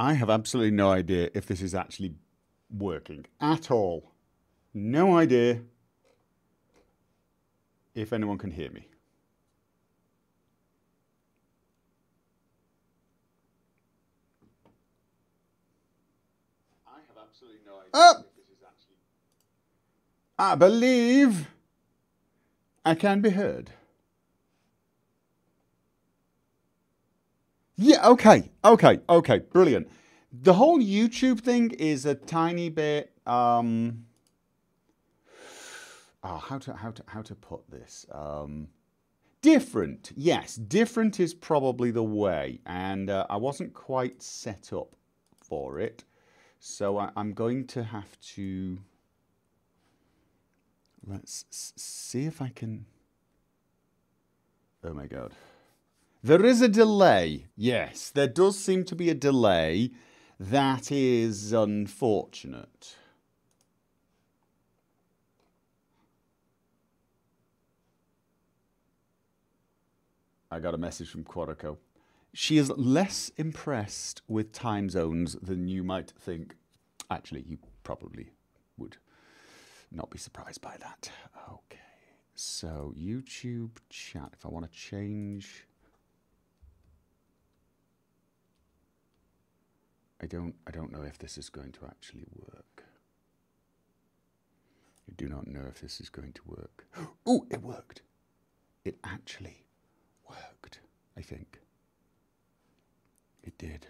I have absolutely no idea if this is actually working at all. No idea if anyone can hear me. I have absolutely no idea if this is actually... I believe I can be heard. Yeah, okay, brilliant. The whole YouTube thing is a tiny bit how to put this? Different. Yes, different is probably the way, and I wasn't quite set up for it, so I'm going to have to... Let's see if I can... Oh my God. There is a delay. Yes, there does seem to be a delay. That is unfortunate. I got a message from Quarico. She is less impressed with time zones than you might think. Actually, you probably would not be surprised by that. Okay, so YouTube chat. If I want to change... I don't know if this is going to actually work. I do not know if this is going to work. Oh, it worked. It actually worked, I think. It did.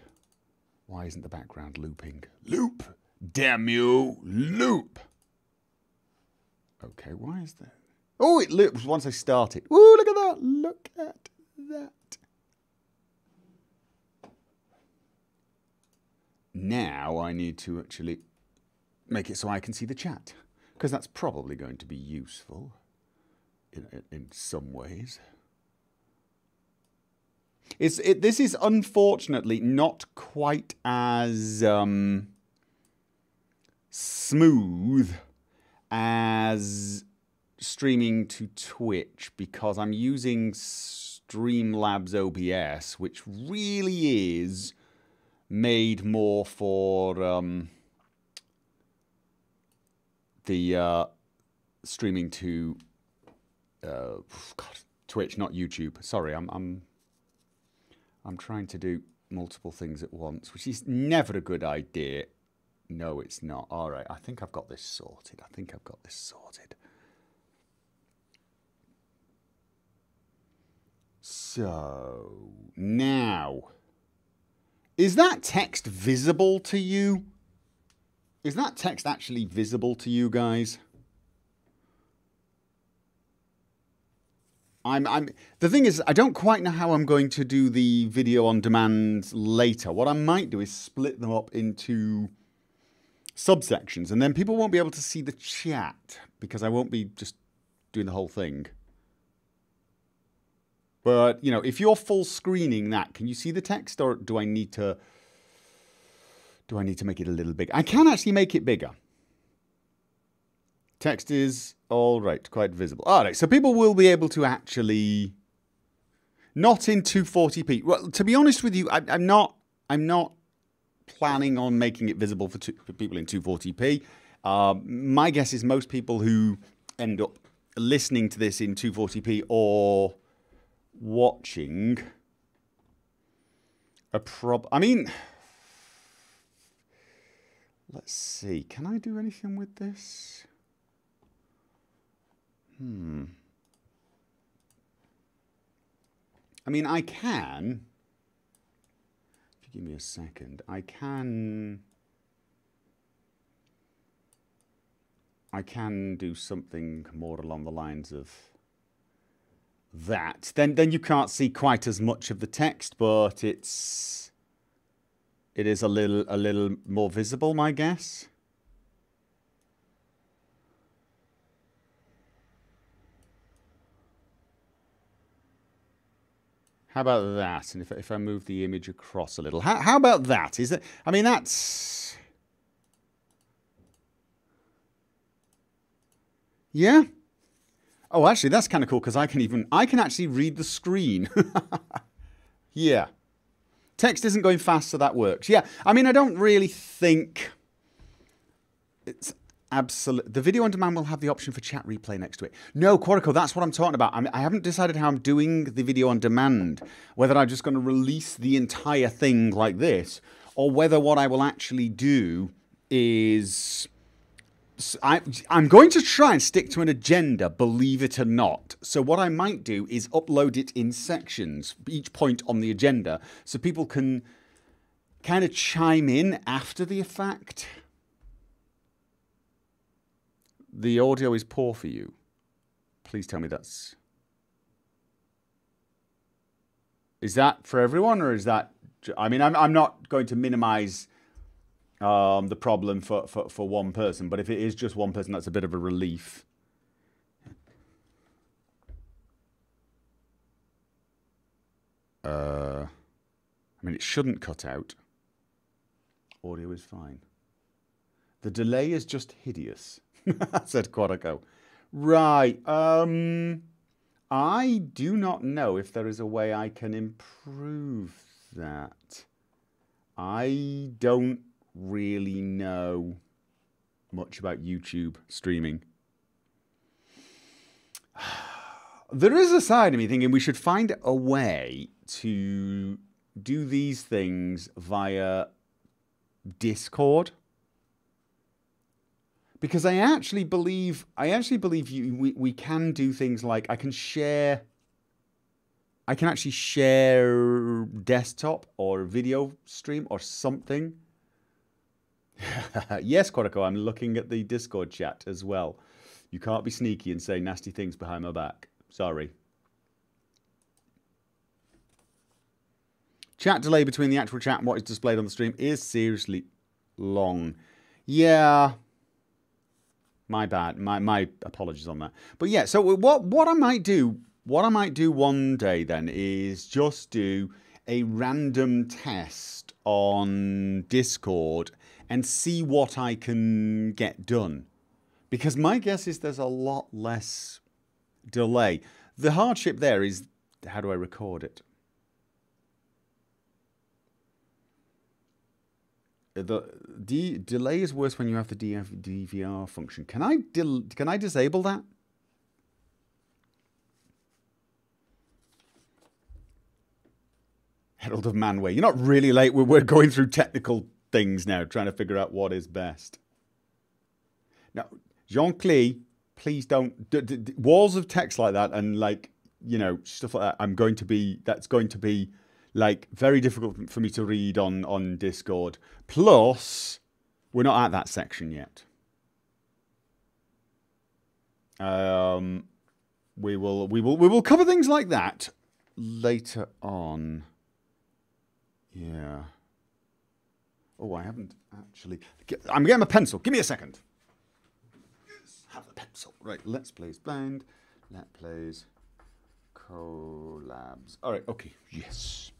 Why isn't the background looping? Loop! Damn you! Loop! Okay, why is that? Oh, it loops once I start it. Ooh, look at that! Look at that! Now I need to actually make it so I can see the chat, because that's probably going to be useful in some ways. This is unfortunately not quite as smooth as streaming to Twitch, because I'm using Streamlabs OBS, which really is made more for the streaming to Twitch, not YouTube. Sorry, I'm trying to do multiple things at once, which is never a good idea. No, it's not. All right, I think I've got this sorted. So now, is that text visible to you? Is that text actually visible to you guys? The thing is, I don't quite know how I'm going to do the video on demand later. What I might do is split them up into subsections, and then people won't be able to see the chat because I won't be just doing the whole thing. But, you know, if you're full screening that, can you see the text, or do I need to make it a little bigger? I can actually make it bigger. Text is all right, quite visible. All right, so people will be able to actually, not in 240p. Well, to be honest with you, I'm not planning on making it visible for people in 240p. My guess is most people who end up listening to this in 240p or watching I mean, let's see. Can I do anything with this? I mean, I can. If you give me a second, I can do something more along the lines of that. Then you can't see quite as much of the text, but it is a little more visible, my guess. How about that? And if I move the image across a little, how about that? Is it? I mean, that's, yeah. Oh, actually, that's kind of cool because I can actually read the screen. Yeah. Text isn't going fast, so that works. Yeah, I mean, I don't really think it's absolute. The video on demand will have the option for chat replay next to it. No, Quorico, that's what I'm talking about. I haven't decided how I'm doing the video on demand, whether I'm just going to release the entire thing like this, or whether what I will actually do is... I'm going to try and stick to an agenda, believe it or not. So what I might do is upload it in sections, each point on the agenda, so people can kind of chime in after the fact. The audio is poor for you. Please tell me that's... Is that for everyone, or is that... I mean, I'm not going to minimize... the problem for one person, but if it is just one person, that's a bit of a relief. I mean, it shouldn't cut out. Audio is fine. The delay is just hideous, said Quadico. Right. I do not know if there is a way I can improve that. I don't really know much about YouTube streaming. There is a side of me thinking we should find a way to do these things via Discord, because I actually believe we can do things like I can actually share desktop or video stream or something. Yes, Quorico, I'm looking at the Discord chat as well. You can't be sneaky and say nasty things behind my back. Sorry. Chat delay between the actual chat and what is displayed on the stream is seriously long. Yeah. My bad. My apologies on that. But yeah, so what I might do one day then is just do a random test on Discord and see what I can get done. Because my guess is there's a lot less delay. The hardship there is, how do I record it? The delay is worse when you have the DVR function. Can I disable that? Herald of Manway. You're not really late. We're going through technical things now, trying to figure out what is best. Now, Jean-Claude, please don't... walls of text like that and, like, you know, stuff like that, that's going to be, like, very difficult for me to read on Discord. Plus, we're not at that section yet. We will cover things like that later on. Yeah. Oh, I haven't actually... I'm getting a pencil. Give me a second. Yes, have the pencil. Right, Let's Plays Blind. Let's Plays Collabs. All right, okay. Yes.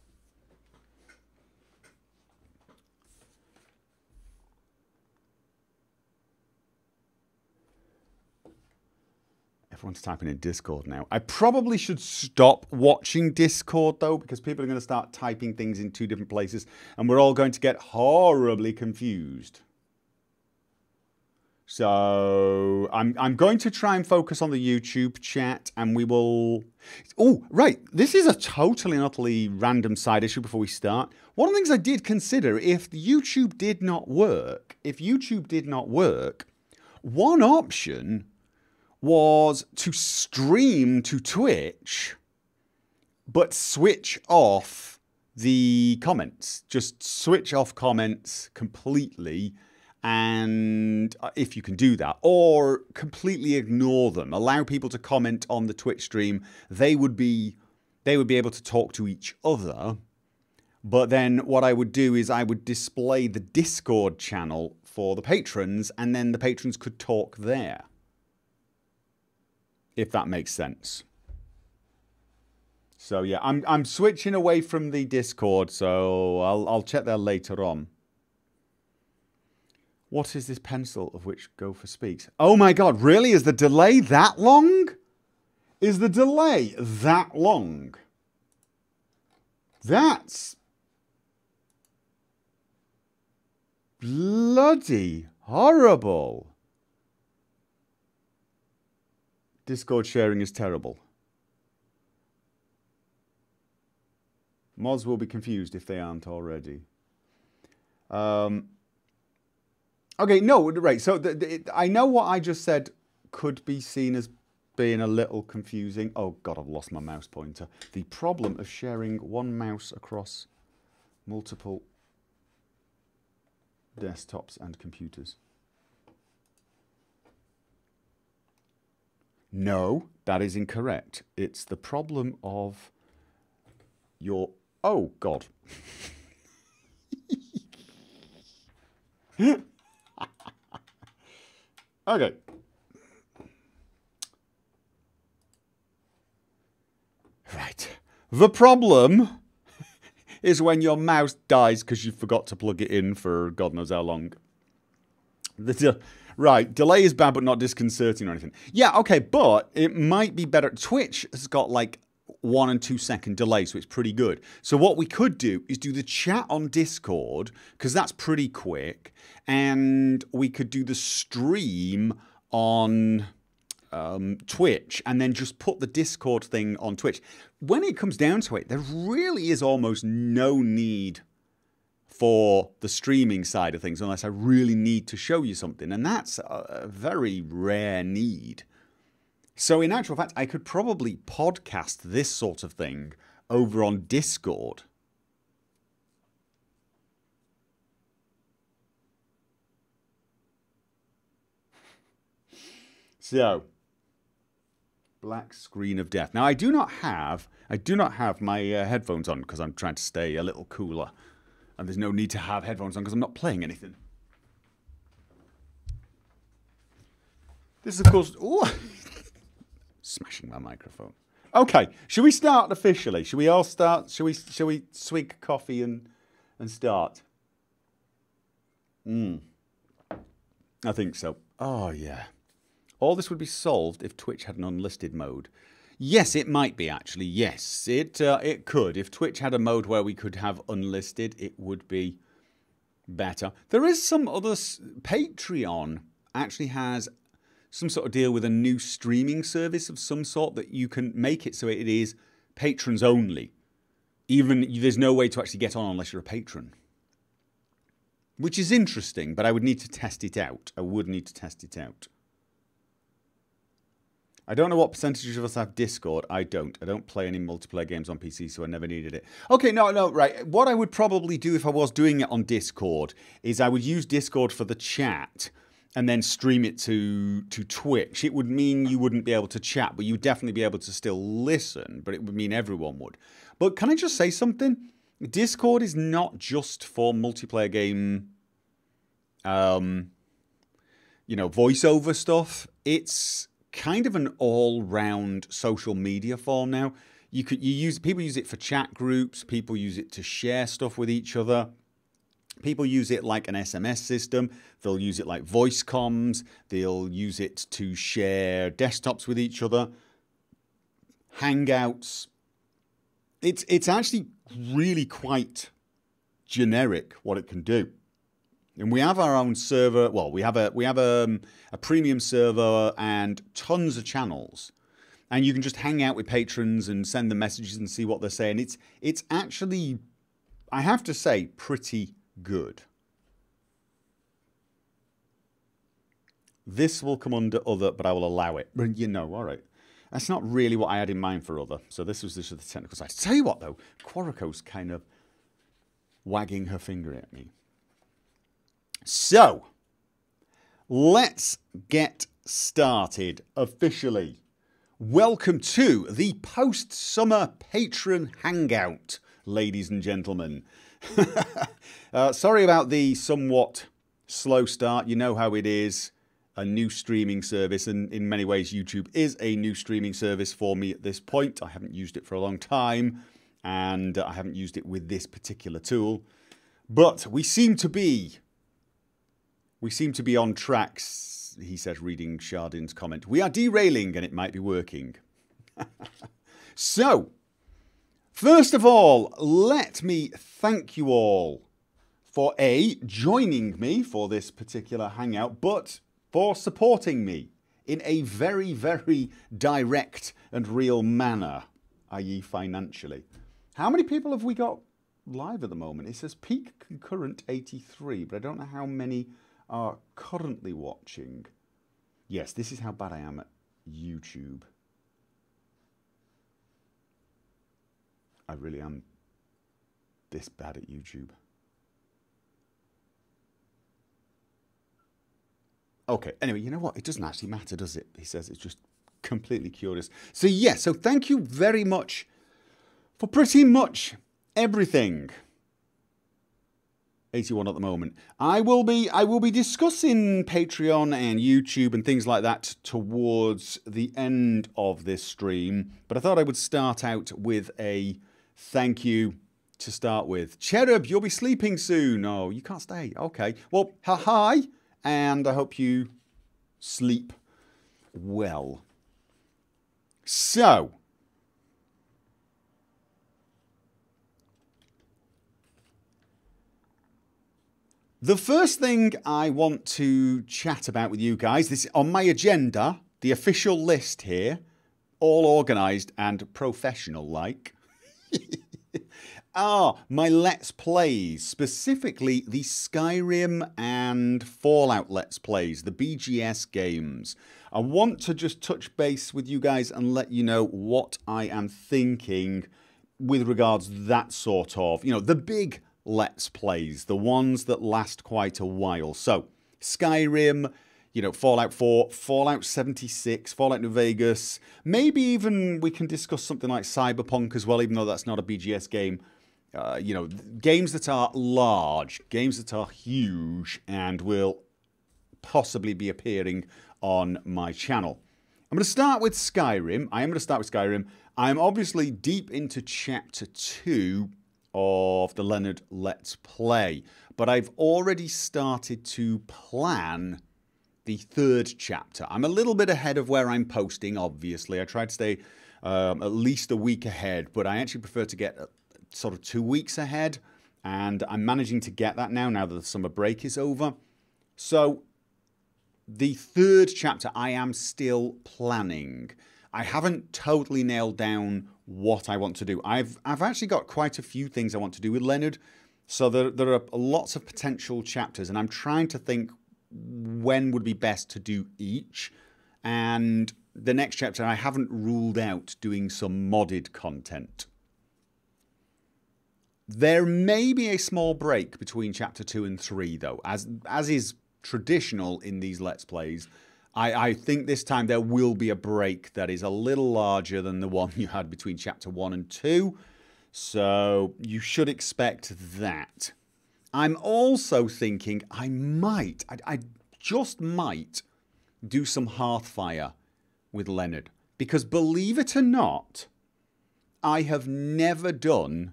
Everyone's typing in Discord now. I probably should stop watching Discord, though, because people are going to start typing things in two different places, and we're all going to get horribly confused. So I'm going to try and focus on the YouTube chat, and we will... Oh, right. This is a totally and utterly random side issue before we start. One of the things I did consider, if YouTube did not work, one option was to stream to Twitch, but switch off the comments. Just switch off comments completely, and if you can do that, or completely ignore them. Allow people to comment on the Twitch stream. They would be able to talk to each other. But then what I would do is I would display the Discord channel for the patrons, and then the patrons could talk there. If that makes sense. So yeah, I'm switching away from the Discord, so I'll check there later on. What is this pencil of which Gopher speaks? Oh my god, really? Is the delay that long? Is the delay that long? That's bloody horrible. Discord sharing is terrible. Mods will be confused if they aren't already. Okay, no, right. So I know what I just said could be seen as being a little confusing. Oh, God, I've lost my mouse pointer. The problem of sharing one mouse across multiple desktops and computers. No, that is incorrect. It's the problem of your... Oh, God. Okay. Right. The problem is when your mouse dies because you forgot to plug it in for God knows how long. Right, delay is bad but not disconcerting or anything. Yeah, okay, but it might be better. Twitch has got like 1 and 2 second delay, so it's pretty good. So what we could do is do the chat on Discord, because that's pretty quick, and we could do the stream on Twitch, and then just put the Discord thing on Twitch. When it comes down to it, there really is almost no need for the streaming side of things unless I really need to show you something, and that's a very rare need. So in actual fact, I could probably podcast this sort of thing over on Discord. So, black screen of death. Now I do not have my headphones on because I'm trying to stay a little cooler, and there's no need to have headphones on because I'm not playing anything. This is of course. Ooh. Smashing my microphone. Okay, should we start officially? Should we all start? Should we swig coffee and start? I think so. Oh yeah. All this would be solved if Twitch had an unlisted mode. Yes, it might be actually. Yes, it could. If Twitch had a mode where we could have unlisted, it would be better. There is some other... Patreon actually has some sort of deal with a new streaming service of some sort that you can make it so it is patrons only. Even there's no way to actually get on unless you're a patron. Which is interesting, but I would need to test it out. I would need to test it out. I don't know what percentage of us have Discord. I don't play any multiplayer games on PC, so I never needed it. Okay, no, right. What I would probably do if I was doing it on Discord is I would use Discord for the chat and then stream it to Twitch. It would mean you wouldn't be able to chat, but you'd definitely be able to still listen, but it would mean everyone would. But can I just say something? Discord is not just for multiplayer game, voiceover stuff. It's kind of an all-round social media form now. People use it for chat groups, people use it to share stuff with each other. People use it like an SMS system. They'll use it like voice comms. They'll use it to share desktops with each other. Hangouts. It's actually really quite generic what it can do. And we have our own server. Well, we have a premium server and tons of channels. And you can just hang out with patrons and send them messages and see what they're saying. It's actually, I have to say, pretty good. This will come under other, but I will allow it. But all right. That's not really what I had in mind for other. So this was just the technical side. Tell you what, though, Quorico's kind of wagging her finger at me. So, let's get started officially. Welcome to the post-summer patron hangout, ladies and gentlemen. Sorry about the somewhat slow start. You know how it is. A new streaming service, and in many ways YouTube is a new streaming service for me at this point. I haven't used it for a long time, and I haven't used it with this particular tool. But we seem to be on track, he says, reading Chardin's comment. We are derailing, and it might be working. So, first of all, let me thank you all for A, joining me for this particular hangout, but for supporting me in a very, very direct and real manner, i.e. financially. How many people have we got live at the moment? It says peak concurrent 83, but I don't know how many are currently watching. Yes, this is how bad I am at YouTube. I really am this bad at YouTube. Okay, anyway, you know what? It doesn't actually matter, does it? He says it's just completely curious. So yeah, so thank you very much for pretty much everything. 81 at the moment. I will be discussing Patreon and YouTube and things like that towards the end of this stream, but I thought I would start out with a thank you to start with. Cherub, you'll be sleeping soon. Oh, you can't stay. Okay. Well, hi, and I hope you sleep well. So, the first thing I want to chat about with you guys, this is on my agenda, the official list here, all organised and professional-like, are my Let's Plays, specifically the Skyrim and Fallout Let's Plays, the BGS games. I want to just touch base with you guys and let you know what I am thinking with regards to that sort of, you know, the big Let's Plays, the ones that last quite a while. So, Skyrim, you know, Fallout 4, Fallout 76, Fallout New Vegas, maybe even we can discuss something like Cyberpunk as well, even though that's not a BGS game. You know, games that are large, games that are huge, and will possibly be appearing on my channel. I'm going to start with Skyrim. I'm obviously deep into Chapter 2 of the Leonard Let's Play, but I've already started to plan the third chapter. I'm a little bit ahead of where I'm posting, obviously. I try to stay at least a week ahead, but I actually prefer to get sort of 2 weeks ahead, and I'm managing to get that now that the summer break is over. So the third chapter I am still planning. I haven't totally nailed down what I want to do. I've actually got quite a few things I want to do with Leonard, so there are lots of potential chapters, and I'm trying to think when would be best to do each. And the next chapter, I haven't ruled out doing some modded content. There may be a small break between chapter 2 and 3, though, as is traditional in these Let's Plays. I think this time there will be a break that is a little larger than the one you had between chapter 1 and 2. So you should expect that. I'm also thinking I just might do some Hearthfire with Leonard. Because believe it or not, I have never done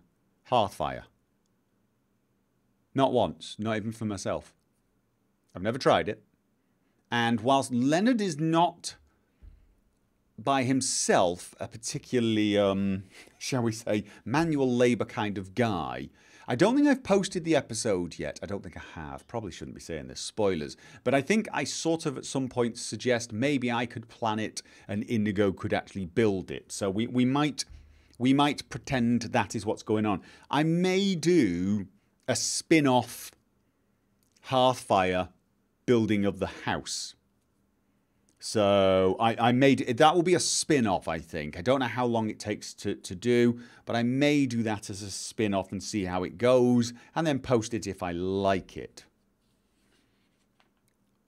Hearthfire. Not once, not even for myself. I've never tried it. And whilst Leonard is not by himself a particularly, shall we say, manual labour kind of guy, I don't think I've posted the episode yet. I don't think I have. Probably shouldn't be saying this. Spoilers. But I think I sort of at some point suggest maybe I could plan it and Indigo could actually build it. So we might pretend that is what's going on. I may do a spin-off Hearthfire building of the house. So I made that will be a spin-off, I think. I don't know how long it takes to do, but I may do that as a spin-off and see how it goes, and then post it if I like it.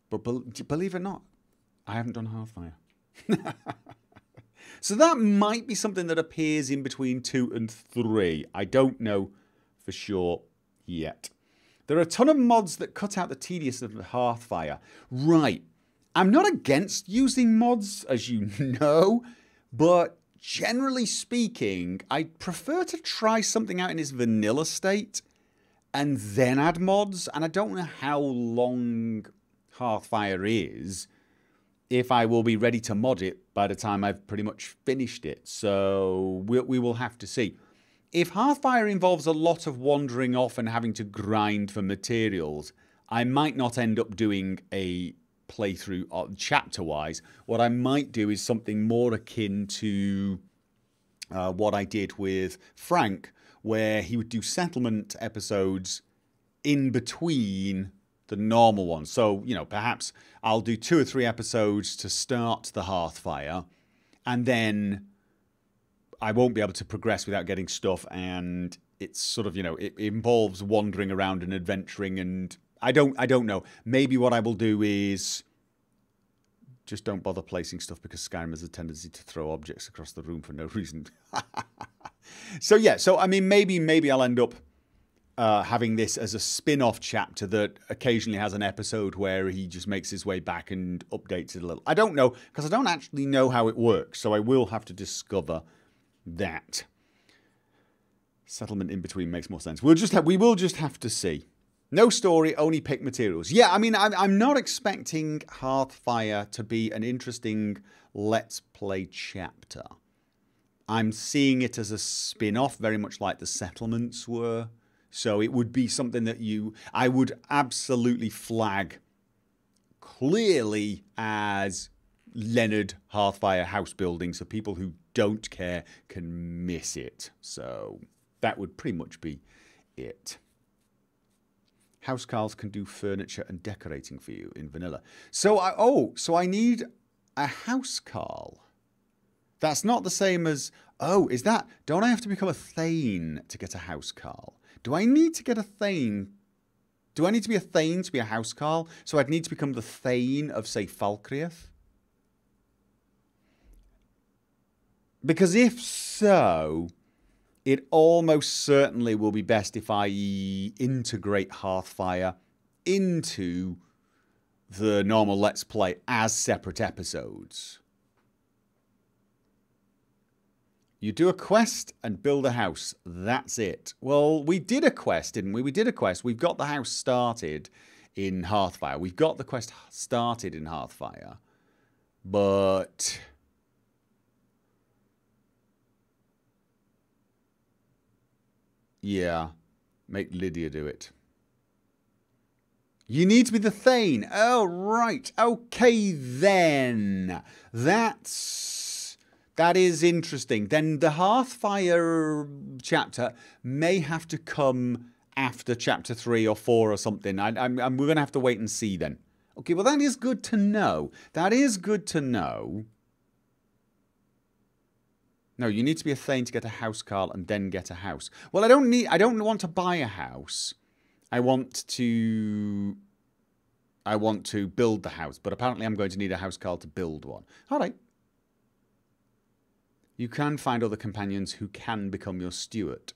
But believe it or not, I haven't done Hearthfire. So that might be something that appears in between 2 and 3. I don't know for sure yet. There are a ton of mods that cut out the tediousness of the Hearthfire. Right. I'm not against using mods, as you know, but generally speaking, I prefer to try something out in its vanilla state and then add mods. And I don't know how long Hearthfire is, if I will be ready to mod it by the time I've pretty much finished it. So we will have to see. if Hearthfire involves a lot of wandering off and having to grind for materials, I might not end up doing a playthrough chapter-wise. What I might do is something more akin to what I did with Frank, where he would do settlement episodes in between the normal ones. So, you know, perhaps I'll do 2 or 3 episodes to start the Hearthfire, and then I won't be able to progress without getting stuff, and it's sort of, you know, it involves wandering around and adventuring, and I don't know. Maybe what I will do is just don't bother placing stuff, because Skyrim has a tendency to throw objects across the room for no reason. So yeah, so I mean, maybe I'll end up having this as a spin-off chapter that occasionally has an episode where he just makes his way back and updates it a little. I don't know, because I don't actually know how it works, so I will have to discover that. Settlement in between makes more sense. We will just have to see. No story, only pick materials. Yeah, I mean, I'm not expecting Hearthfire to be an interesting Let's Play chapter. I'm seeing it as a spin-off, very much like the settlements were. So it would be something that I would absolutely flag clearly as Leonard Hearthfire house building, so people who don't care can miss it. So that would pretty much be it. Housecarls can do furniture and decorating for you in vanilla. So I need a housecarl. That's not the same as, is that, don't I have to become a Thane to get a housecarl? Do I need to get a Thane? Do I need to be a Thane to be a housecarl? So I'd need to become the Thane of, say, Falkreath? Because if so, it almost certainly will be best if I integrate Hearthfire into the normal Let's Play as separate episodes. You do a quest and build a house. That's it. Well, we did a quest, didn't we? We did a quest. We've got the house started in Hearthfire. We've got the quest started in Hearthfire. But yeah, make Lydia do it. You need to be the Thane. Oh, right. Okay, then. That is interesting. Then the Hearthfire chapter may have to come after chapter 3 or 4 or something. We're going to have to wait and see then. Okay, well, that is good to know. That is good to know. No, you need to be a Thane to get a housecarl and then get a house. Well, I don't want to buy a house. I want to build the house, but apparently I'm going to need a housecarl to build one. All right. You can find other companions who can become your steward.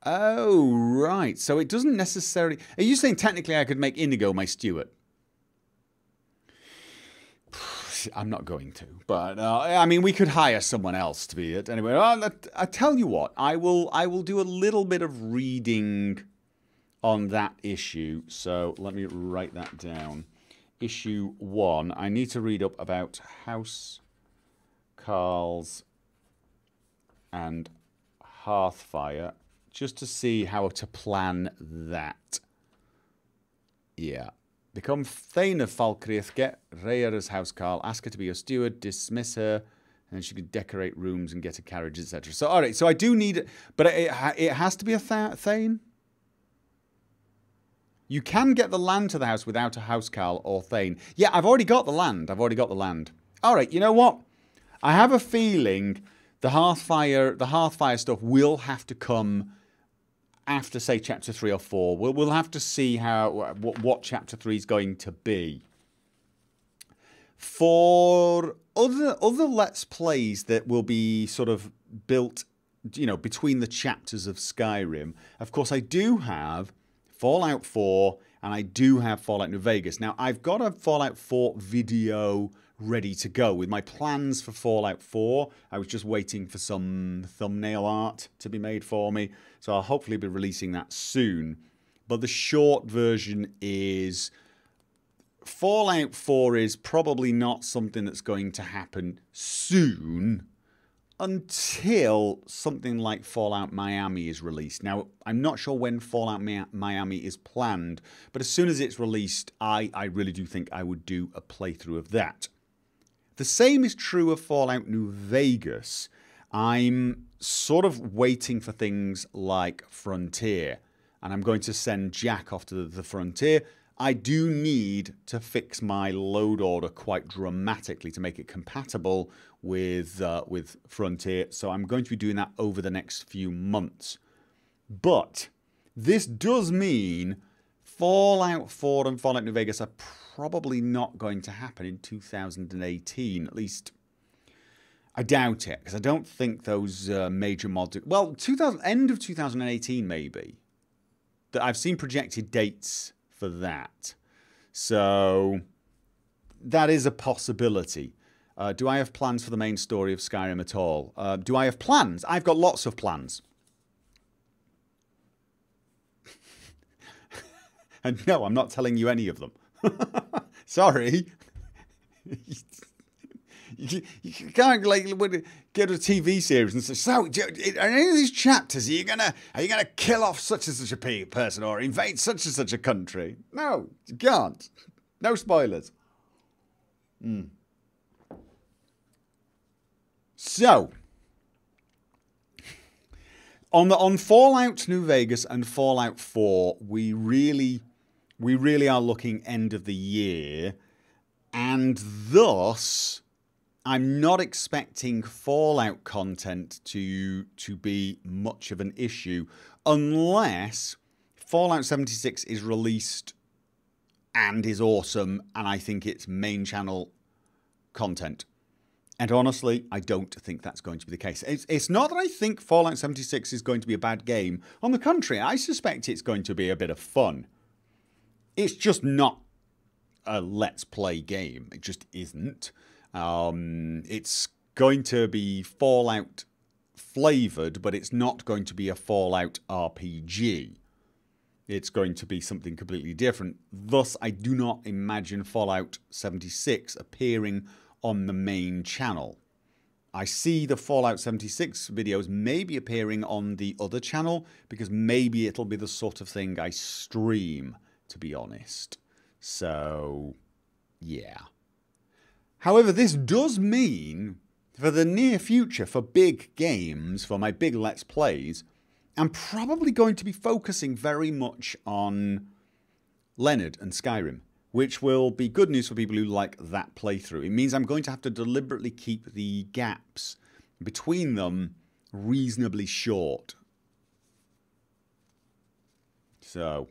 Oh, right. So it doesn't necessarily... Are you saying technically I could make Inigo my steward? I'm not going to. But, I mean, we could hire someone else to be it. Anyway, I tell you what. I will do a little bit of reading on that issue. So let me write that down. Issue 1. I need to read up about housecarls and Hearthfire, just to see how to plan that. Yeah. Become Thane of Falkreath, get Rhea as housecarl, ask her to be your steward, dismiss her, and then she could decorate rooms and get a carriage, etc. So, all right, so I do need it, but it has to be a Thane? You can get the land to the house without a housecarl or Thane. Yeah, I've already got the land. All right, you know what? I have a feeling the Hearthfire stuff will have to come after, say, chapter 3 or 4. We'll have to see what chapter 3 is going to be. For other Let's Plays that will be sort of built, you know, between the chapters of Skyrim, of course, I do have Fallout 4 and I do have Fallout New Vegas. Now, I've got a Fallout 4 video ready to go with my plans for Fallout 4. I was just waiting for some thumbnail art to be made for me, so I'll hopefully be releasing that soon. But the short version is Fallout 4 is probably not something that's going to happen soon, until something like Fallout Miami is released. Now, I'm not sure when Fallout Miami is planned, but as soon as it's released, I really do think I would do a playthrough of that. The same is true of Fallout New Vegas. I'm sort of waiting for things like Frontier, and I'm going to send Jack off to the Frontier. I do need to fix my load order quite dramatically to make it compatible with Frontier, so I'm going to be doing that over the next few months. But this does mean Fallout 4 and Fallout New Vegas are probably not going to happen in 2018, at least I doubt it, because I don't think those major mods... Well, end of 2018 maybe. I've seen projected dates for that. So that is a possibility. Do I have plans for the main story of Skyrim at all? Do I have plans? I've got lots of plans. And no, I'm not telling you any of them. Sorry. You can't like get a TV series and say, so are any of these chapters are you gonna kill off such and such a person or invade such and such a country? No, you can't. No spoilers. So on Fallout New Vegas and Fallout 4, we really are looking end of the year, and thus I'm not expecting Fallout content to be much of an issue unless Fallout 76 is released and is awesome, and I think it's main channel content. And honestly, I don't think that's going to be the case. It's not that I think Fallout 76 is going to be a bad game. On the contrary, I suspect it's going to be a bit of fun. It's just not a Let's Play game. It just isn't. It's going to be Fallout flavored, but it's not going to be a Fallout RPG. It's going to be something completely different. Thus, I do not imagine Fallout 76 appearing on the main channel. I see the Fallout 76 videos maybe appearing on the other channel, because maybe it'll be the sort of thing I stream, to be honest. So, yeah. However, this does mean, for the near future, for big games, for my big Let's Plays, I'm probably going to be focusing very much on Leonard and Skyrim, which will be good news for people who like that playthrough. It means I'm going to have to deliberately keep the gaps between them reasonably short. So,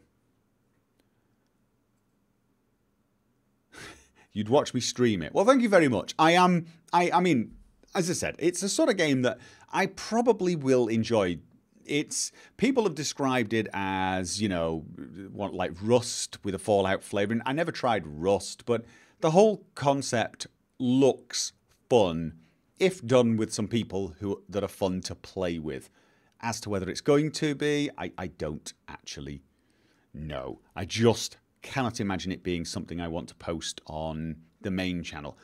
you'd watch me stream it. Well, thank you very much. I mean, as I said, it's a sort of game that I probably will enjoy. People have described it as, you know, like Rust with a Fallout flavor. I never tried Rust, but the whole concept looks fun if done with some people that are fun to play with. As to whether it's going to be, I don't actually know. I just cannot imagine it being something I want to post on the main channel.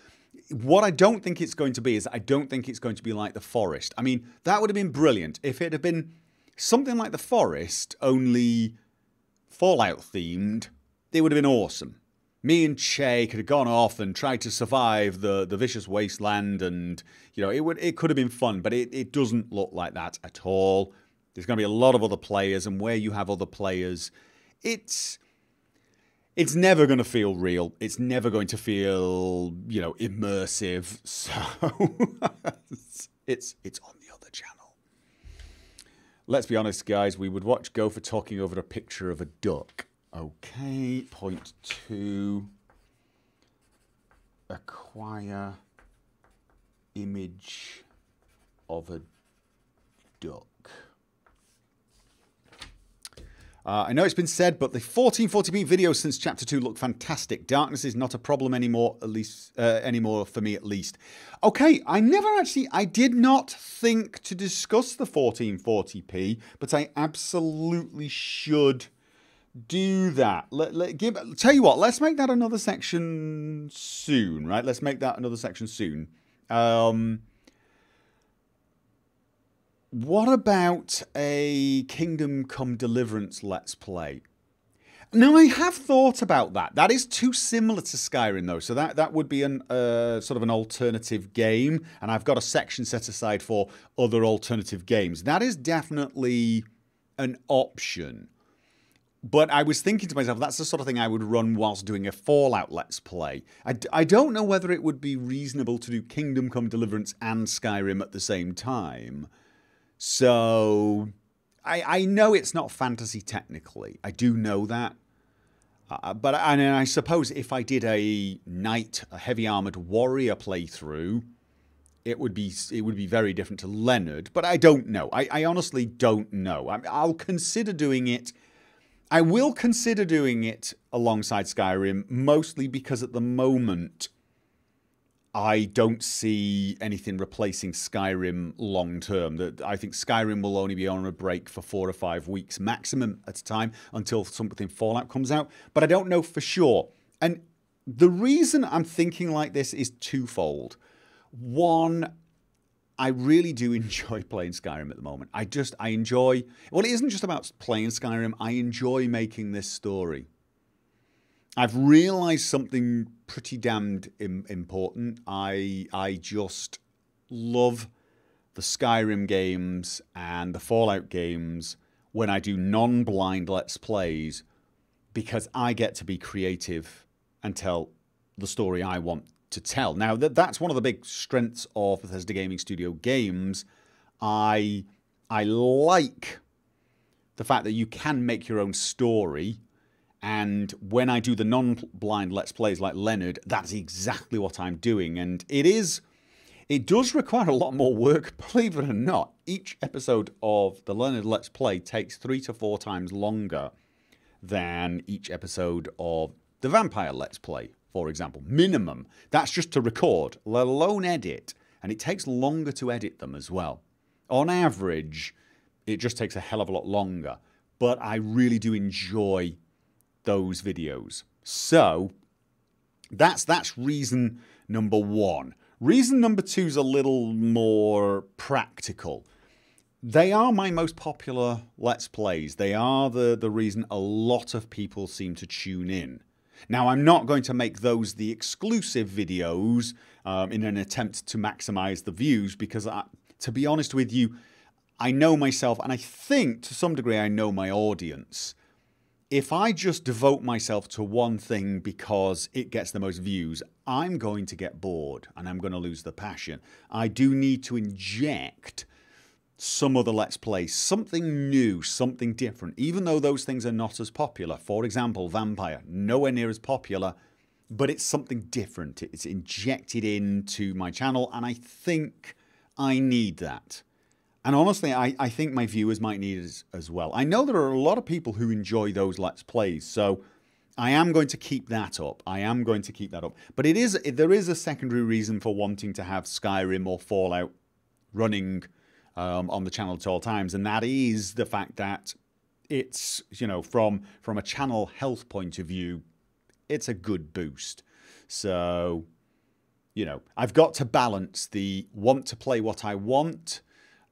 What I don't think it's going to be is I don't think it's going to be like The Forest. I mean, that would have been brilliant if it had been something like The Forest, only Fallout themed. It would have been awesome. Me and Che could have gone off and tried to survive the vicious wasteland, and you know, it could have been fun, but it doesn't look like that at all. There's going to be a lot of other players, and where you have other players, it's never going to feel real. It's never going to feel, you know, immersive. So it's on the other channel. Let's be honest, guys. We would watch Gopher talking over a picture of a duck. Okay, point 2. Acquire image of a duck. I know it's been said, but the 1440p videos since Chapter 2 look fantastic. Darkness is not a problem anymore, at least anymore for me, at least. Okay, I did not think to discuss the 1440p, but I absolutely should do that. Tell you what, let's make that another section soon, right? Let's make that another section soon. What about a Kingdom Come Deliverance Let's Play? Now, I have thought about that. That is too similar to Skyrim, though. So that would be an sort of an alternative game. And I've got a section set aside for other alternative games. That is definitely an option. But I was thinking to myself, that's the sort of thing I would run whilst doing a Fallout Let's Play. I don't know whether it would be reasonable to do Kingdom Come Deliverance and Skyrim at the same time. So I know it's not fantasy technically. I do know that. But I suppose if I did a knight, a heavy armored warrior playthrough, it would be very different to Leonard. But I don't know. I honestly don't know. I'll consider doing it. I will consider doing it alongside Skyrim, mostly because at the moment I don't see anything replacing Skyrim long term. I think Skyrim will only be on a break for 4 or 5 weeks maximum at a time until something Fallout comes out. But I don't know for sure. And the reason I'm thinking like this is twofold. One, I really do enjoy playing Skyrim at the moment. I enjoy... Well, it isn't just about playing Skyrim. I enjoy making this story. I've realised something pretty damned important. I just love the Skyrim games and the Fallout games when I do non-blind Let's Plays because I get to be creative and tell the story I want to tell. Now, that's one of the big strengths of Bethesda Gaming Studio games. I like the fact that you can make your own story. And when I do the non-blind Let's Plays like Leonard, that's exactly what I'm doing. And it does require a lot more work, believe it or not. Each episode of the Leonard Let's Play takes 3 to 4 times longer than each episode of the Vampire Let's Play, for example. Minimum. That's just to record, let alone edit. And it takes longer to edit them as well. On average, it just takes a hell of a lot longer. But I really do enjoy those videos. So that's reason number one. Reason number two is a little more practical. They are my most popular Let's Plays. They are the reason a lot of people seem to tune in. Now, I'm not going to make those the exclusive videos in an attempt to maximize the views because, to be honest with you, I know myself and I think to some degree I know my audience. If I just devote myself to one thing because it gets the most views, I'm going to get bored and I'm going to lose the passion. I do need to inject some other Let's Play, something new, something different, even though those things are not as popular. For example, Vampire, nowhere near as popular, but it's something different. It's injected into my channel and I think I need that. And honestly, I think my viewers might need it as well. I know there are a lot of people who enjoy those Let's Plays, so I am going to keep that up. I am going to keep that up. But there is a secondary reason for wanting to have Skyrim or Fallout running on the channel at all times, and that is the fact that it's, you know, from a channel health point of view, it's a good boost. So, you know, I've got to balance the want to play what I want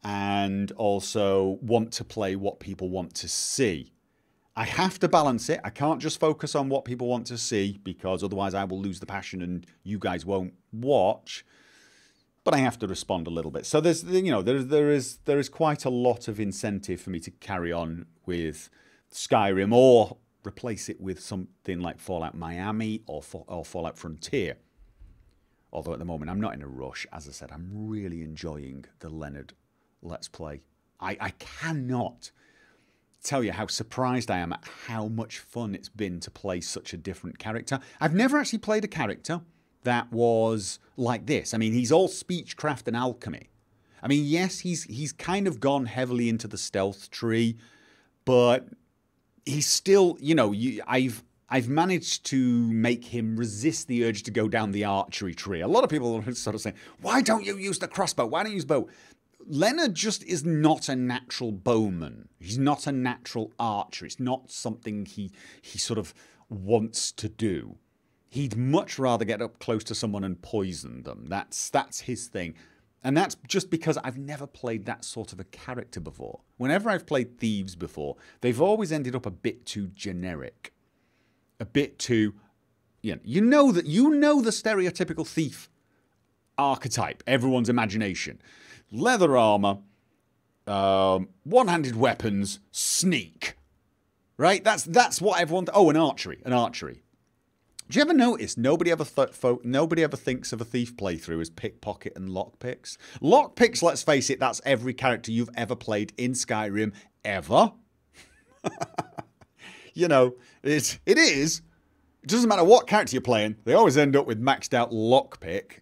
and also want to play what people want to see. I have to balance it. I can't just focus on what people want to see because otherwise I will lose the passion and you guys won't watch. But I have to respond a little bit. So there's, you know, there is quite a lot of incentive for me to carry on with Skyrim or replace it with something like Fallout Miami or Fallout Frontier. Although at the moment I'm not in a rush. As I said, I'm really enjoying the Leonard Let's Play. I cannot tell you how surprised I am at how much fun it's been to play such a different character. I've never actually played a character that was like this. I mean, he's all speechcraft and alchemy. I mean, yes, he's kind of gone heavily into the stealth tree, but he's still, you know, I've managed to make him resist the urge to go down the archery tree. A lot of people are sort of saying, why don't you use the crossbow? Why don't you use bow? Leonard just is not a natural bowman. He's not a natural archer. It's not something he sort of wants to do. He'd much rather get up close to someone and poison them. That's his thing. And that's just because I've never played that sort of a character before. Whenever I've played thieves before, they've always ended up a bit too generic. A bit too, you know the stereotypical thief archetype, everyone's imagination. Leather armor, one-handed weapons, sneak. Right? That's what everyone... Oh, an archery. Do you ever notice nobody ever thinks of a thief playthrough as pickpocket and lockpicks? Lockpicks, let's face it, that's every character you've ever played in Skyrim ever. It is. It doesn't matter what character you're playing. They always end up with maxed out lockpick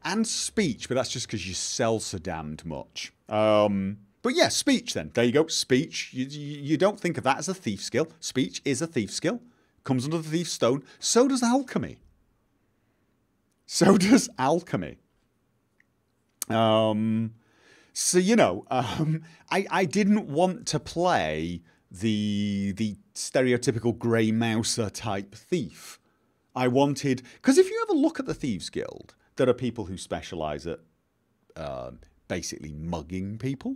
and speech, but that's just because you sell so damned much. But yeah, speech then. There you go. Speech. You don't think of that as a thief skill. Speech is a thief skill. Comes under the thief's stone. So does alchemy. I didn't want to play the stereotypical grey mouser type thief. I wanted... Because if you ever look at the Thieves Guild, there are people who specialise at basically mugging people.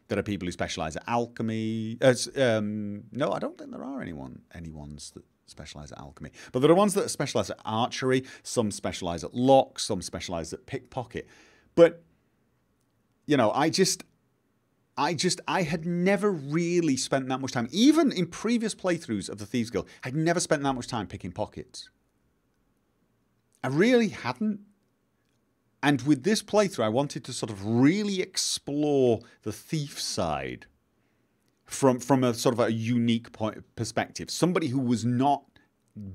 There are people who specialise at alchemy. No, I don't think there are anyone's that specialise at alchemy. But there are ones that specialise at archery. Some specialise at locks. Some specialise at pickpocket. But, I had never really spent that much time. Even in previous playthroughs of the Thieves Guild, I'd never spent that much time picking pockets. I really hadn't. And with this playthrough, I wanted to sort of really explore the thief side from a sort of a unique perspective. Somebody who was not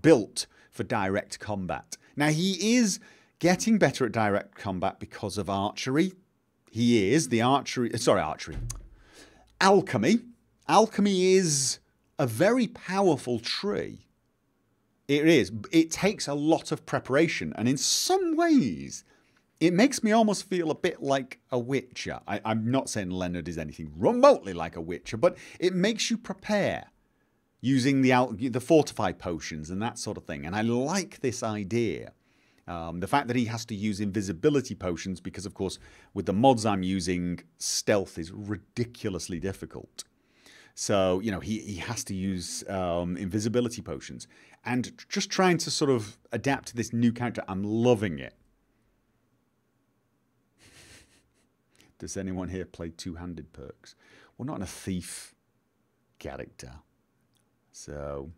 built for direct combat. Now, he is getting better at direct combat because of archery. He is. Alchemy. Alchemy is a very powerful tree. It is. It takes a lot of preparation. And in some ways... it makes me almost feel a bit like a Witcher. I'm not saying Leonard is anything remotely like a Witcher, but it makes you prepare using the fortified potions and that sort of thing. And I like this idea. The fact that he has to use invisibility potions because, of course, with the mods I'm using, stealth is ridiculously difficult. So, he has to use invisibility potions. And just trying to sort of adapt to this new character, I'm loving it. Does anyone here play two-handed perks? Well, not in a thief character. So,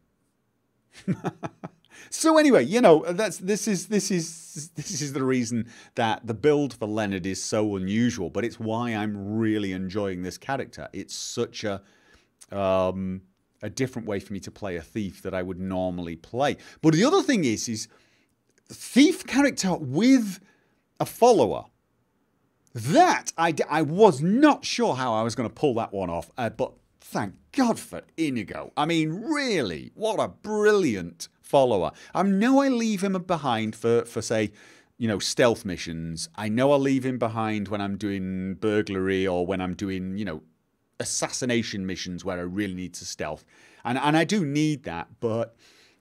so anyway, this is the reason that the build for Leonard is so unusual. But it's why I'm really enjoying this character. It's such a different way for me to play a thief that I would normally play. But the other thing is thief character with a follower. That, I was not sure how I was going to pull that one off, but thank God for Inigo. I mean, really, what a brilliant follower. I know I leave him behind for say, stealth missions. I know I'll leave him behind when I'm doing burglary or when I'm doing, assassination missions where I really need to stealth. And I do need that, but,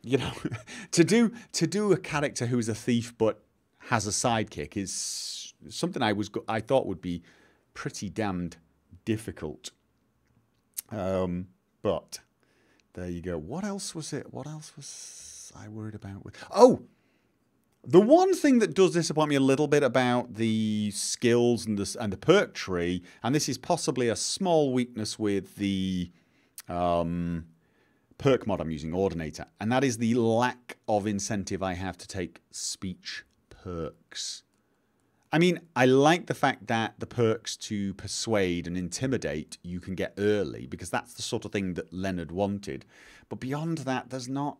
to do a character who's a thief but has a sidekick is... something I thought would be pretty damned difficult. But there you go. What else was it? What else was I worried about? Oh, the one thing that does disappoint me a little bit about the skills and the perk tree, and this is possibly a small weakness with the perk mod I'm using, Ordinator, and that is the lack of incentive I have to take speech perks. I mean, I like the fact that the perks to persuade and intimidate you can get early because that's the sort of thing that Leonard wanted. But beyond that, there's not...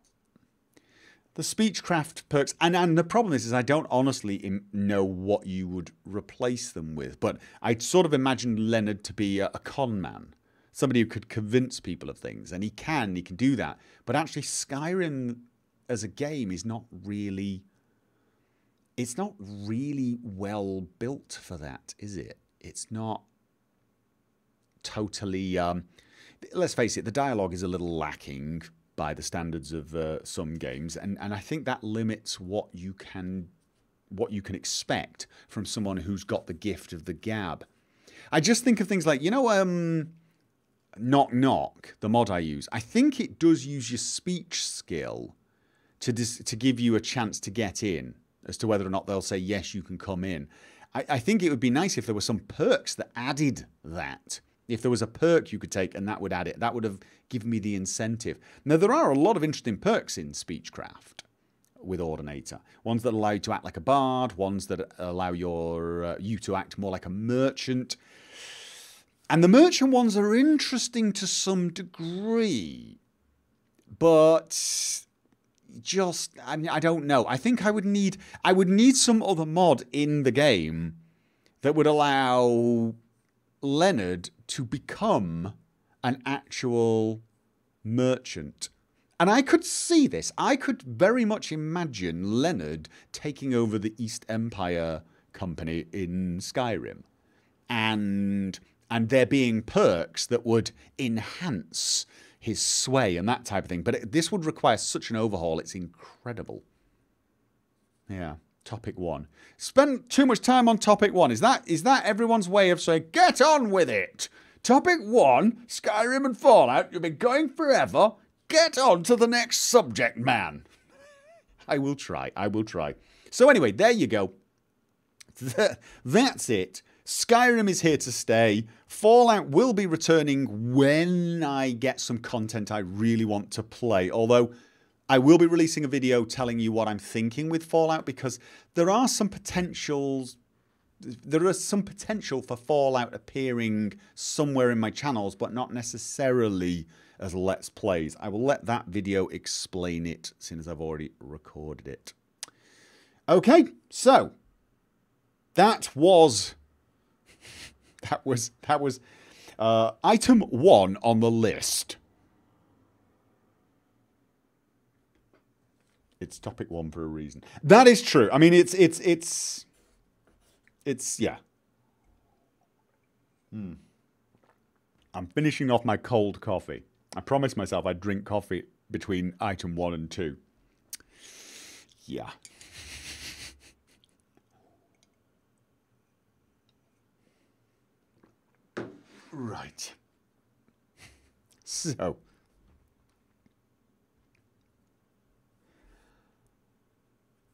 the speechcraft perks... And the problem is I don't honestly know what you would replace them with. But I sort of imagined Leonard to be a con man. Somebody who could convince people of things. And he can do that. But actually, Skyrim as a game is not really... it's not really well built for that, is it? It's not totally... let's face it, the dialogue is a little lacking by the standards of some games, and I think that limits what what you can expect from someone who's got the gift of the gab. I just think of things like, you know, Knock Knock, the mod I use. I think it does use your speech skill to give you a chance to get in, as to whether or not they'll say, yes, you can come in. I think it would be nice if there were some perks that added that. If there was a perk you could take and that would add it, that would have given me the incentive. Now, there are a lot of interesting perks in Speechcraft with Ordinator. Ones that allow you to act like a bard, ones that allow you to act more like a merchant. And the merchant ones are interesting to some degree, but just, I mean, I don't know. I think I would need some other mod in the game that would allow Leonard to become an actual merchant. And I could see this. I could very much imagine Leonard taking over the East Empire Company in Skyrim. And there being perks that would enhance his sway and that type of thing. But this would require such an overhaul. It's incredible. Yeah. Topic 1. Spent too much time on topic 1. Is that everyone's way of saying, get on with it? Topic 1, Skyrim and Fallout. You've been going forever. Get on to the next subject, man. I will try. I will try. So anyway, there you go. That's it. Skyrim is here to stay. Fallout will be returning when I get some content I really want to play. Although I will be releasing a video telling you what I'm thinking with Fallout, because there are some potentials. There is some potential for Fallout appearing somewhere in my channels, but not necessarily as Let's Plays. I will let that video explain it, since as I've already recorded it. Okay, so that was item 1 on the list. It's topic 1 for a reason. That is true. I mean, it's yeah. I'm finishing off my cold coffee. I promised myself I'd drink coffee between item 1 and 2. Yeah. Right. So.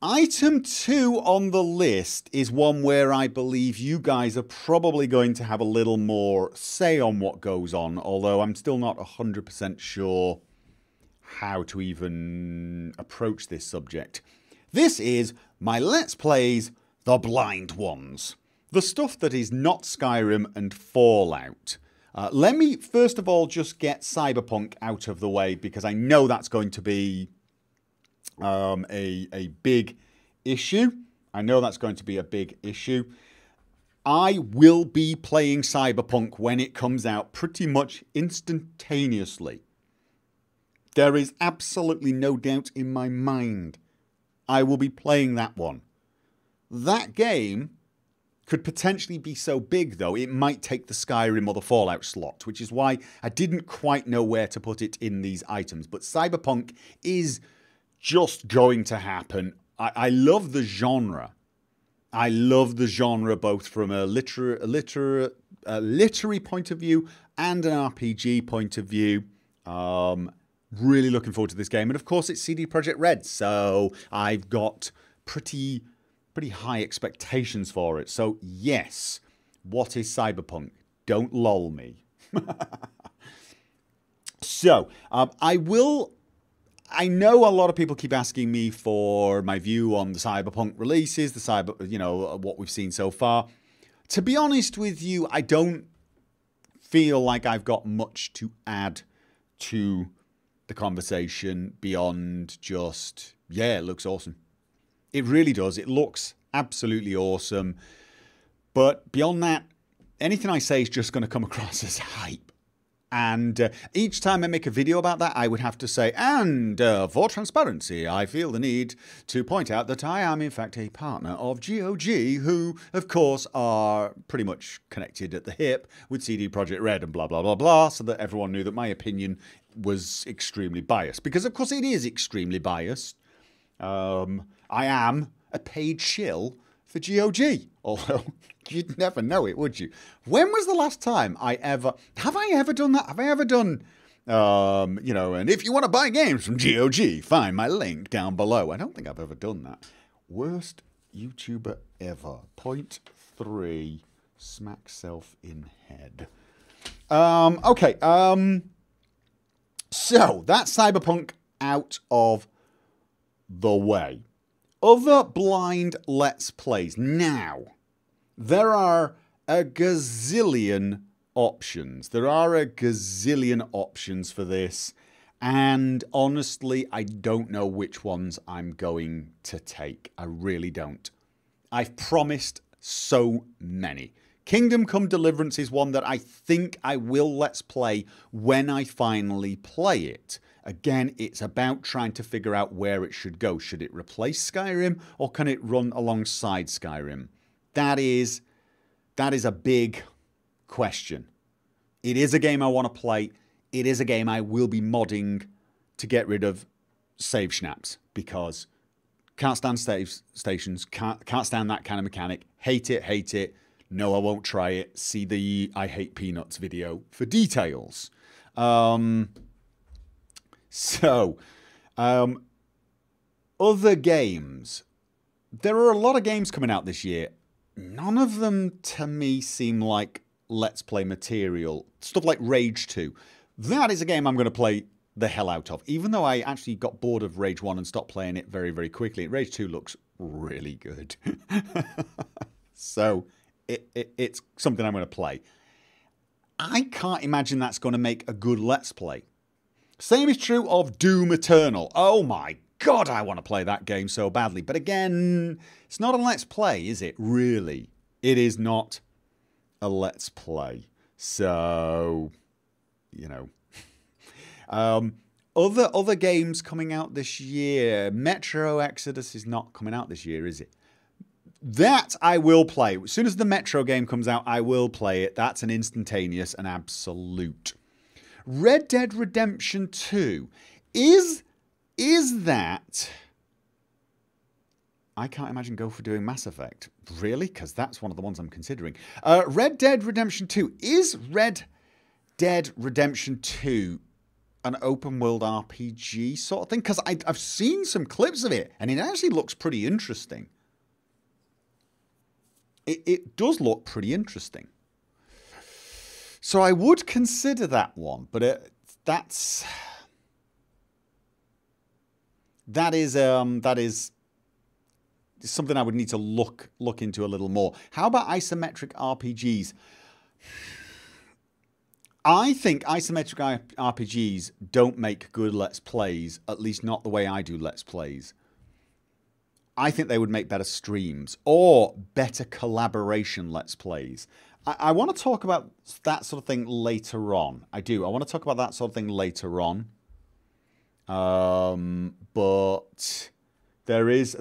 Item 2 on the list is one where I believe you guys are probably going to have a little more say on what goes on, although I'm still not 100% sure how to even approach this subject. This is my Let's Plays The Blind Ones. The stuff that is not Skyrim and Fallout. Let me first of all just get Cyberpunk out of the way, because I know that's going to be a big issue. I know that's going to be a big issue. I will be playing Cyberpunk when it comes out pretty much instantaneously. There is absolutely no doubt in my mind. I will be playing that one. That game could potentially be so big, though, it might take the Skyrim or the Fallout slot, which is why I didn't quite know where to put it in these items. But Cyberpunk is just going to happen. I love the genre. I love the genre both from a literary point of view and an RPG point of view. Really looking forward to this game. And of course, it's CD Projekt Red, so I've got pretty high expectations for it. So yes, what is Cyberpunk? Don't lull me. So I know a lot of people keep asking me for my view on the Cyberpunk releases, what we've seen so far. To be honest with you, I don't feel like I've got much to add to the conversation beyond just, yeah, it looks awesome. It really does. It looks absolutely awesome. But beyond that, anything I say is just going to come across as hype. And each time I make a video about that, I would have to say, and for transparency, I feel the need to point out that I am, in fact, a partner of GOG, who, of course, are pretty much connected at the hip with CD Projekt Red and blah, blah, blah, blah, so that everyone knew that my opinion was extremely biased. Because, of course, it is extremely biased. I am a paid shill for GOG. Although, you'd never know it, would you? When was the last time have I ever done that? Have I ever done, you know, and if you want to buy games from GOG, find my link down below. I don't think I've ever done that. Worst YouTuber ever. Point 3, smack self in head. Okay, so that's Cyberpunk out of the way. Other blind Let's Plays. Now, there are a gazillion options. There are a gazillion options for this. And honestly, I don't know which ones I'm going to take. I really don't. I've promised so many. Kingdom Come Deliverance is one that I think I will Let's Play when I finally play it. Again, it's about trying to figure out where it should go. Should it replace Skyrim or can it run alongside Skyrim? That is a big question. It is a game I want to play. It is a game I will be modding to get rid of save schnaps because can't stand save stations, can't stand that kind of mechanic. Hate it, hate it. No, I won't try it. See the I Hate Peanuts video for details. Other games. There are a lot of games coming out this year. None of them, to me, seem like Let's Play material. Stuff like Rage 2. That is a game I'm going to play the hell out of. Even though I actually got bored of Rage 1 and stopped playing it very, very quickly. Rage 2 looks really good. So, it's something I'm going to play. I can't imagine that's going to make a good Let's Play. Same is true of Doom Eternal. Oh my god, I want to play that game so badly. But again, it's not a Let's Play, is it? Really? It is not a Let's Play. So, you know. Other games coming out this year. Metro Exodus is not coming out this year, is it? That I will play. As soon as the Metro game comes out, I will play it. That's an instantaneous and absolute. Red Dead Redemption 2. Is that... I can't imagine Gopher doing Mass Effect. Really? Because that's one of the ones I'm considering. Red Dead Redemption 2. Is Red Dead Redemption 2 an open world RPG sort of thing? Because I've seen some clips of it, and it actually looks pretty interesting. It does look pretty interesting. So I would consider that one, but that is something I would need to look into a little more. How about isometric RPGs? I think isometric RPGs don't make good Let's Plays, at least not the way I do Let's Plays. I think they would make better streams or better collaboration Let's Plays. I want to talk about that sort of thing later on. I do. I want to talk about that sort of thing later on. But there is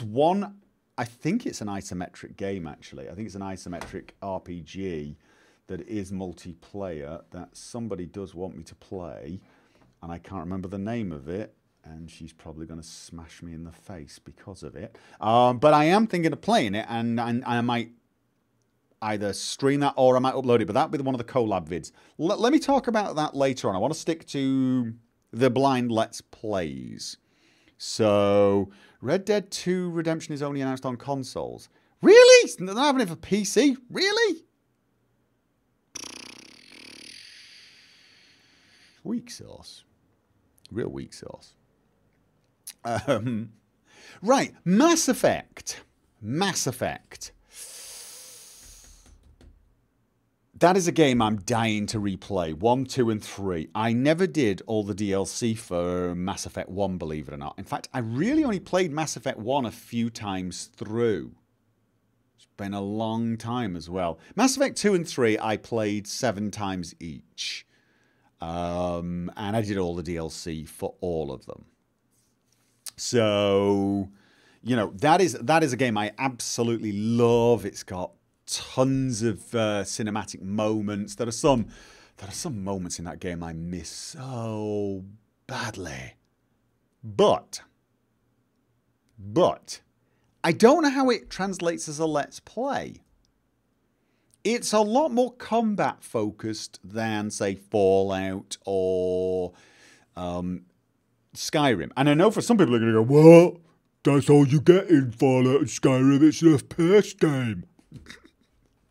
one, I think it's an isometric game actually. I think it's an isometric RPG that is multiplayer that somebody does want me to play. And I can't remember the name of it. And she's probably going to smash me in the face because of it. But I am thinking of playing it, and I might either stream that or I might upload it. But that'll be one of the collab vids. Let me talk about that later on. I want to stick to the blind Let's Plays. So, Red Dead 2 Redemption is only announced on consoles. Really? They're not having it for PC? Really? Weak sauce. Real weak sauce. Right, Mass Effect. Mass Effect. That is a game I'm dying to replay. 1, 2, and 3. I never did all the DLC for Mass Effect 1, believe it or not. In fact, I really only played Mass Effect 1 a few times through. It's been a long time as well. Mass Effect 2 and 3 I played 7 times each. And I did all the DLC for all of them. So, you know, that is a game I absolutely love. It's got tons of cinematic moments. There are some moments in that game I miss so badly. But I don't know how it translates as a Let's Play. It's a lot more combat focused than, say, Fallout or Skyrim. And I know for some people are going to go, what? That's all you get in Fallout and Skyrim. It's a first game.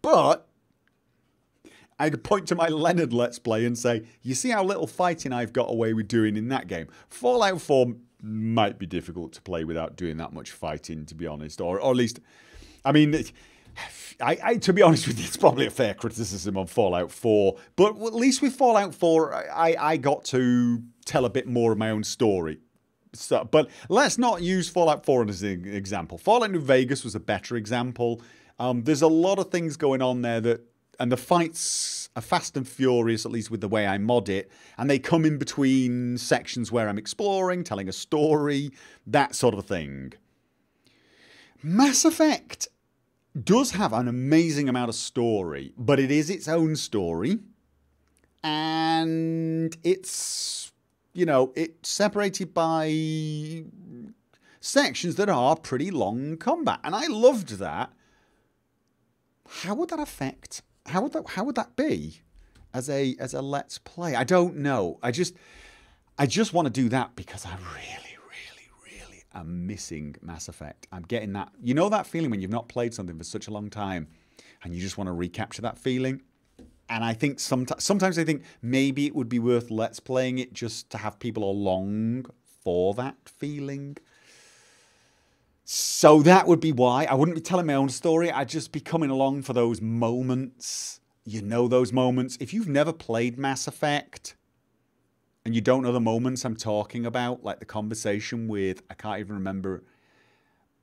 But I could point to my Leonard Let's Play and say, you see how little fighting I've got away with doing in that game. Fallout 4 might be difficult to play without doing that much fighting, to be honest. Or at least, I mean, to be honest with you, it's probably a fair criticism on Fallout 4. But at least with Fallout 4, I got to tell a bit more of my own story. So, but let's not use Fallout 4 as an example. Fallout New Vegas was a better example. There's a lot of things going on there that, and the fights are fast and furious, at least with the way I mod it. And they come in between sections where I'm exploring, telling a story, that sort of thing. Mass Effect does have an amazing amount of story, but it is its own story. And it's, you know, it's separated by sections that are pretty long combat. And I loved that. How would that affect? How would that be as a Let's Play? I don't know. I just want to do that because I really am missing Mass Effect. I'm getting that, you know, that feeling when you've not played something for such a long time and you just want to recapture that feeling. And I think sometimes I think maybe it would be worth Let's Playing it just to have people along for that feeling. So that would be why. I wouldn't be telling my own story. I'd just be coming along for those moments. You know those moments. If you've never played Mass Effect and you don't know the moments I'm talking about, like the conversation with, I can't even remember,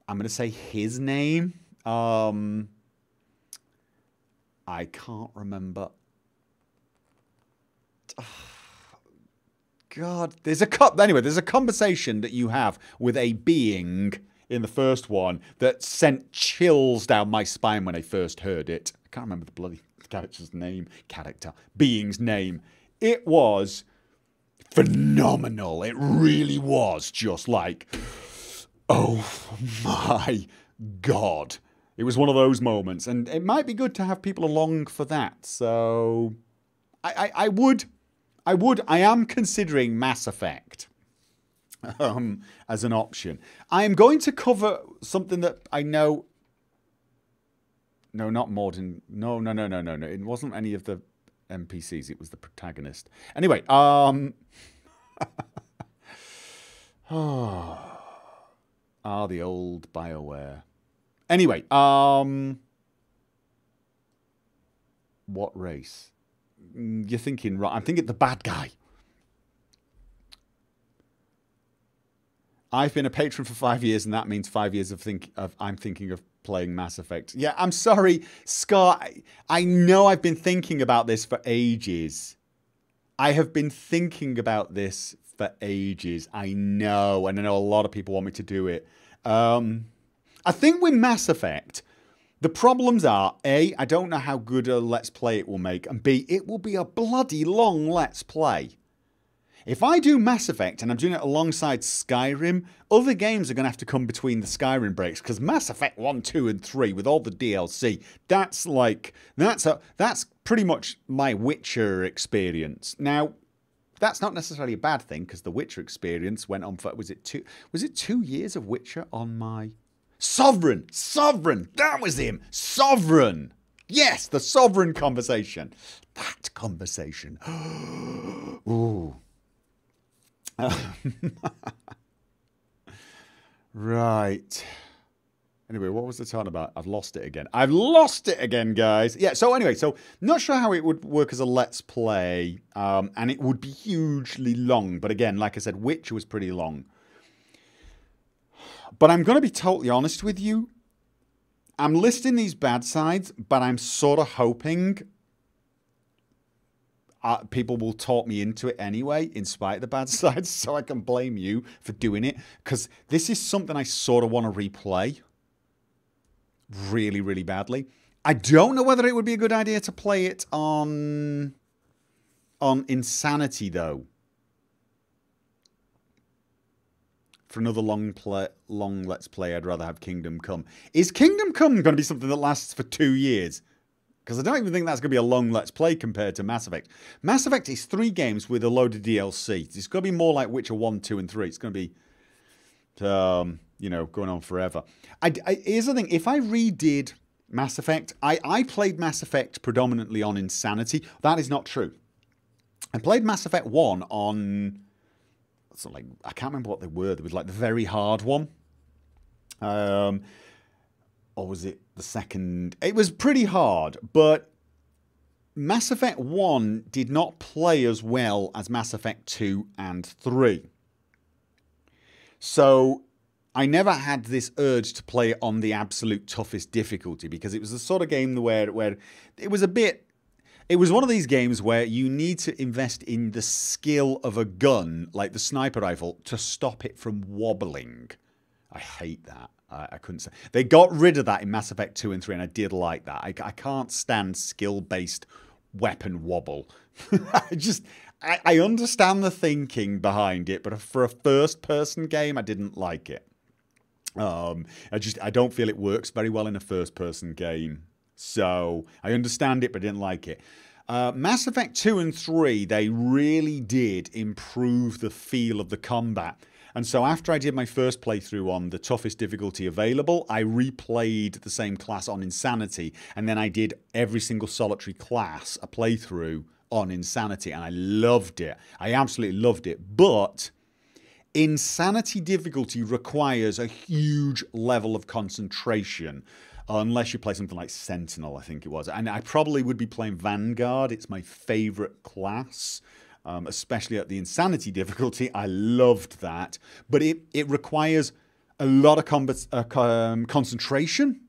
I'm going to say his name. I can't remember. God, there's a conversation that you have with a being in the first one that sent chills down my spine when I first heard it. I can't remember the bloody being's name. It was phenomenal. It really was just like, oh my God. It was one of those moments, and it might be good to have people along for that. So I am considering Mass Effect as an option. I am going to cover something that I know. No, not Morden. No. It wasn't any of the NPCs. It was the protagonist. Anyway, the old BioWare. Anyway, what race? You're thinking, right? I'm thinking the bad guy. I've been a patron for 5 years, and that means 5 years of I'm thinking of playing Mass Effect. Yeah, I'm sorry, Scott. I know I've been thinking about this for ages. I have been thinking about this for ages. I know, and I know a lot of people want me to do it. I think with Mass Effect, the problems are, A, I don't know how good a Let's Play it will make, and B, it will be a bloody long Let's Play. If I do Mass Effect and I'm doing it alongside Skyrim, other games are going to have to come between the Skyrim breaks, because Mass Effect 1, 2, and 3 with all the DLC, that's pretty much my Witcher experience. Now, that's not necessarily a bad thing, because the Witcher experience went on for, was it 2 years of Witcher on my... Sovereign! That was him! Sovereign! Yes, the Sovereign conversation. That conversation. Ooh. Right. Anyway, what was the talking about? I've lost it again, guys. Yeah, so anyway, not sure how it would work as a Let's Play, and it would be hugely long. But again, like I said, Witcher was pretty long. But I'm going to be totally honest with you. I'm listing these bad sides, but I'm sort of hoping people will talk me into it anyway, in spite of the bad sides, so I can blame you for doing it. Because this is something I sort of want to replay. Really, really badly. I don't know whether it would be a good idea to play it on Insanity, though. for another long Let's Play, I'd rather have Kingdom Come. Is Kingdom Come going to be something that lasts for 2 years? Because I don't even think that's going to be a long Let's Play compared to Mass Effect. Mass Effect is 3 games with a load of DLC. It's going to be more like Witcher 1, 2, and 3. It's going to be, you know, going on forever. Here's the thing. If I redid Mass Effect, I played Mass Effect predominantly on Insanity. That is not true. I played Mass Effect 1 on... So like, I can't remember what they were. There was like the very hard one. Or was it the second? It was pretty hard, but Mass Effect 1 did not play as well as Mass Effect 2 and 3. So I never had this urge to play it on the absolute toughest difficulty because it was the sort of game where it was a bit... It was one of these games where you need to invest in the skill of a gun, like the sniper rifle, to stop it from wobbling. I hate that. I couldn't say. They got rid of that in Mass Effect 2 and 3, and I did like that. I can't stand skill-based weapon wobble. I understand the thinking behind it, but for a first-person game, I didn't like it. I don't feel it works very well in a first-person game. So, I understand it, but I didn't like it. Mass Effect 2 and 3, they really did improve the feel of the combat. And so after I did my first playthrough on the toughest difficulty available, I replayed the same class on Insanity. And then I did every single solitary class a playthrough on Insanity. And I loved it. I absolutely loved it. But Insanity difficulty requires a huge level of concentration. Unless you play something like Sentinel, I think it was. And I probably would be playing Vanguard. It's my favourite class, especially at the Insanity difficulty. I loved that. But it requires a lot of concentration.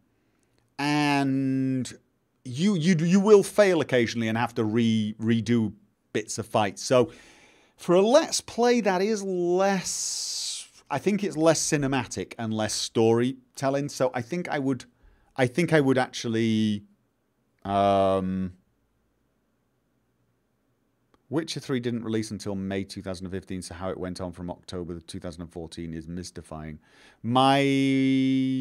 And you will fail occasionally and have to redo bits of fights. So for a Let's Play that is less... I think it's less cinematic and less storytelling. So I think I would actually... Witcher 3 didn't release until May 2015, so how it went on from October 2014 is mystifying. My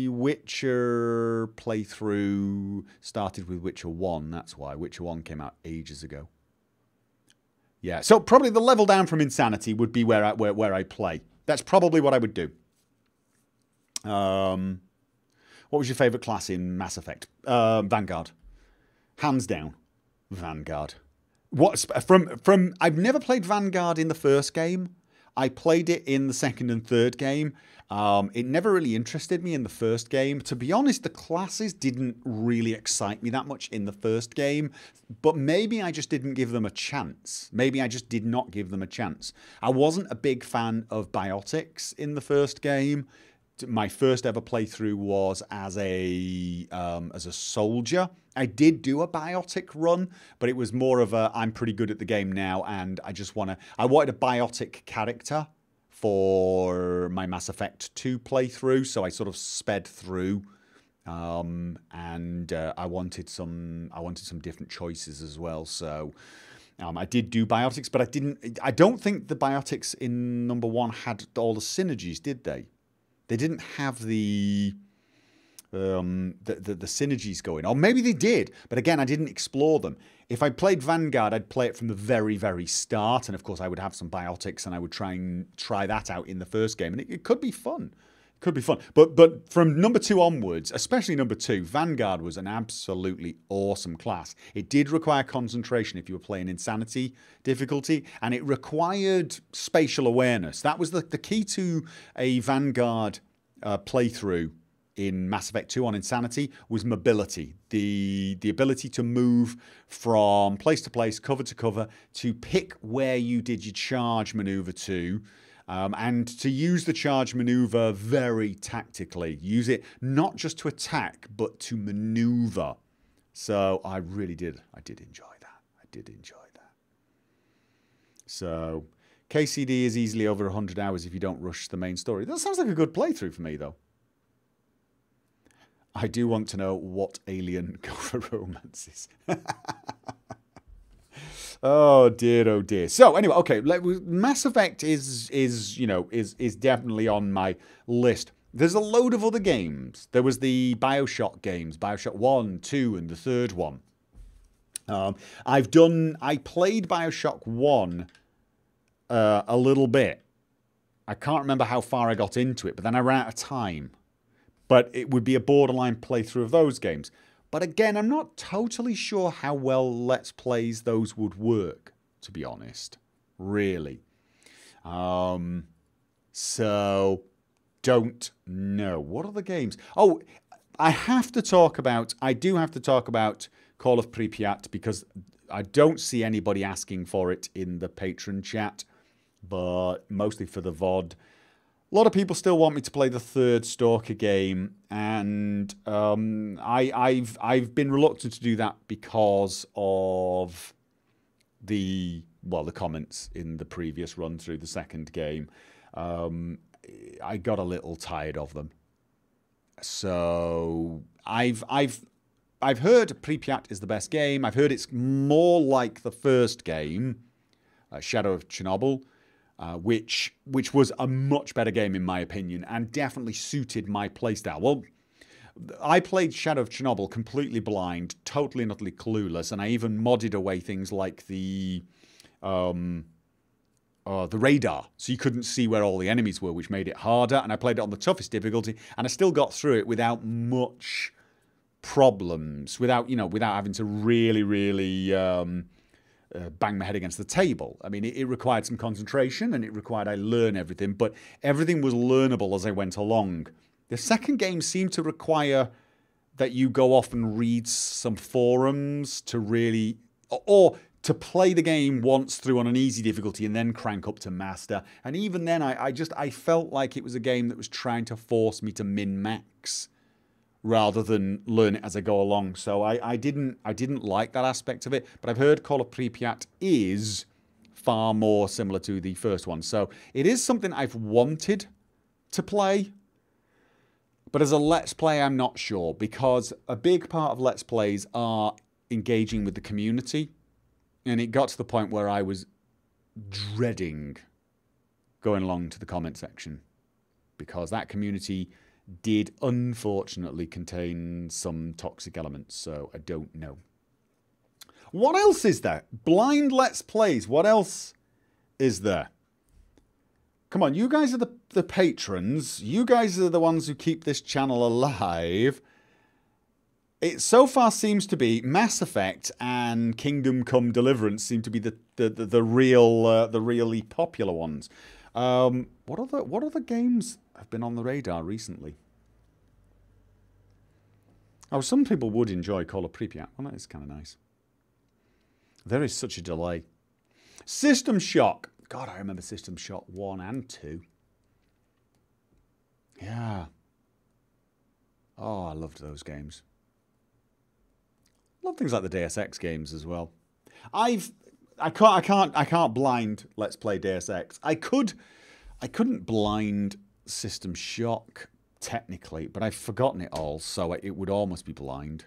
Witcher playthrough started with Witcher 1, that's why. Witcher 1 came out ages ago. Yeah, so probably the level down from Insanity would be where I play. That's probably what I would do. What was your favourite class in Mass Effect? Vanguard. Hands down, Vanguard. I've never played Vanguard in the first game. I played it in the second and third game. It never really interested me in the first game. To be honest, the classes didn't really excite me that much in the first game. But maybe I just didn't give them a chance. Maybe I just did not give them a chance. I wasn't a big fan of biotics in the first game. My first ever playthrough was as a soldier. I did do a biotic run, but it was more of a I'm pretty good at the game now, and I wanted a biotic character for my Mass Effect 2 playthrough, so I sort of sped through, and I wanted some different choices as well. So I did do biotics, but I don't think the biotics in number 1 had all the synergies, did they? They didn't have the synergies going. Or maybe they did, but again, I didn't explore them. If I played Vanguard, I'd play it from the very, very start, and of course I would have some biotics, and I would try that out in the first game, and it could be fun. It could be fun. But from number 2 onwards, especially number 2, Vanguard was an absolutely awesome class. It did require concentration if you were playing Insanity difficulty, and it required spatial awareness. That was the key to a Vanguard playthrough in Mass Effect 2 on Insanity was mobility. The ability to move from place to place, cover to cover, to pick where you did your charge maneuver to, and to use the charge maneuver very tactically. Use it not just to attack, but to maneuver. So I really did. I did enjoy that. I did enjoy that. So KCD is easily over 100 hours if you don't rush the main story. That sounds like a good playthrough for me, though. I do want to know what alien Gopher romance is. Oh dear, oh dear. So anyway, okay, Mass Effect is definitely on my list. There's a load of other games. There was the BioShock games, BioShock 1, 2, and the third one. I played BioShock 1 a little bit. I can't remember how far I got into it, but then I ran out of time. But it would be a borderline playthrough of those games. But again, I'm not totally sure how well Let's Plays those would work, to be honest. Really. So, don't know. What are the games? Oh, I do have to talk about Call of Pripyat because I don't see anybody asking for it in the patron chat, but mostly for the VOD. A lot of people still want me to play the third Stalker game, and I've been reluctant to do that because of the comments in the previous run through the second game. I got a little tired of them, so I've heard Pripyat is the best game. I've heard it's more like the first game, Shadow of Chernobyl. Which was a much better game in my opinion and definitely suited my playstyle. Well, I played Shadow of Chernobyl completely blind, totally and utterly clueless, and I even modded away things like the radar, so you couldn't see where all the enemies were, which made it harder, and I played it on the toughest difficulty, and I still got through it without much problems, without having to really bang my head against the table. I mean, it required some concentration and it required I learn everything, but everything was learnable as I went along. The second game seemed to require that you go off and read some forums to really, or to play the game once through on an easy difficulty and then crank up to master. And even then, I felt like it was a game that was trying to force me to min-max rather than learn it as I go along. So I didn't like that aspect of it, but I've heard Call of Pripyat is far more similar to the first one. So it is something I've wanted to play, but as a Let's Play, I'm not sure, because a big part of Let's Plays are engaging with the community, and it got to the point where I was dreading going along to the comment section, because that community did unfortunately contain some toxic elements, so I don't know. What else is there? Blind Let's Plays. What else is there? Come on, you guys are the patrons. You guys are the ones who keep this channel alive. It so far seems to be Mass Effect and Kingdom Come Deliverance seem to be the really popular ones. What other games have been on the radar recently? Oh, some people would enjoy Call of Pripyat. Well, that is kind of nice. There is such a delay. System Shock. God, I remember System Shock 1 and 2. Yeah. Oh, I loved those games. Love things like the Deus Ex games as well. I can't blind Let's Play Deus Ex. I couldn't blind System Shock technically, but I've forgotten it all, so it would almost be blind.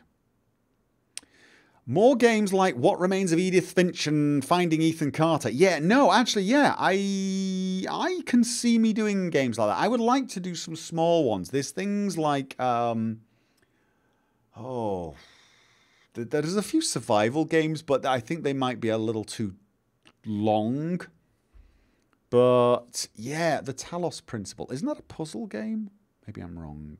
More games like What Remains of Edith Finch and Finding Ethan Carter. Yeah, no, actually, yeah, I can see me doing games like that. I would like to do some small ones. There's things like, there's a few survival games, but I think they might be a little too long. But, yeah, the Talos Principle. Isn't that a puzzle game? Maybe I'm wrong.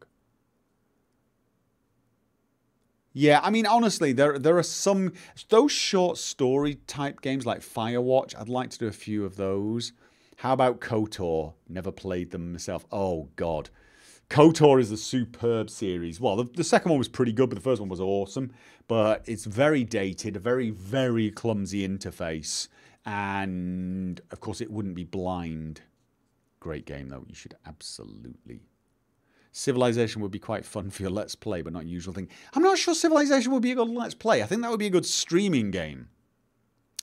Yeah, I mean, honestly, there are some... Those short story type games like Firewatch, I'd like to do a few of those. How about KOTOR? Never played them myself. Oh, God. KOTOR is a superb series. Well, the second one was pretty good, but the first one was awesome. But it's very dated, a very, very clumsy interface. And, of course, it wouldn't be blind. Great game, though. You should absolutely... Civilization would be quite fun for your Let's Play, but not a usual thing. I'm not sure Civilization would be a good Let's Play. I think that would be a good streaming game.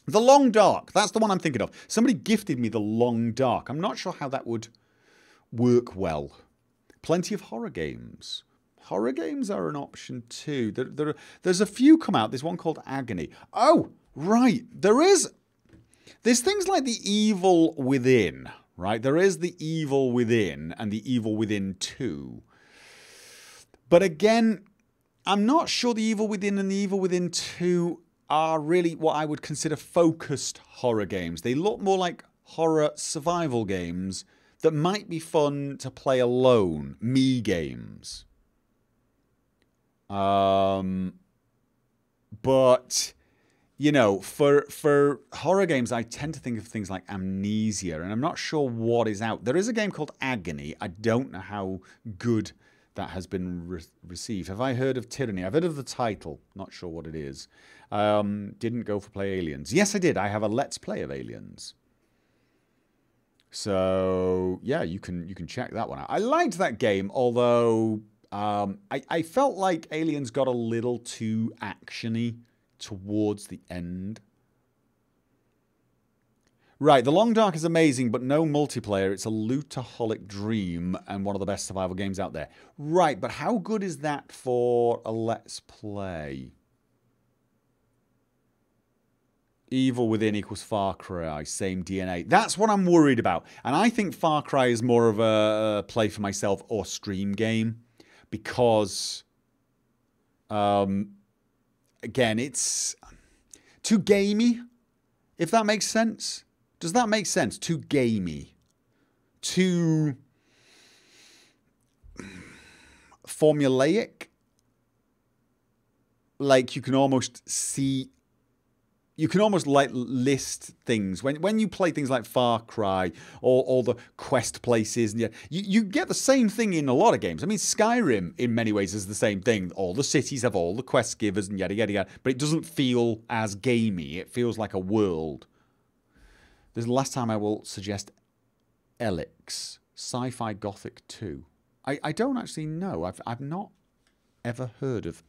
The Long Dark. That's the one I'm thinking of. Somebody gifted me The Long Dark. I'm not sure how that would work well. Plenty of horror games. Horror games are an option too. There's a few come out. There's one called Agony. Oh, right. There is There's things like the evil within, right? There is the evil within and the evil within 2. But again, I'm not sure the evil within and the evil within 2 are really what I would consider focused horror games. They look more like horror survival games that might be fun to play alone. Me games. But, you know, for horror games, I tend to think of things like Amnesia, and I'm not sure what is out. There is a game called Agony. I don't know how good that has been received. Have I heard of Tyranny? I've heard of the title. Not sure what it is. Didn't go for Play Aliens. Yes, I did. I have a Let's Play of Aliens. So, yeah, you can check that one out. I liked that game, although I felt like Aliens got a little too actiony towards the end. Right, The Long Dark is amazing, but no multiplayer. It's a lootaholic dream and one of the best survival games out there. Right, but how good is that for a Let's Play? Evil Within equals Far Cry, same DNA. That's what I'm worried about. And I think Far Cry is more of a play for myself or stream game. Because, again, it's too gamey, if that makes sense. Does that make sense? Too gamey. Too formulaic. Like you can almost see... You can almost like list things when you play things like Far Cry or all the quest places. And you get the same thing in a lot of games. I mean, Skyrim in many ways is the same thing. All the cities have all the quest givers and yada yada yada, but it doesn't feel as gamey. It feels like a world. This is the last time I will suggest Elix, Sci-Fi Gothic 2. I don't actually know. I've not ever heard of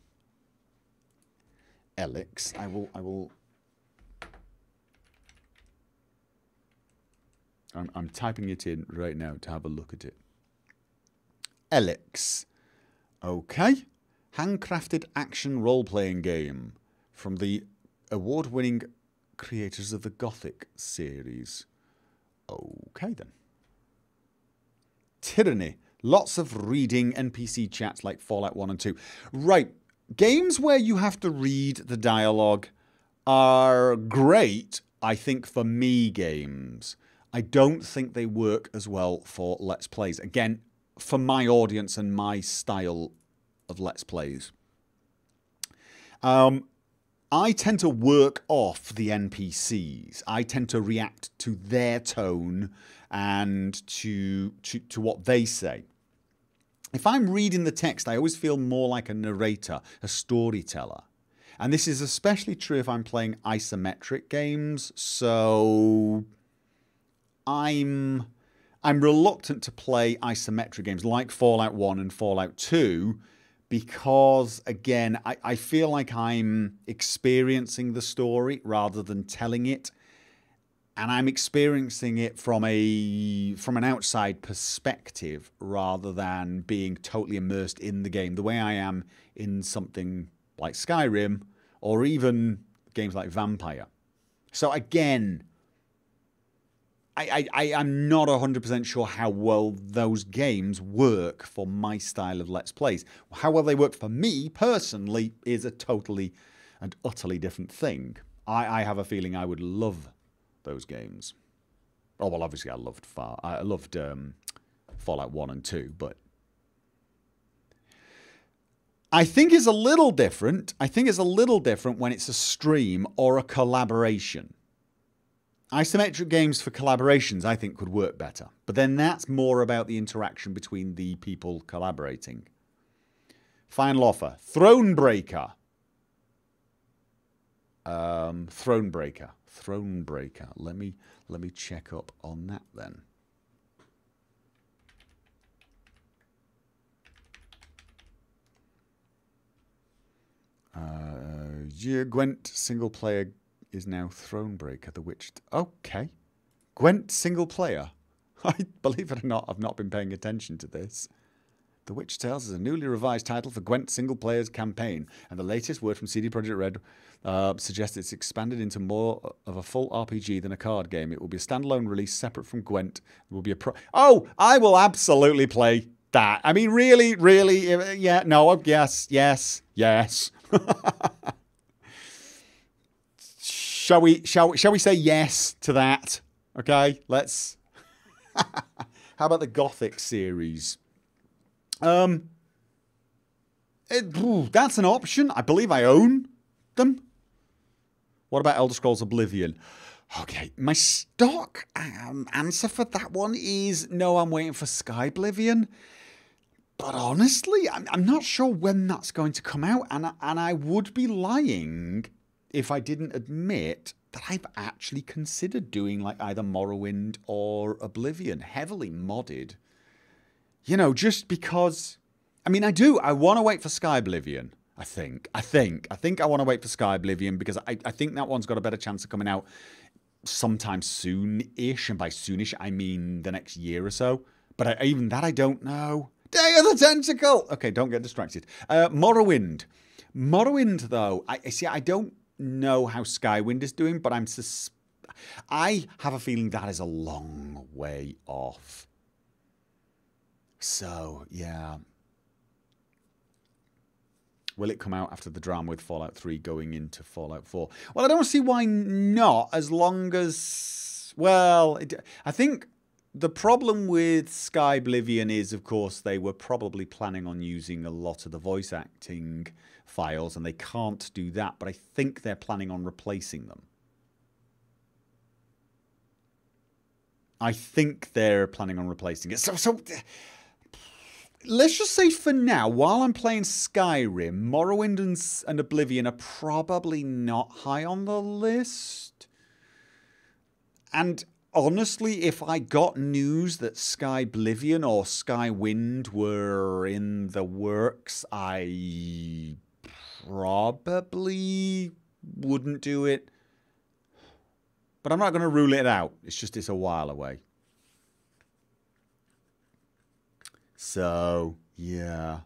Elix. I will. I'm typing it in right now to have a look at it. Elix. Okay. Handcrafted action role-playing game from the award-winning creators of the Gothic series. Okay, then. Tyranny. Lots of reading NPC chats like Fallout 1 and 2. Right. Games where you have to read the dialogue are great, I think, for me games. I don't think they work as well for Let's Plays. Again, for my audience and my style of Let's Plays. I tend to work off the NPCs. I tend to react to their tone and to what they say. If I'm reading the text, I always feel more like a narrator, a storyteller. And this is especially true if I'm playing isometric games. So I'm reluctant to play isometric games like Fallout 1 and Fallout 2 because, again, I feel like I'm experiencing the story rather than telling it. And I'm experiencing it from an outside perspective rather than being totally immersed in the game the way I am in something like Skyrim or even games like Vampire. So again, I'm not 100% sure how well those games work for my style of Let's Plays. How well they work for me, personally, is a totally and utterly different thing. I have a feeling I would love those games. Oh, well, obviously I loved Fallout 1 and 2, but I think it's a little different. I think it's a little different when it's a stream or a collaboration. Isometric games for collaborations, I think, could work better. But then that's more about the interaction between the people collaborating. Final offer. Thronebreaker. Thronebreaker. Let me check up on that then. Gwent single player is now Thronebreaker, the Witch. Okay. Gwent single player. I believe it or not, I've not been paying attention to this. The Witch Tales is a newly revised title for Gwent's single-player's campaign, and the latest word from CD Projekt Red suggests it's expanded into more of a full RPG than a card game. It will be a standalone release separate from Gwent. It will be a Oh, I will absolutely play that. I mean, really, yeah, no, yes. Shall we say yes to that? Okay, let's. How about the Gothic series? That's an option. I believe I own them. What about Elder Scrolls Oblivion? Okay, my stock answer for that one is no, I'm waiting for Skyblivion. But honestly, I'm not sure when that's going to come out, and I would be lying if I didn't admit that I've actually considered doing like either Morrowind or Oblivion, heavily modded. You know, just because, I mean, I want to wait for Skyblivion, I think I want to wait for Skyblivion because I think that one's got a better chance of coming out sometime soon-ish, and by soonish, I mean the next year or so. But even that, I don't know. Day of the Tentacle! Okay, don't get distracted. Morrowind. Morrowind, though, I don't know how Skywind is doing, but I have a feeling that is a long way off. So, yeah. Will it come out after the drama with Fallout 3 going into Fallout 4? Well, I don't see why not, as long as... Well, I think the problem with Skyblivion is, of course, they were probably planning on using a lot of the voice acting files, and they can't do that, but I think they're planning on replacing them. I think they're planning on replacing it. So let's just say for now, while I'm playing Skyrim, Morrowind and Oblivion are probably not high on the list. And honestly, if I got news that Skyblivion or Skywind were in the works, I probably wouldn't do it. But I'm not going to rule it out. It's a while away. So, yeah.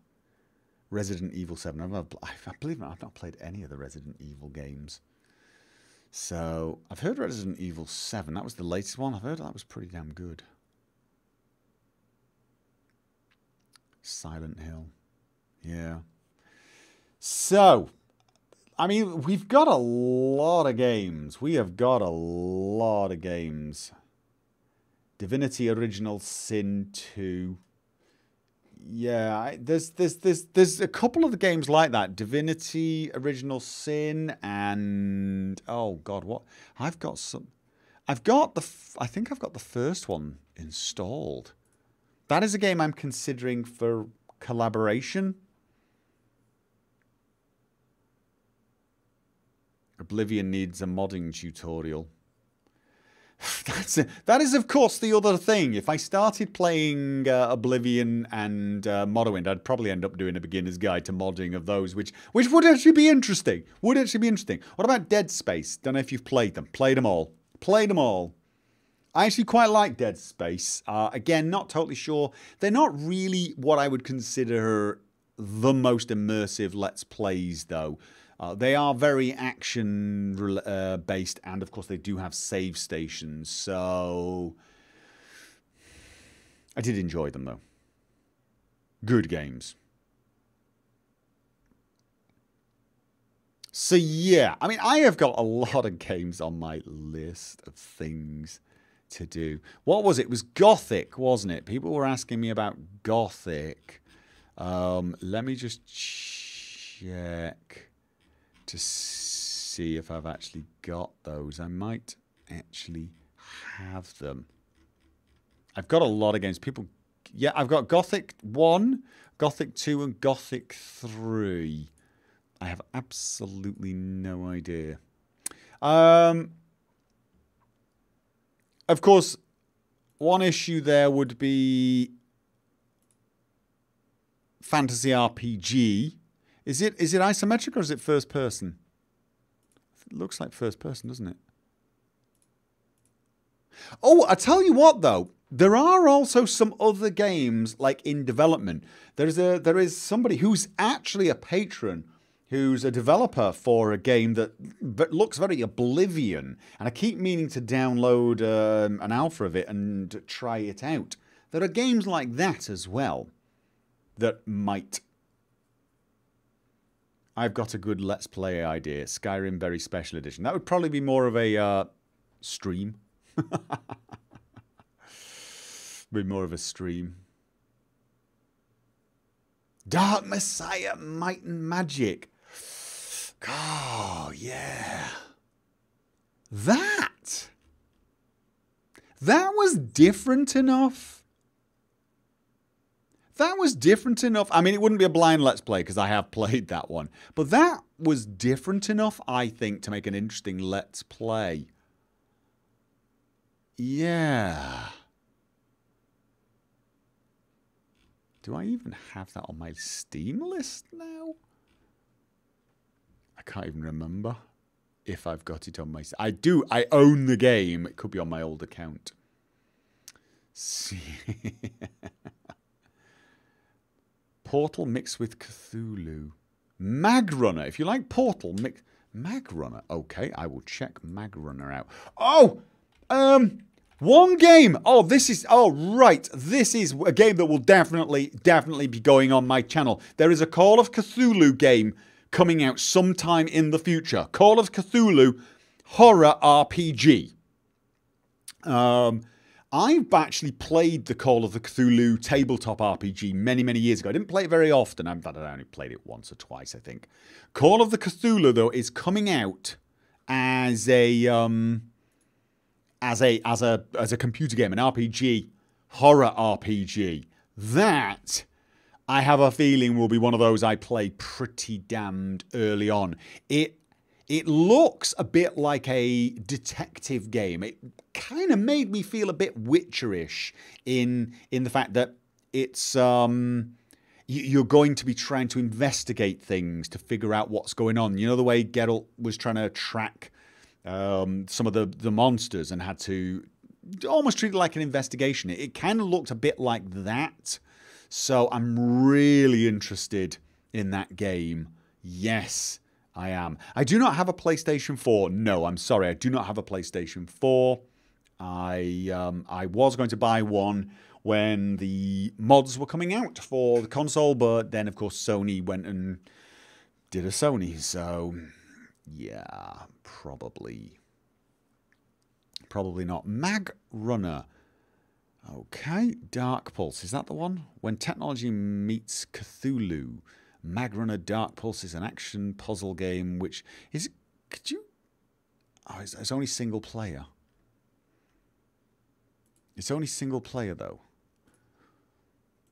Resident Evil 7. I believe I've not played any of the Resident Evil games. So, I've heard Resident Evil 7. That was the latest one. I've heard that was pretty damn good. Silent Hill. Yeah. So, I mean, we've got a lot of games. We have got a lot of games. Divinity Original Sin 2. Yeah, there's a couple of the games like that. Divinity Original Sin and oh god, what? I think I've got the first one installed. That is a game I'm considering for collaboration. Oblivion needs a modding tutorial. That is, of course, the other thing. If I started playing Oblivion and Morrowind, I'd probably end up doing a beginner's guide to modding of those, which would actually be interesting. What about Dead Space? Don't know if you've played them. Played them all. Played them all. I actually quite like Dead Space. Again, not totally sure. They're not really what I would consider the most immersive Let's Plays, though. They are very action-based, and of course they do have save stations, so I did enjoy them, though. Good games. So yeah, I mean, I have got a lot of games on my list of things to do. What was it? It was Gothic, wasn't it? People were asking me about Gothic. Let me just check to see if I've actually got those. I might actually have them. I've got a lot of games. Yeah, I've got Gothic 1, Gothic 2, and Gothic 3. I have absolutely no idea. Of course, one issue there would be fantasy RPG. Is it isometric or is it first person? It looks like first person, doesn't it? Oh, I tell you what though. There are also some other games like in development. There is somebody who's actually a patron, who's a developer for a game that looks very Oblivion, and I keep meaning to download an alpha of it and try it out. There are games like that as well that might. I've got a good Let's Play idea. Skyrim Very Special Edition. That would probably be more of a stream. Be more of a stream. Dark Messiah, Might and Magic. Oh, yeah. That was different enough. That was different enough. I mean, it wouldn't be a blind Let's Play because I have played that one. But that was different enough, I think, to make an interesting Let's Play. Yeah. Do I even have that on my Steam list now? I can't even remember if I've got it on my... I do. I own the game. It could be on my old account. See... Portal mixed with Cthulhu. Magrunner. If you like Portal mix... Magrunner. Okay, I will check Magrunner out. Oh! One game. Oh, this is... Oh, right. This is a game that will definitely be going on my channel. There is a Call of Cthulhu game coming out sometime in the future. Call of Cthulhu Horror RPG. I've actually played the Call of the Cthulhu tabletop RPG many, many years ago. I didn't play it very often. I only played it once or twice, I think. Call of the Cthulhu, though, is coming out as a computer game, an RPG, horror RPG. That, I have a feeling, will be one of those I play pretty damned early on. It looks a bit like a detective game. It kind of made me feel a bit Witcherish in the fact that it's you're going to be trying to investigate things to figure out what's going on. You know the way Geralt was trying to track some of the monsters and had to almost treat it like an investigation. It kind of looked a bit like that. So I'm really interested in that game. Yes, I am. I do not have a PlayStation 4. No, I'm sorry. I do not have a PlayStation 4. I was going to buy one when the mods were coming out for the console, but then, of course, Sony went and did a Sony. So, yeah, probably not. Mag Runner. Okay, Dark Pulse. Is that the one? When technology meets Cthulhu. Magrunner Dark Pulse is an action puzzle game which is... Could you... Oh, it's only single player. It's only single player, though.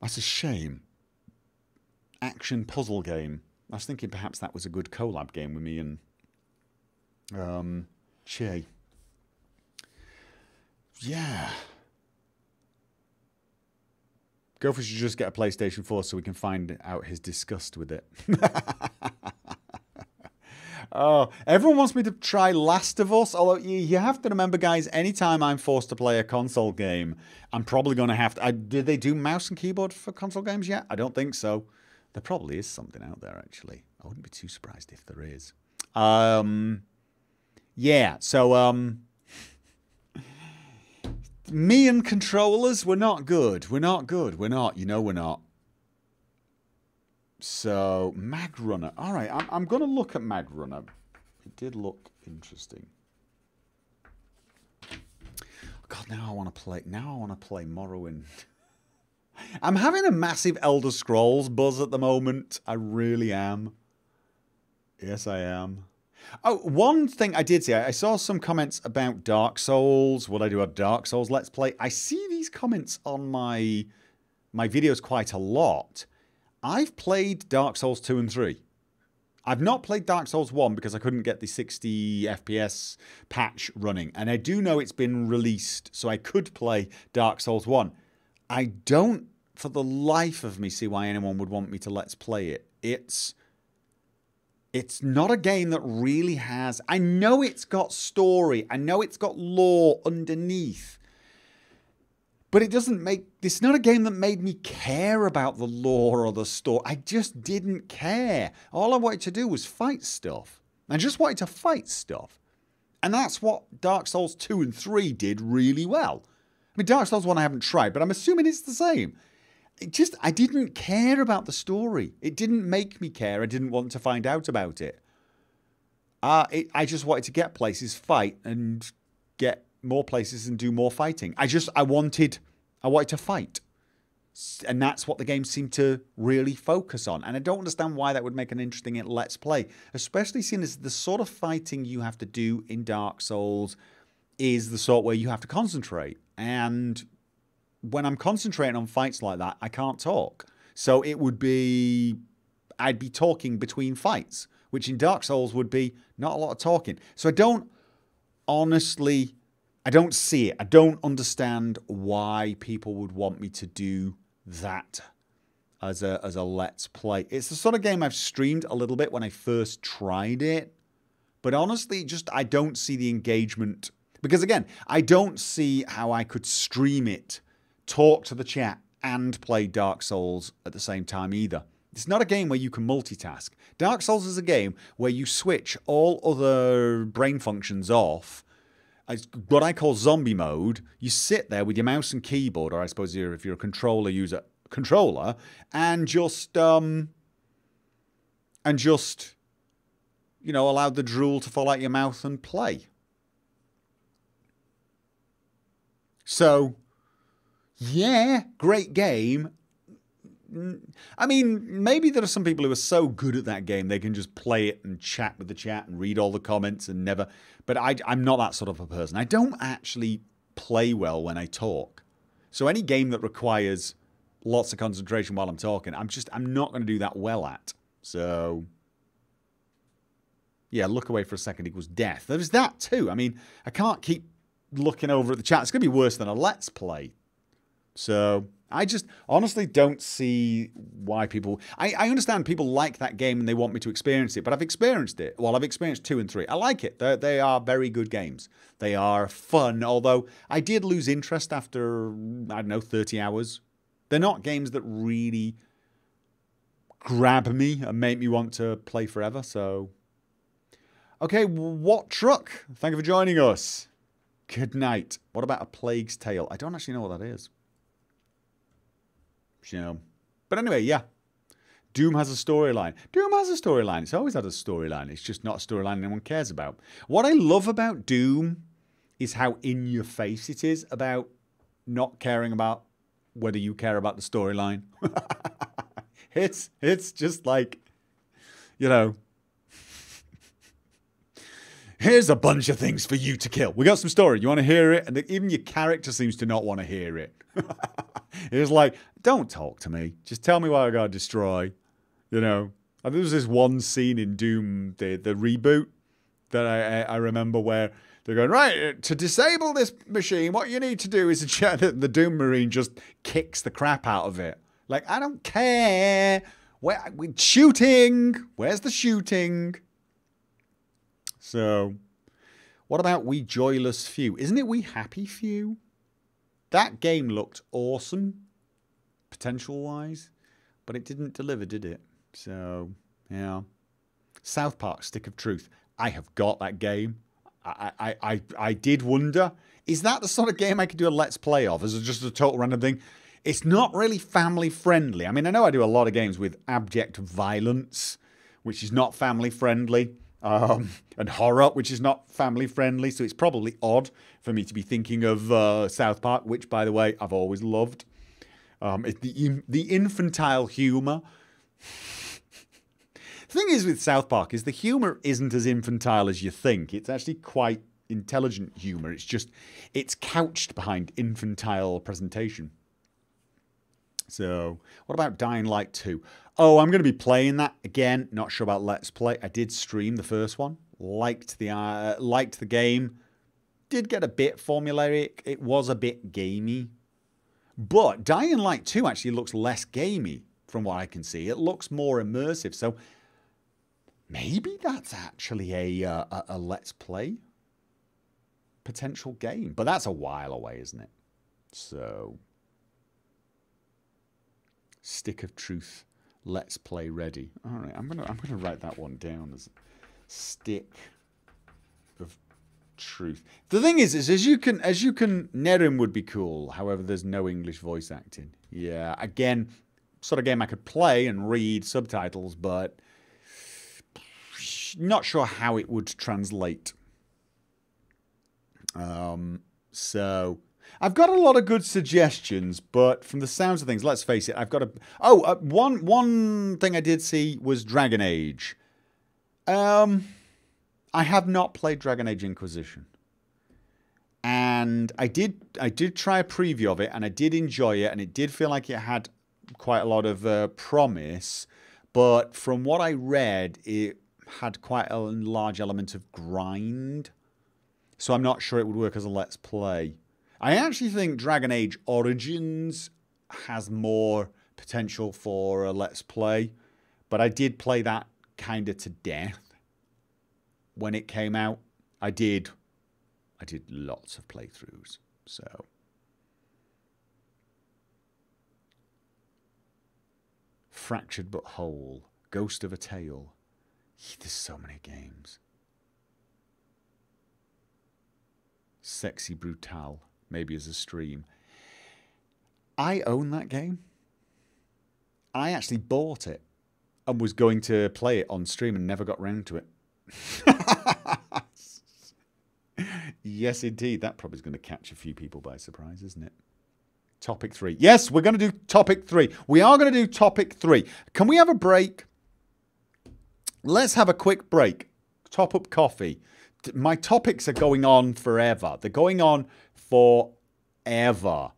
That's a shame. Action puzzle game. I was thinking perhaps that was a good collab game with me and... Che. Yeah. Gopher should just get a PlayStation 4 so we can find out his disgust with it. Oh, everyone wants me to try Last of Us. Although you have to remember, guys, anytime I'm forced to play a console game, I'm probably going to have to... Did they do mouse and keyboard for console games yet? I don't think so. There probably is something out there, actually. I wouldn't be too surprised if there is. Yeah, so... Me and controllers, we're not good. We're not good. We're not. You know we're not. So, Magrunner. All right, I'm going to look at Magrunner. It did look interesting. God, now I want to play. Now I want to play Morrowind. I'm having a massive Elder Scrolls buzz at the moment. I really am. Yes, I am. Oh, one thing I did see, I saw some comments about Dark Souls. Would I do a Dark Souls Let's Play? I see these comments on my videos quite a lot. I've played Dark Souls 2 and 3. I've not played Dark Souls 1 because I couldn't get the 60 FPS patch running. And I do know it's been released, so I could play Dark Souls 1. I don't, for the life of me, see why anyone would want me to Let's Play it. It's not a game that really has... I know it's got story. I know it's got lore underneath. But it doesn't make... It's not a game that made me care about the lore or the story. I just didn't care. All I wanted to do was fight stuff. I just wanted to fight stuff. And that's what Dark Souls 2 and 3 did really well. I mean, Dark Souls 1 I haven't tried, but I'm assuming it's the same. I didn't care about the story. It didn't make me care. I didn't want to find out about it. I just wanted to get places, fight, and get more places and do more fighting. I wanted to fight. And that's what the game seemed to really focus on. And I don't understand why that would make an interesting Let's Play. Especially seeing as the sort of fighting you have to do in Dark Souls is the sort where you have to concentrate. And when I'm concentrating on fights like that, I can't talk. So it would be... I'd be talking between fights, which in Dark Souls would be not a lot of talking. So I don't see it. I don't understand why people would want me to do that as a Let's Play. It's the sort of game I've streamed a little bit when I first tried it. But honestly, I don't see the engagement. Because again, I don't see how I could stream it, talk to the chat, and play Dark Souls at the same time either. It's not a game where you can multitask. Dark Souls is a game where you switch all other brain functions off. It's what I call zombie mode. You sit there with your mouse and keyboard, or I suppose if you're a controller and just allow the drool to fall out your mouth and play. So, yeah, great game. I mean, maybe there are some people who are so good at that game they can just play it and chat with the chat and read all the comments and never... But I'm not that sort of a person. I don't actually play well when I talk. So any game that requires lots of concentration while I'm talking, I'm not going to do that well at. So, yeah, look away for a second equals death. There's that too. I mean, I can't keep looking over at the chat. It's going to be worse than a Let's Play. So... I just honestly don't see why people... I understand people like that game and they want me to experience it, but I've experienced it. Well, I've experienced 2 and 3. I like it. They are very good games. They are fun, although I did lose interest after, I don't know, 30 hours. They're not games that really grab me and make me want to play forever, so... Okay, what truck? Thank you for joining us. Good night. What about A Plague's Tale? I don't actually know what that is. But anyway, yeah. Doom has a storyline. Doom has a storyline. It's always had a storyline. It's just not a storyline anyone cares about. What I love about Doom is how in your face it is about not caring about whether you care about the storyline. It's just like, here's a bunch of things for you to kill. We got some story. You want to hear it? And even your character seems to not want to hear it. It's like, don't talk to me. Just tell me what I gotta destroy. I think there was this one scene in Doom, the reboot, that I remember where they're going, right, to disable this machine, what you need to do is ensure that the Doom Marine just kicks the crap out of it. Like, I don't care. Shooting. Where's the shooting? So, what about We Joyless Few? Isn't it We Happy Few? That game looked awesome, potential-wise, but it didn't deliver, did it? So, yeah. South Park, Stick of Truth. I have got that game. I did wonder, is that the sort of game I could do a Let's Play of? Is it just a total random thing? It's not really family-friendly. I mean, I know I do a lot of games with abject violence, which is not family-friendly. And horror, which is not family-friendly, so it's probably odd for me to be thinking of South Park, which, by the way, I've always loved. It's the infantile humour. The thing is with South Park is the humour isn't as infantile as you think. It's actually quite intelligent humour. It's couched behind infantile presentation. So, what about Dying Light 2? Oh, I'm going to be playing that again. Not sure about Let's Play. I did stream the first one. Liked the game. Did get a bit formulaic. It was a bit gamey. But Dying Light 2 actually looks less gamey from what I can see. It looks more immersive. So, maybe that's actually a Let's Play potential game. But that's a while away, isn't it? So, Stick of Truth, Let's Play ready. All right, I'm gonna write that one down as Stick of Truth. The thing is as you can, Nerim would be cool. However, there's no English voice acting. Yeah, again, sort of game I could play and read subtitles, but not sure how it would translate. So I've got a lot of good suggestions, but from the sounds of things, let's face it, I've got a... Oh, one thing I did see was Dragon Age. I have not played Dragon Age Inquisition. And I did try a preview of it, and I did enjoy it, and it did feel like it had quite a lot of promise. But from what I read, it had quite a large element of grind. So I'm not sure it would work as a Let's Play. I actually think Dragon Age Origins has more potential for a Let's Play. But I did play that kind of to death when it came out. I did lots of playthroughs. So Fractured But Whole, Ghost of a Tale. There's so many games. Sexy Brutal, maybe as a stream. I own that game. I actually bought it and was going to play it on stream and never got round to it. Yes, indeed. That probably is going to catch a few people by surprise, isn't it? Topic 3. Yes, we're going to do topic 3. We are going to do topic 3. Can we have a break? Let's have a quick break. Top up coffee. My topics are going on forever. They're going on forever.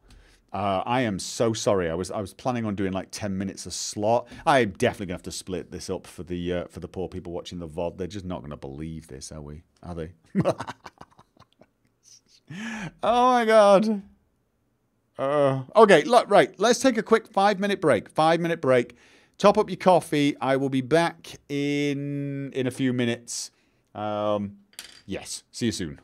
I am so sorry. I was planning on doing like 10 minutes a slot. I'm definitely gonna have to split this up for the poor people watching the VOD. They're just not gonna believe this, are we? Are they? Oh my god. Okay, look, right. Let's take a quick 5-minute break. 5-minute break. Top up your coffee. I will be back in a few minutes. Yes. See you soon.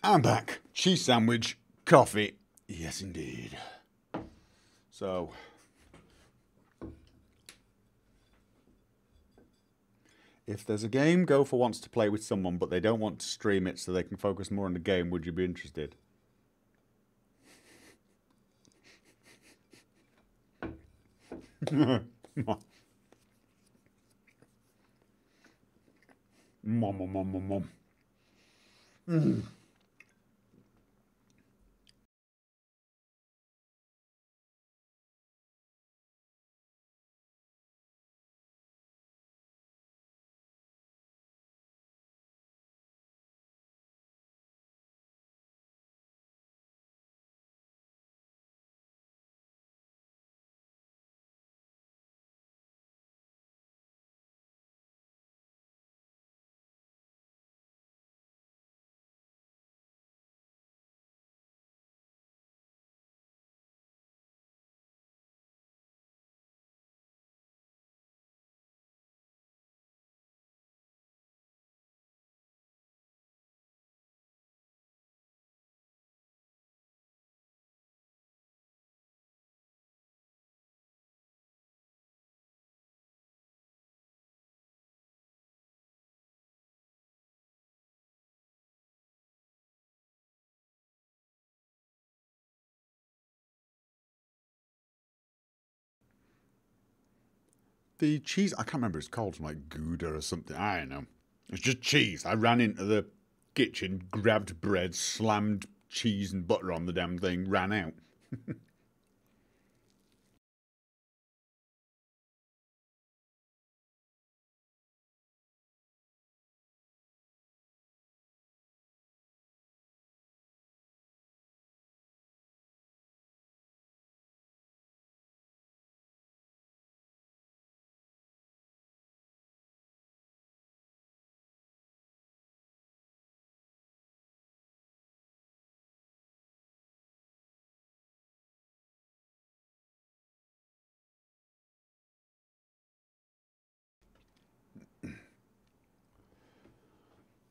I'm back. Cheese sandwich, coffee. Yes, indeed. So, if there's a game Gopher wants to play with someone, but they don't want to stream it so they can focus more on the game, would you be interested? Mom. The cheese, I can't remember what it's called, like Gouda or something. I don't know. It's just cheese. I ran into the kitchen, grabbed bread, slammed cheese and butter on the damn thing, ran out.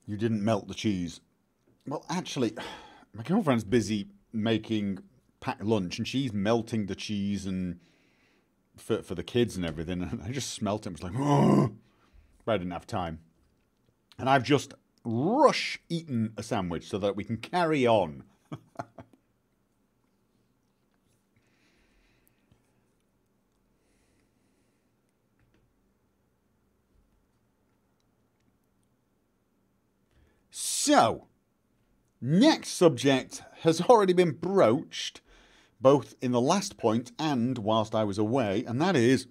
You didn't melt the cheese. Well, actually, my girlfriend's busy making packed lunch and she's melting the cheese and for the kids and everything. And I just smelt it and was like, oh, but I didn't have time. And I've just rush eaten a sandwich so that we can carry on. So, next subject has already been broached, both in the last point and whilst I was away, and that is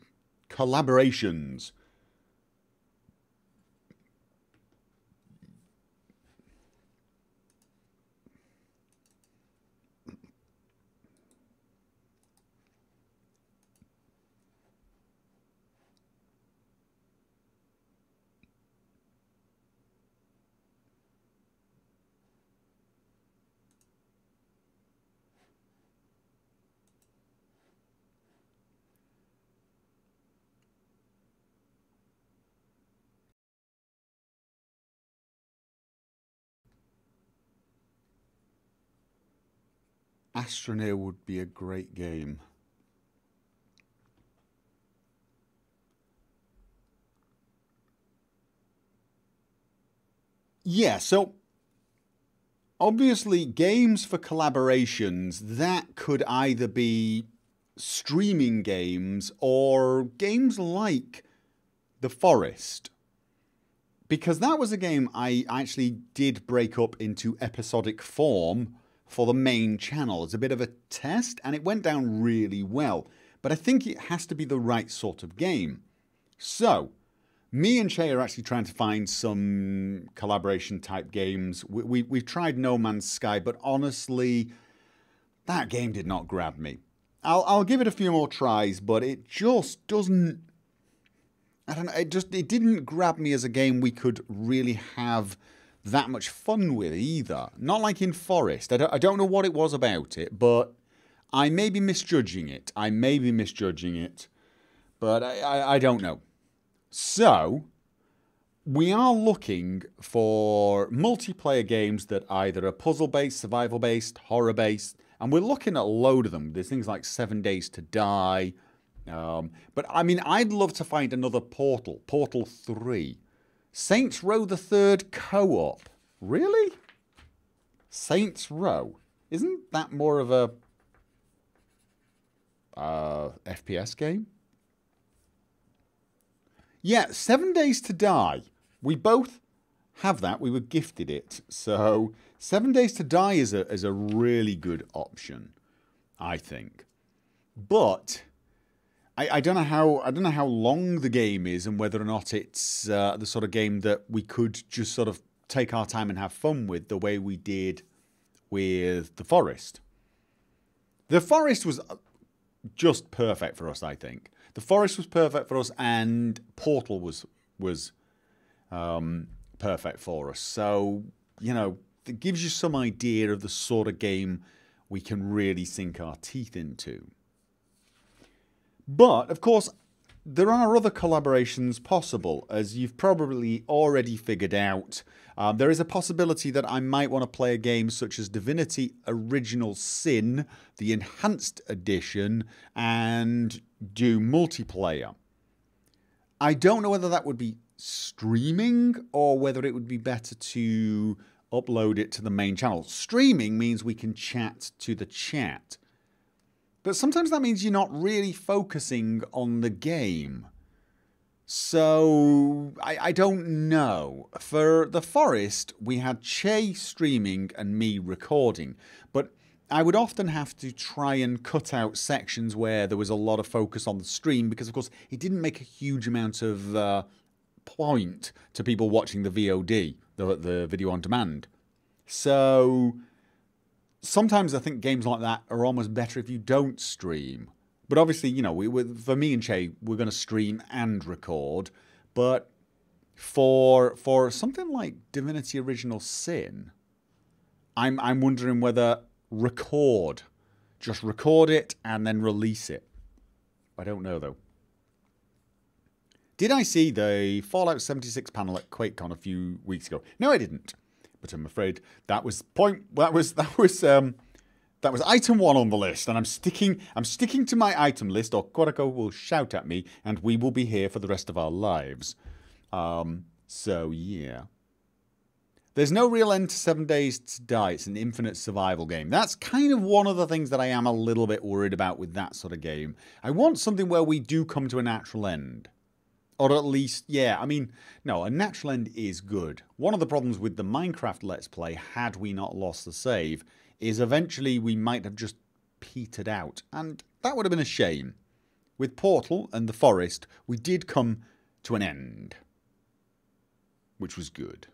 collaborations. Astroneer would be a great game. Yeah, so obviously games for collaborations, that could either be streaming games or games like The Forest. Because that was a game I actually did break up into episodic form for the main channel as a bit of a test, and it went down really well. But I think it has to be the right sort of game. So, me and Shay are actually trying to find some collaboration type games. We've tried No Man's Sky, but honestly, that game did not grab me. I'll give it a few more tries, but it just doesn't. I don't know. It didn't grab me as a game we could really have that much fun with either. Not like in Forest. I don't know what it was about it, but I may be misjudging it. But I don't know. So, we are looking for multiplayer games that either are puzzle-based, survival-based, horror-based, and we're looking at a load of them. There's things like 7 Days to Die. But, I mean, I'd love to find another Portal. Portal 3. Saints Row the Third co-op. Really? Saints Row? Isn't that more of a FPS game? Yeah, 7 Days to Die. We both have that. We were gifted it. So 7 Days to Die is a really good option, I think. But I don't know how long the game is and whether or not it's the sort of game that we could just sort of take our time and have fun with the way we did with The Forest. The Forest was just perfect for us, I think. The Forest was perfect for us, and Portal was perfect for us. So, you know, it gives you some idea of the sort of game we can really sink our teeth into. But, of course, there are other collaborations possible, as you've probably already figured out. There is a possibility that I might want to play a game such as Divinity Original Sin, the Enhanced Edition, and do multiplayer. I don't know whether that would be streaming or whether it would be better to upload it to the main channel. Streaming means we can chat to the chat. But sometimes that means you're not really focusing on the game. So, I don't know. For The Forest, we had Che streaming and me recording. But I would often have to try and cut out sections where there was a lot of focus on the stream because, of course, it didn't make a huge amount of point to people watching the VOD, the video on demand. So sometimes I think games like that are almost better if you don't stream. But obviously, you know, for me and Che, we're going to stream and record. But for something like Divinity Original Sin, I'm wondering whether record, just record it and then release it. I don't know though. Did I see the Fallout 76 panel at QuakeCon a few weeks ago? No, I didn't. But I'm afraid that was item 1 on the list, and I'm sticking to my item list, or Quorico will shout at me, and we will be here for the rest of our lives. So yeah. There's no real end to 7 Days to Die. It's an infinite survival game. That's kind of one of the things that I am a little bit worried about with that sort of game. I want something where we do come to a natural end. Or at least, yeah, I mean, no, a natural end is good. One of the problems with the Minecraft Let's Play, had we not lost the save, is eventually we might have just petered out. And that would have been a shame. With Portal and The Forest, we did come to an end. Which was good.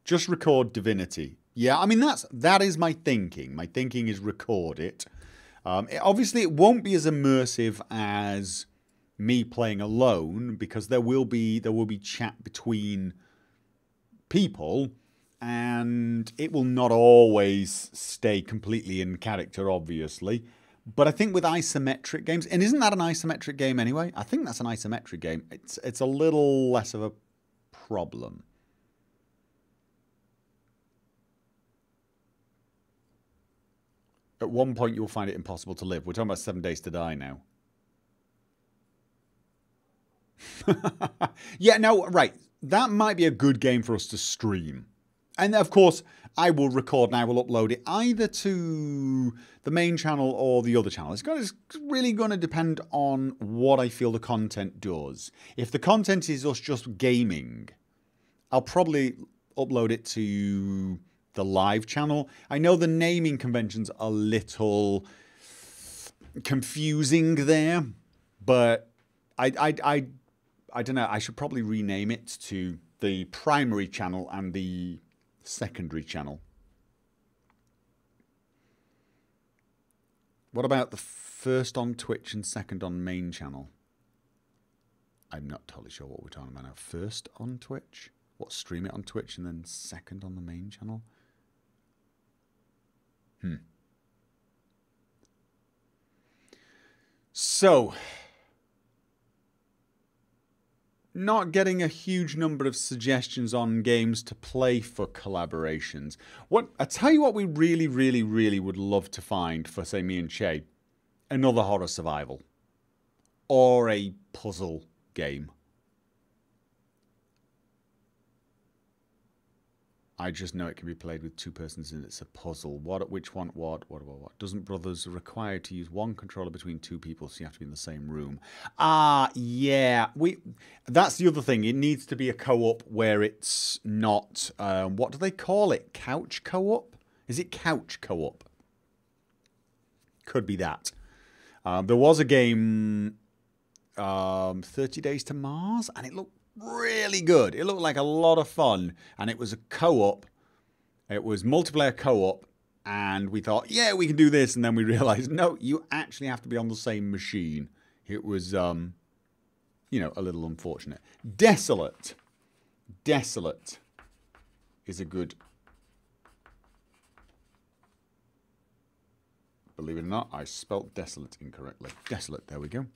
Just record Divinity. Yeah, I mean, that is my thinking. My thinking is record it. Obviously, it won't be as immersive as me playing alone because there will be chat between people, and it will not always stay completely in character, obviously. But I think with isometric games, and isn't that an isometric game anyway? I think that's an isometric game. It's a little less of a problem. At one point, you'll find it impossible to live. We're talking about 7 Days to Die now. Yeah, no, right. That might be a good game for us to stream. And of course, I will record and I will upload it either to the main channel or the other channel. It's really going to depend on what I feel the content does. If the content is us just gaming, I'll probably upload it to the live channel. I know the naming convention's a little confusing there, but I don't know. I should probably rename it to the primary channel and the secondary channel. What about the first on Twitch and second on main channel? I'm not totally sure what we're talking about now. First on Twitch? What, stream it on Twitch and then second on the main channel? So, not getting a huge number of suggestions on games to play for collaborations. I tell you what we really, really, really would love to find for, say, me and Shay. Another horror survival. Or a puzzle game. I just know it can be played with 2 persons and it's a puzzle. Which one? What? Doesn't Brothers require to use one controller between 2 people, so you have to be in the same room? Yeah. That's the other thing. It needs to be a co-op where it's not, what do they call it? Couch co-op? Is it couch co-op? Could be that. There was a game, 30 Days to Mars, and it looked really good. It looked like a lot of fun, and it was a co-op. It was multiplayer co-op, and we thought, yeah, we can do this, and then we realized, no, you actually have to be on the same machine. It was, you know, a little unfortunate. Desolate. Desolate is a good... Believe it or not, I spelt desolate incorrectly. Desolate, there we go.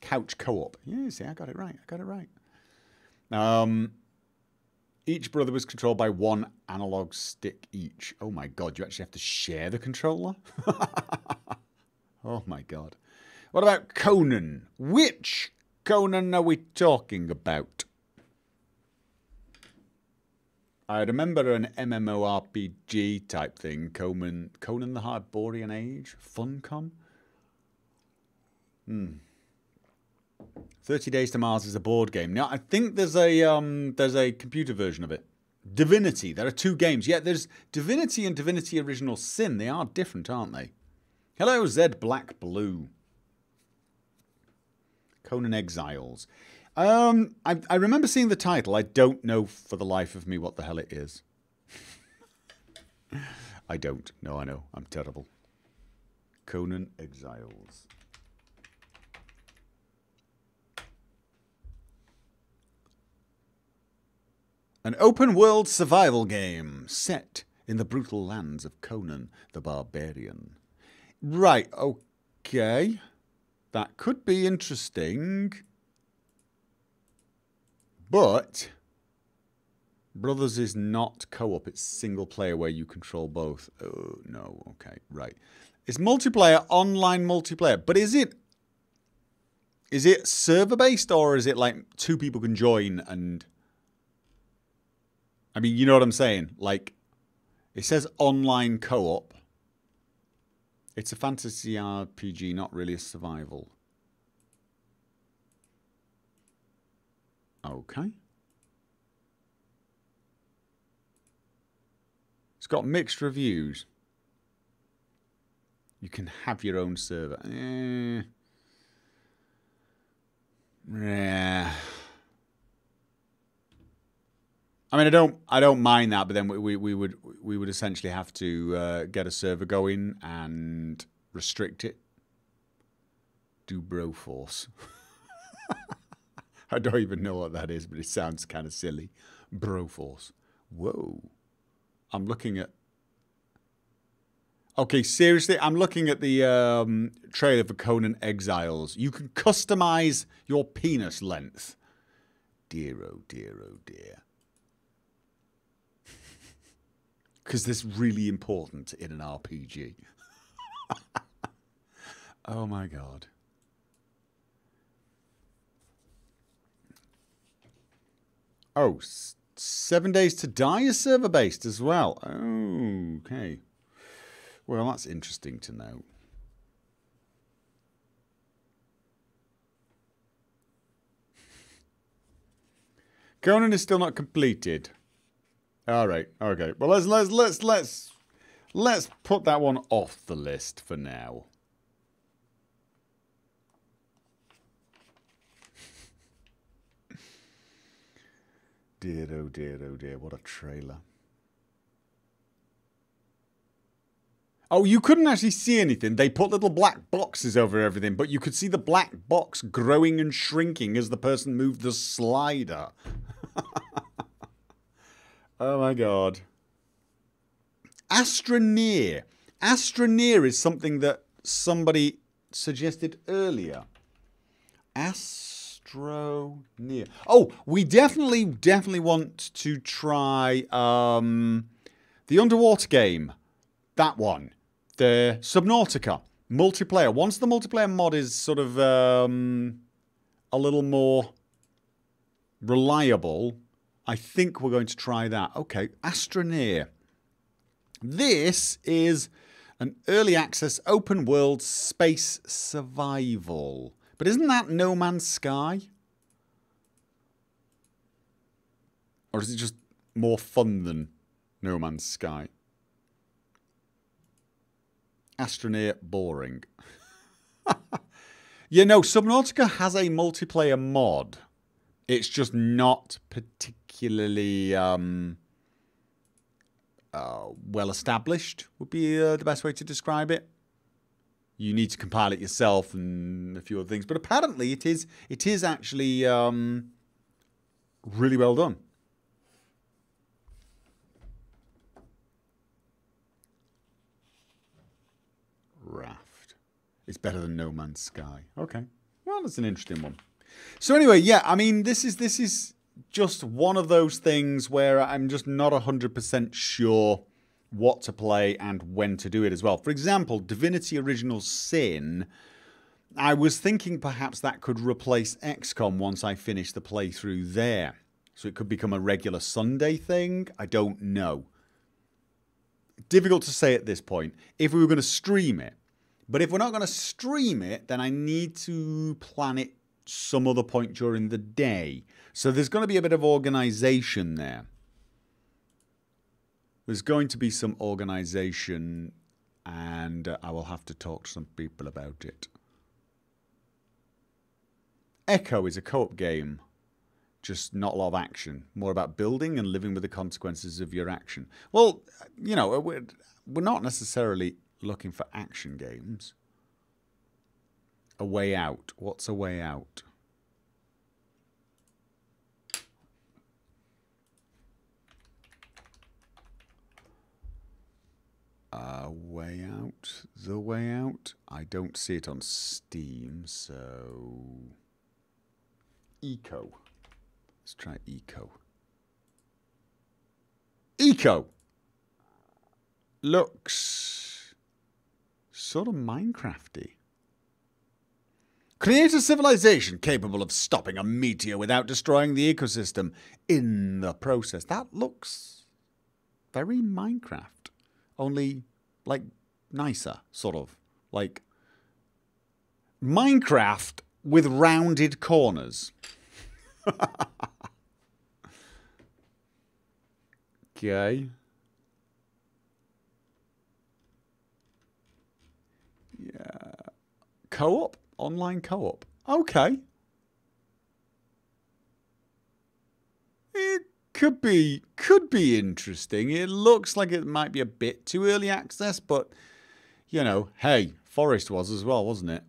Couch co-op. Yeah, see, I got it right. Each brother was controlled by 1 analog stick each. Oh my god, you actually have to share the controller? Oh my god. What about Conan? Which Conan are we talking about? I remember an MMORPG type thing. Conan the Hyborian Age? Funcom? 30 Days to Mars is a board game. Now, I think there's a computer version of it. Divinity. There are 2 games. Yeah, there's Divinity and Divinity Original Sin. They are different, aren't they? Hello, Zed Black Blue. Conan Exiles. I remember seeing the title. I don't know for the life of me what the hell it is. I don't. No, I know. I'm terrible. Conan Exiles. An open-world survival game set in the brutal lands of Conan the Barbarian. Right, okay. That could be interesting. But Brothers is not co-op. It's single player where you control both. Oh, no. Okay, right. It's multiplayer, online multiplayer. But is it server-based or is it like 2 people can join and... I mean, you know what I'm saying? Like, it says online co-op. It's a fantasy RPG, not really a survival. Okay. It's got mixed reviews. You can have your own server. Yeah. I mean, I don't mind that, but then we would essentially have to get a server going and restrict it. Do Broforce. I don't even know what that is, but it sounds kind of silly. Broforce. Whoa. I'm looking at... Okay, seriously, I'm looking at the trailer for Conan Exiles. You can customize your penis length. Dear, oh dear, oh dear. Because this is really important in an RPG. Oh my god. Oh, 7 Days to Die is server-based as well. Oh, okay. Well, that's interesting to know. Conan is still not completed. All right. Okay. Well, let's put that one off the list for now. Dear, oh dear, oh dear. What a trailer. Oh, you couldn't actually see anything. They put little black boxes over everything, but you could see the black box growing and shrinking as the person moved the slider. Oh my god. Astroneer. Astroneer is something that somebody suggested earlier. Astroneer. Astroneer. Oh, we definitely want to try the underwater game. That one. The Subnautica. Multiplayer. Once the multiplayer mod is sort of a little more reliable, I think we're going to try that. Okay, Astroneer. This is an early access open world space survival. But isn't that No Man's Sky? Or is it just more fun than No Man's Sky? Astroneer boring. You know, Subnautica has a multiplayer mod. It's just not particularly well established, would be the best way to describe it. You need to compile it yourself and a few other things. But apparently it is actually really well done. Raft. It's better than No Man's Sky. Okay. Well, that's an interesting one. So anyway, yeah, I mean, this is just one of those things where I'm just not 100% sure what to play and when to do it as well. For example, Divinity Original Sin, I was thinking perhaps that could replace XCOM once I finish the playthrough there. So it could become a regular Sunday thing. I don't know. Difficult to say at this point. If we were going to stream it. But if we're not going to stream it, then I need to plan it some other point during the day. So there's going to be a bit of organization there. There's going to be some organization, and I will have to talk to some people about it. Echo is a co-op game. Just not a lot of action. More about building and living with the consequences of your action. Well, you know, we're not necessarily looking for action games. A Way Out. What's A Way Out? Way Out. The Way Out. I don't see it on Steam, so... Eco. Let's try Eco. Eco! Looks... sort of Minecrafty. Create a civilization capable of stopping a meteor without destroying the ecosystem in the process. That looks very Minecraft. Only, like, nicer, sort of. Like, Minecraft with rounded corners. Okay. Yeah. Co-op? Online co-op. Okay. It could be interesting. It looks like it might be a bit too early access, but, you know, hey, Forest was as well, wasn't it?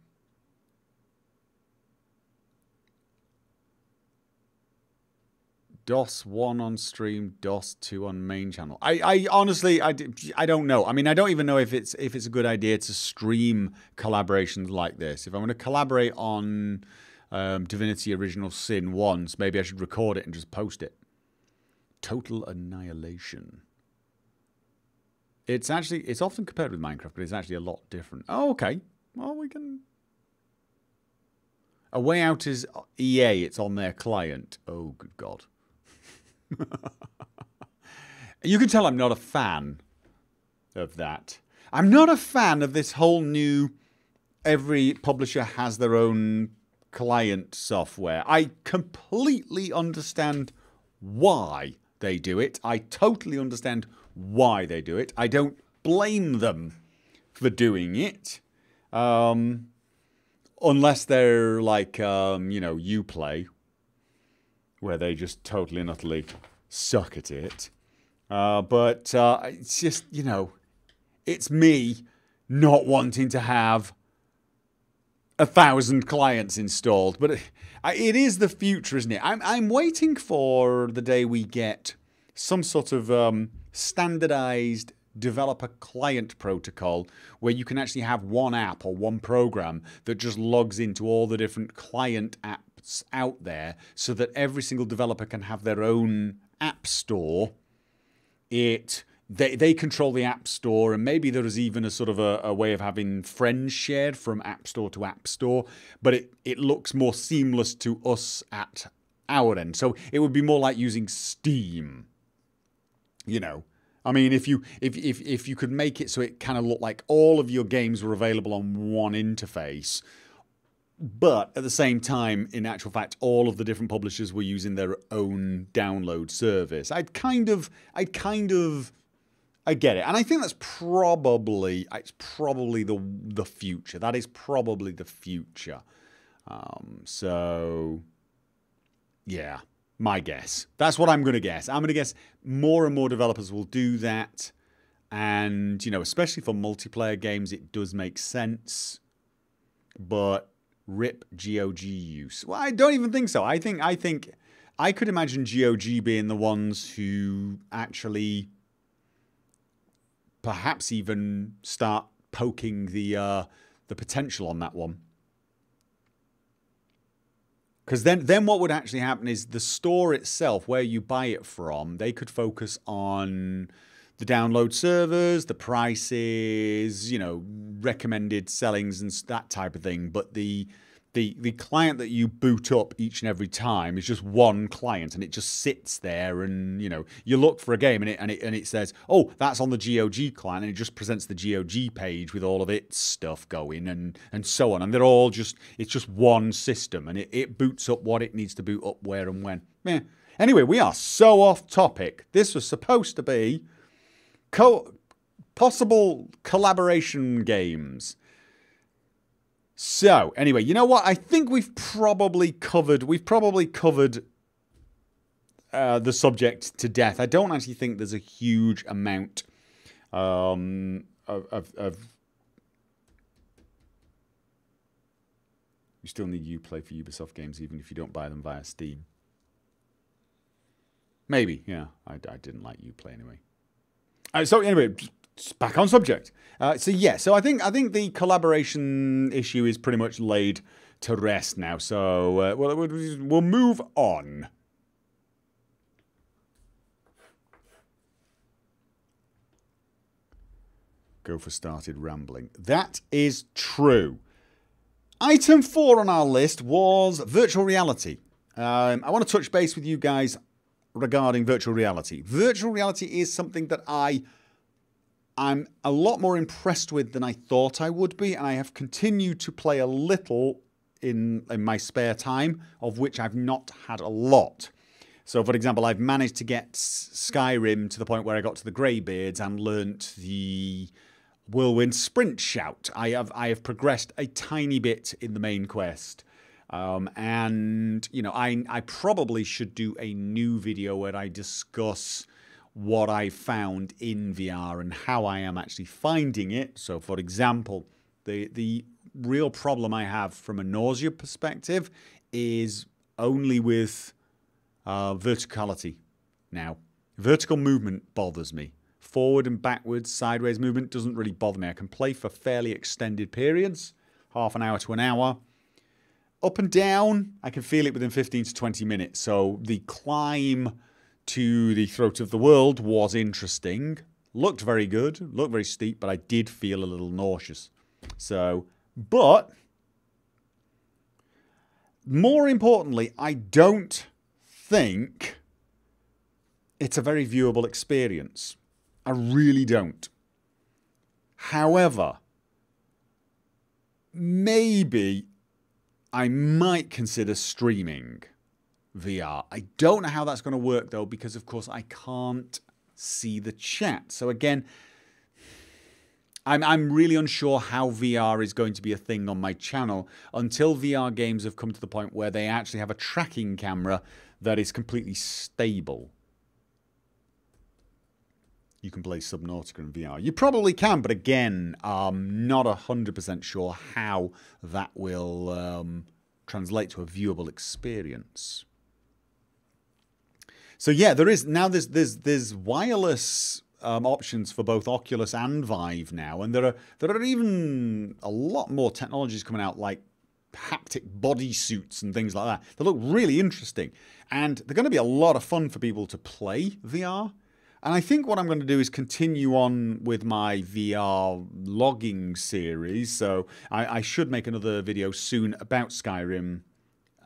DOS 1 on stream, DOS 2 on main channel. I honestly, I don't know. I mean, I don't even know if it's a good idea to stream collaborations like this. If I'm going to collaborate on Divinity Original Sin once, maybe I should record it and just post it. Total Annihilation. It's often compared with Minecraft, but it's actually a lot different. Oh, okay. Well, we can... A Way Out is EA. It's on their client. Oh, good God. You can tell I'm not a fan of that. I'm not a fan of this whole new every publisher has their own client software. I completely understand why they do it. I totally understand why they do it. I don't blame them for doing it. Unless they're like, you know, Uplay, where they just totally and utterly suck at it. But it's just, you know, it's me not wanting to have 1,000 clients installed. But it is the future, isn't it? I'm waiting for the day we get some sort of standardized developer client protocol where you can actually have one app or one program that just logs into all the different client app products out there so that every single developer can have their own app store, they control the app store, and maybe there is even a sort of a way of having friends shared from app store to app store, but it looks more seamless to us at our end. So it would be more like using Steam, you know. I mean, if you could make it so it kind of looked like all of your games were available on one interface, but at the same time, in actual fact, all of the different publishers were using their own download service. I get it, and I think it's probably the future. That is probably the future. So, yeah, my guess. That's what I'm going to guess. I'm going to guess more and more developers will do that, and you know, especially for multiplayer games, it does make sense. But rip GOG use. Well, I don't even think so. I think I could imagine GOG being the ones who actually perhaps even start poking the potential on that one. Because then what would actually happen is the store itself, where you buy it from, they could focus on the download servers, the prices, you know, recommended sellings and that type of thing. But the client that you boot up each and every time is just one client, and it just sits there, and you know, you look for a game and it says, oh, that's on the GOG client, and it just presents the GOG page with all of its stuff going and so on, and they're all just, it's just one system, and it boots up what it needs to boot up where and when. Yeah. Anyway, we are so off topic. This was supposed to be possible collaboration games. So, anyway, you know what? I think we've probably covered the subject to death. I don't actually think there's a huge amount of you still need Uplay for Ubisoft games, even if you don't buy them via Steam. Maybe, yeah. I didn't like Uplay anyway. So anyway, back on subject. So I think the collaboration issue is pretty much laid to rest now. So we'll move on. Gopher started rambling. That is true. Item 4 on our list was virtual reality. I want to touch base with you guys regarding virtual reality. Virtual reality is something that I'm a lot more impressed with than I thought I would be, and I have continued to play a little in my spare time, of which I've not had a lot. So, for example, I've managed to get Skyrim to the point where I got to the Greybeards and learnt the Whirlwind Sprint Shout. I have progressed a tiny bit in the main quest. And, you know, I probably should do a new video where I discuss what I found in VR and how I am actually finding it. So, for example, the real problem I have from a nausea perspective is only with verticality now. Vertical movement bothers me. Forward and backwards, sideways movement doesn't really bother me. I can play for fairly extended periods, half an hour to an hour. Up and down, I can feel it within 15 to 20 minutes. So the climb to the throat of the world was interesting. Looked very good, looked very steep, but I did feel a little nauseous. So, but more importantly, I don't think it's a very viewable experience. I really don't. However, maybe I might consider streaming VR. I don't know how that's going to work though, because of course I can't see the chat. So again, I'm really unsure how VR is going to be a thing on my channel until VR games have come to the point where they actually have a tracking camera that is completely stable. You can play Subnautica in VR. You probably can, but again, I'm not 100% sure how that will translate to a viewable experience. So yeah, there's wireless options for both Oculus and Vive now, and there are even a lot more technologies coming out, like haptic bodysuits and things like that. They look really interesting. And they're going to be a lot of fun for people to play VR. And I think what I'm going to do is continue on with my VR logging series. So I should make another video soon about Skyrim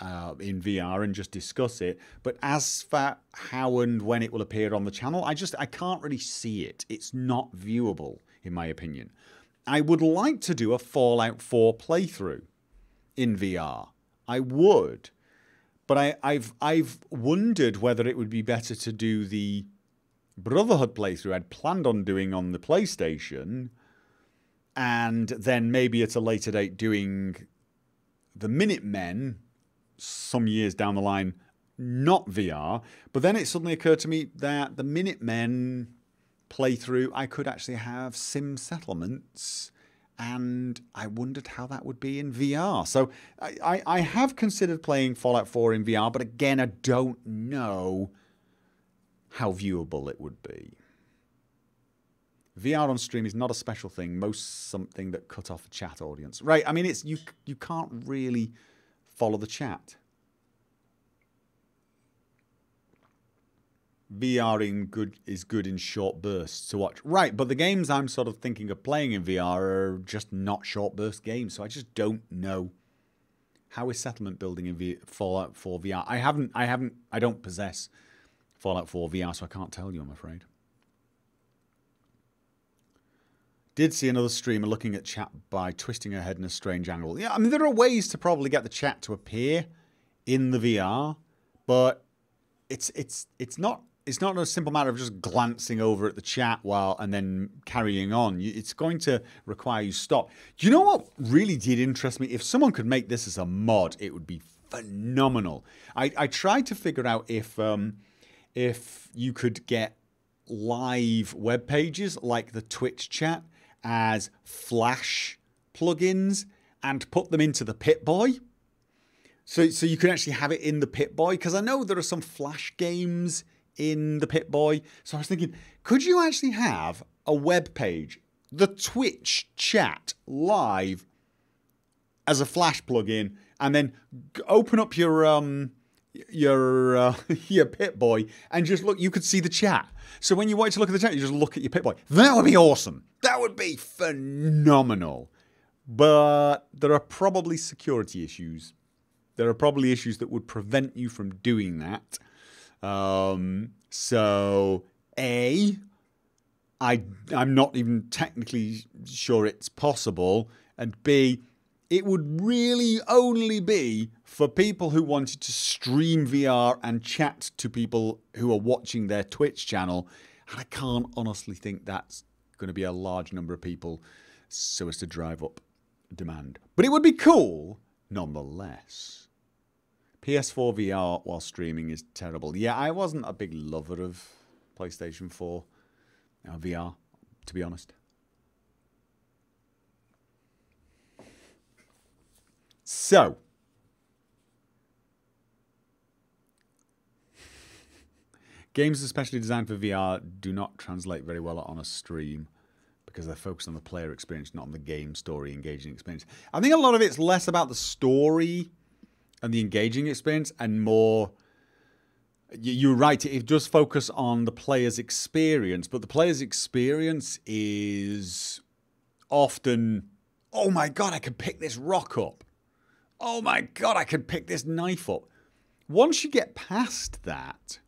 in VR and just discuss it. But as for how and when it will appear on the channel, I can't really see it. It's not viewable, in my opinion. I would like to do a Fallout 4 playthrough in VR. I would. But I've wondered whether it would be better to do the Brotherhood playthrough I'd planned on doing on the PlayStation, and then maybe at a later date doing the Minutemen some years down the line, not VR. But then it suddenly occurred to me that the Minutemen playthrough, I could actually have sim settlements, and I wondered how that would be in VR. So I have considered playing Fallout 4 in VR, but again, I don't know how viewable it would be. VR on stream is not a special thing, most something that cut off a chat audience. Right, I mean, it's you can't really follow the chat. VR is good in short bursts to watch. Right, but the games I'm sort of thinking of playing in VR are just not short burst games, so I just don't know. How is settlement building in Fallout 4 VR? I don't possess Fallout 4 VR, so I can't tell you, I'm afraid. Did see another streamer looking at chat by twisting her head in a strange angle. Yeah, I mean, there are ways to probably get the chat to appear in the VR, but it's not a simple matter of just glancing over at the chat and then carrying on. It's going to require you stop. You know what really did interest me? If someone could make this as a mod, it would be phenomenal. I tried to figure out if you could get live web pages like the Twitch chat as Flash plugins and put them into the Pip-Boy. So you can actually have it in the Pip-Boy, because I know there are some Flash games in the Pip-Boy. So I was thinking, could you actually have a web page, the Twitch chat live as a Flash plugin, and then open up your Pip-Boy and just look, you could see the chat. So when you want to look at the chat, you just look at your Pip-Boy. That would be awesome. That would be phenomenal. But there are probably security issues. There are probably issues that would prevent you from doing that. So I'm not even technically sure it's possible. And B, it would really only be for people who wanted to stream VR and chat to people who are watching their Twitch channel. And I can't honestly think that's going to be a large number of people so as to drive up demand. But it would be cool nonetheless. PS4 VR while streaming is terrible. Yeah, I wasn't a big lover of PlayStation 4 VR, to be honest. So, games especially designed for VR do not translate very well on a stream because they're focused on the player experience, not on the game story, engaging experience. I think a lot of it's less about the story and the engaging experience and more, you're right, it does focus on the player's experience, but the player's experience is often, oh my God, I can pick this rock up. Oh my God, I can pick this knife up. Once you get past that,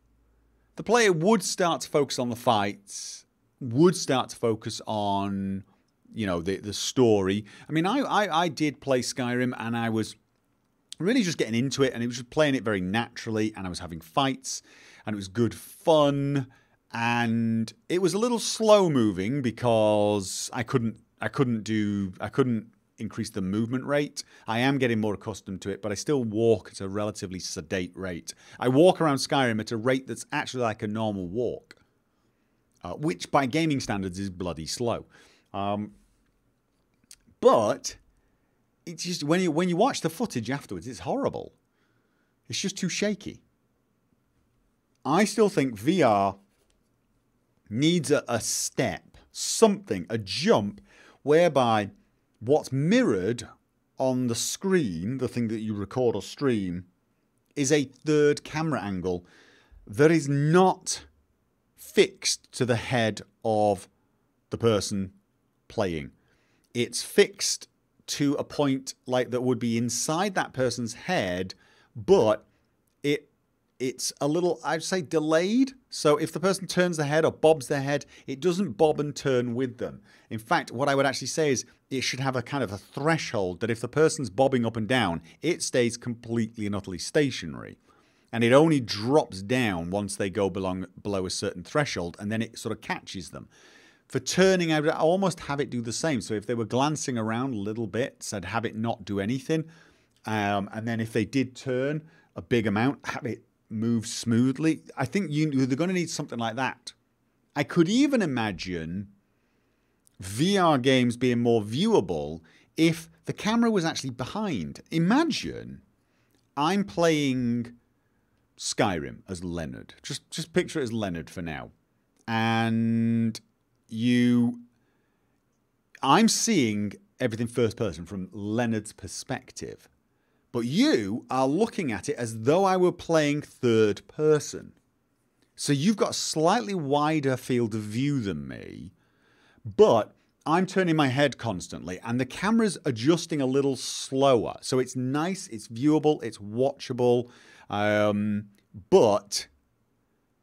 the player would start to focus on the fights, would start to focus on, you know, the story. I mean, I did play Skyrim and I was really just getting into it and it was just playing it very naturally and I was having fights and it was good fun and it was a little slow moving because I couldn't increase the movement rate. I am getting more accustomed to it, but I still walk at a relatively sedate rate. I walk around Skyrim at a rate that's actually like a normal walk, which by gaming standards is bloody slow. But it's just when you watch the footage afterwards, it's horrible. It's just too shaky. I still think VR needs a step, something, a jump, whereby what's mirrored on the screen, the thing that you record or stream, is a third camera angle that is not fixed to the head of the person playing. It's fixed to a point like that would be inside that person's head, but it's a little, I'd say, delayed. So if the person turns their head or bobs their head, it doesn't bob and turn with them. In fact, what I would actually say is it should have a kind of a threshold that if the person's bobbing up and down, it stays completely and utterly stationary. And it only drops down once they go below a certain threshold, and then it sort of catches them. For turning, I would almost have it do the same. So if they were glancing around little bits, I'd have it not do anything. And then if they did turn a big amount, have it move smoothly. I think they're going to need something like that. I could even imagine VR games being more viewable if the camera was actually behind. Imagine I'm playing Skyrim as Leonard. Just picture it as Leonard for now. And I'm seeing everything first person from Leonard's perspective. But you are looking at it as though I were playing third person. So you've got a slightly wider field of view than me, but I'm turning my head constantly and the camera's adjusting a little slower. So it's nice, it's viewable, it's watchable, but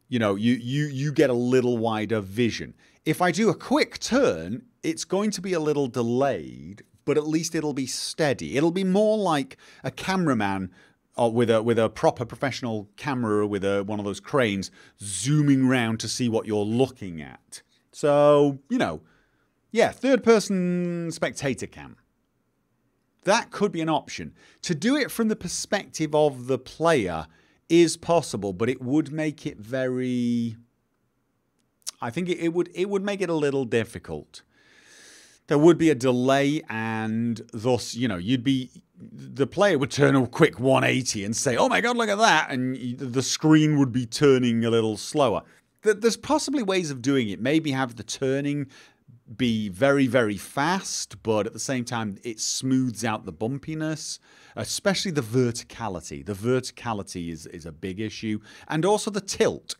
you know, you get a little wider vision. If I do a quick turn, it's going to be a little delayed, but at least it'll be steady. It'll be more like a cameraman with a proper professional camera with one of those cranes zooming around to see what you're looking at. So, you know, yeah, third-person spectator cam. That could be an option. To do it from the perspective of the player is possible, but it would make it very... I think it would make it a little difficult. There would be a delay, and thus, you know, the player would turn a quick 180 and say, oh my God, look at that. And the screen would be turning a little slower. There's possibly ways of doing it. Maybe have the turning be very, very fast, but at the same time, it smooths out the bumpiness, especially the verticality. The verticality is a big issue. And also the tilt.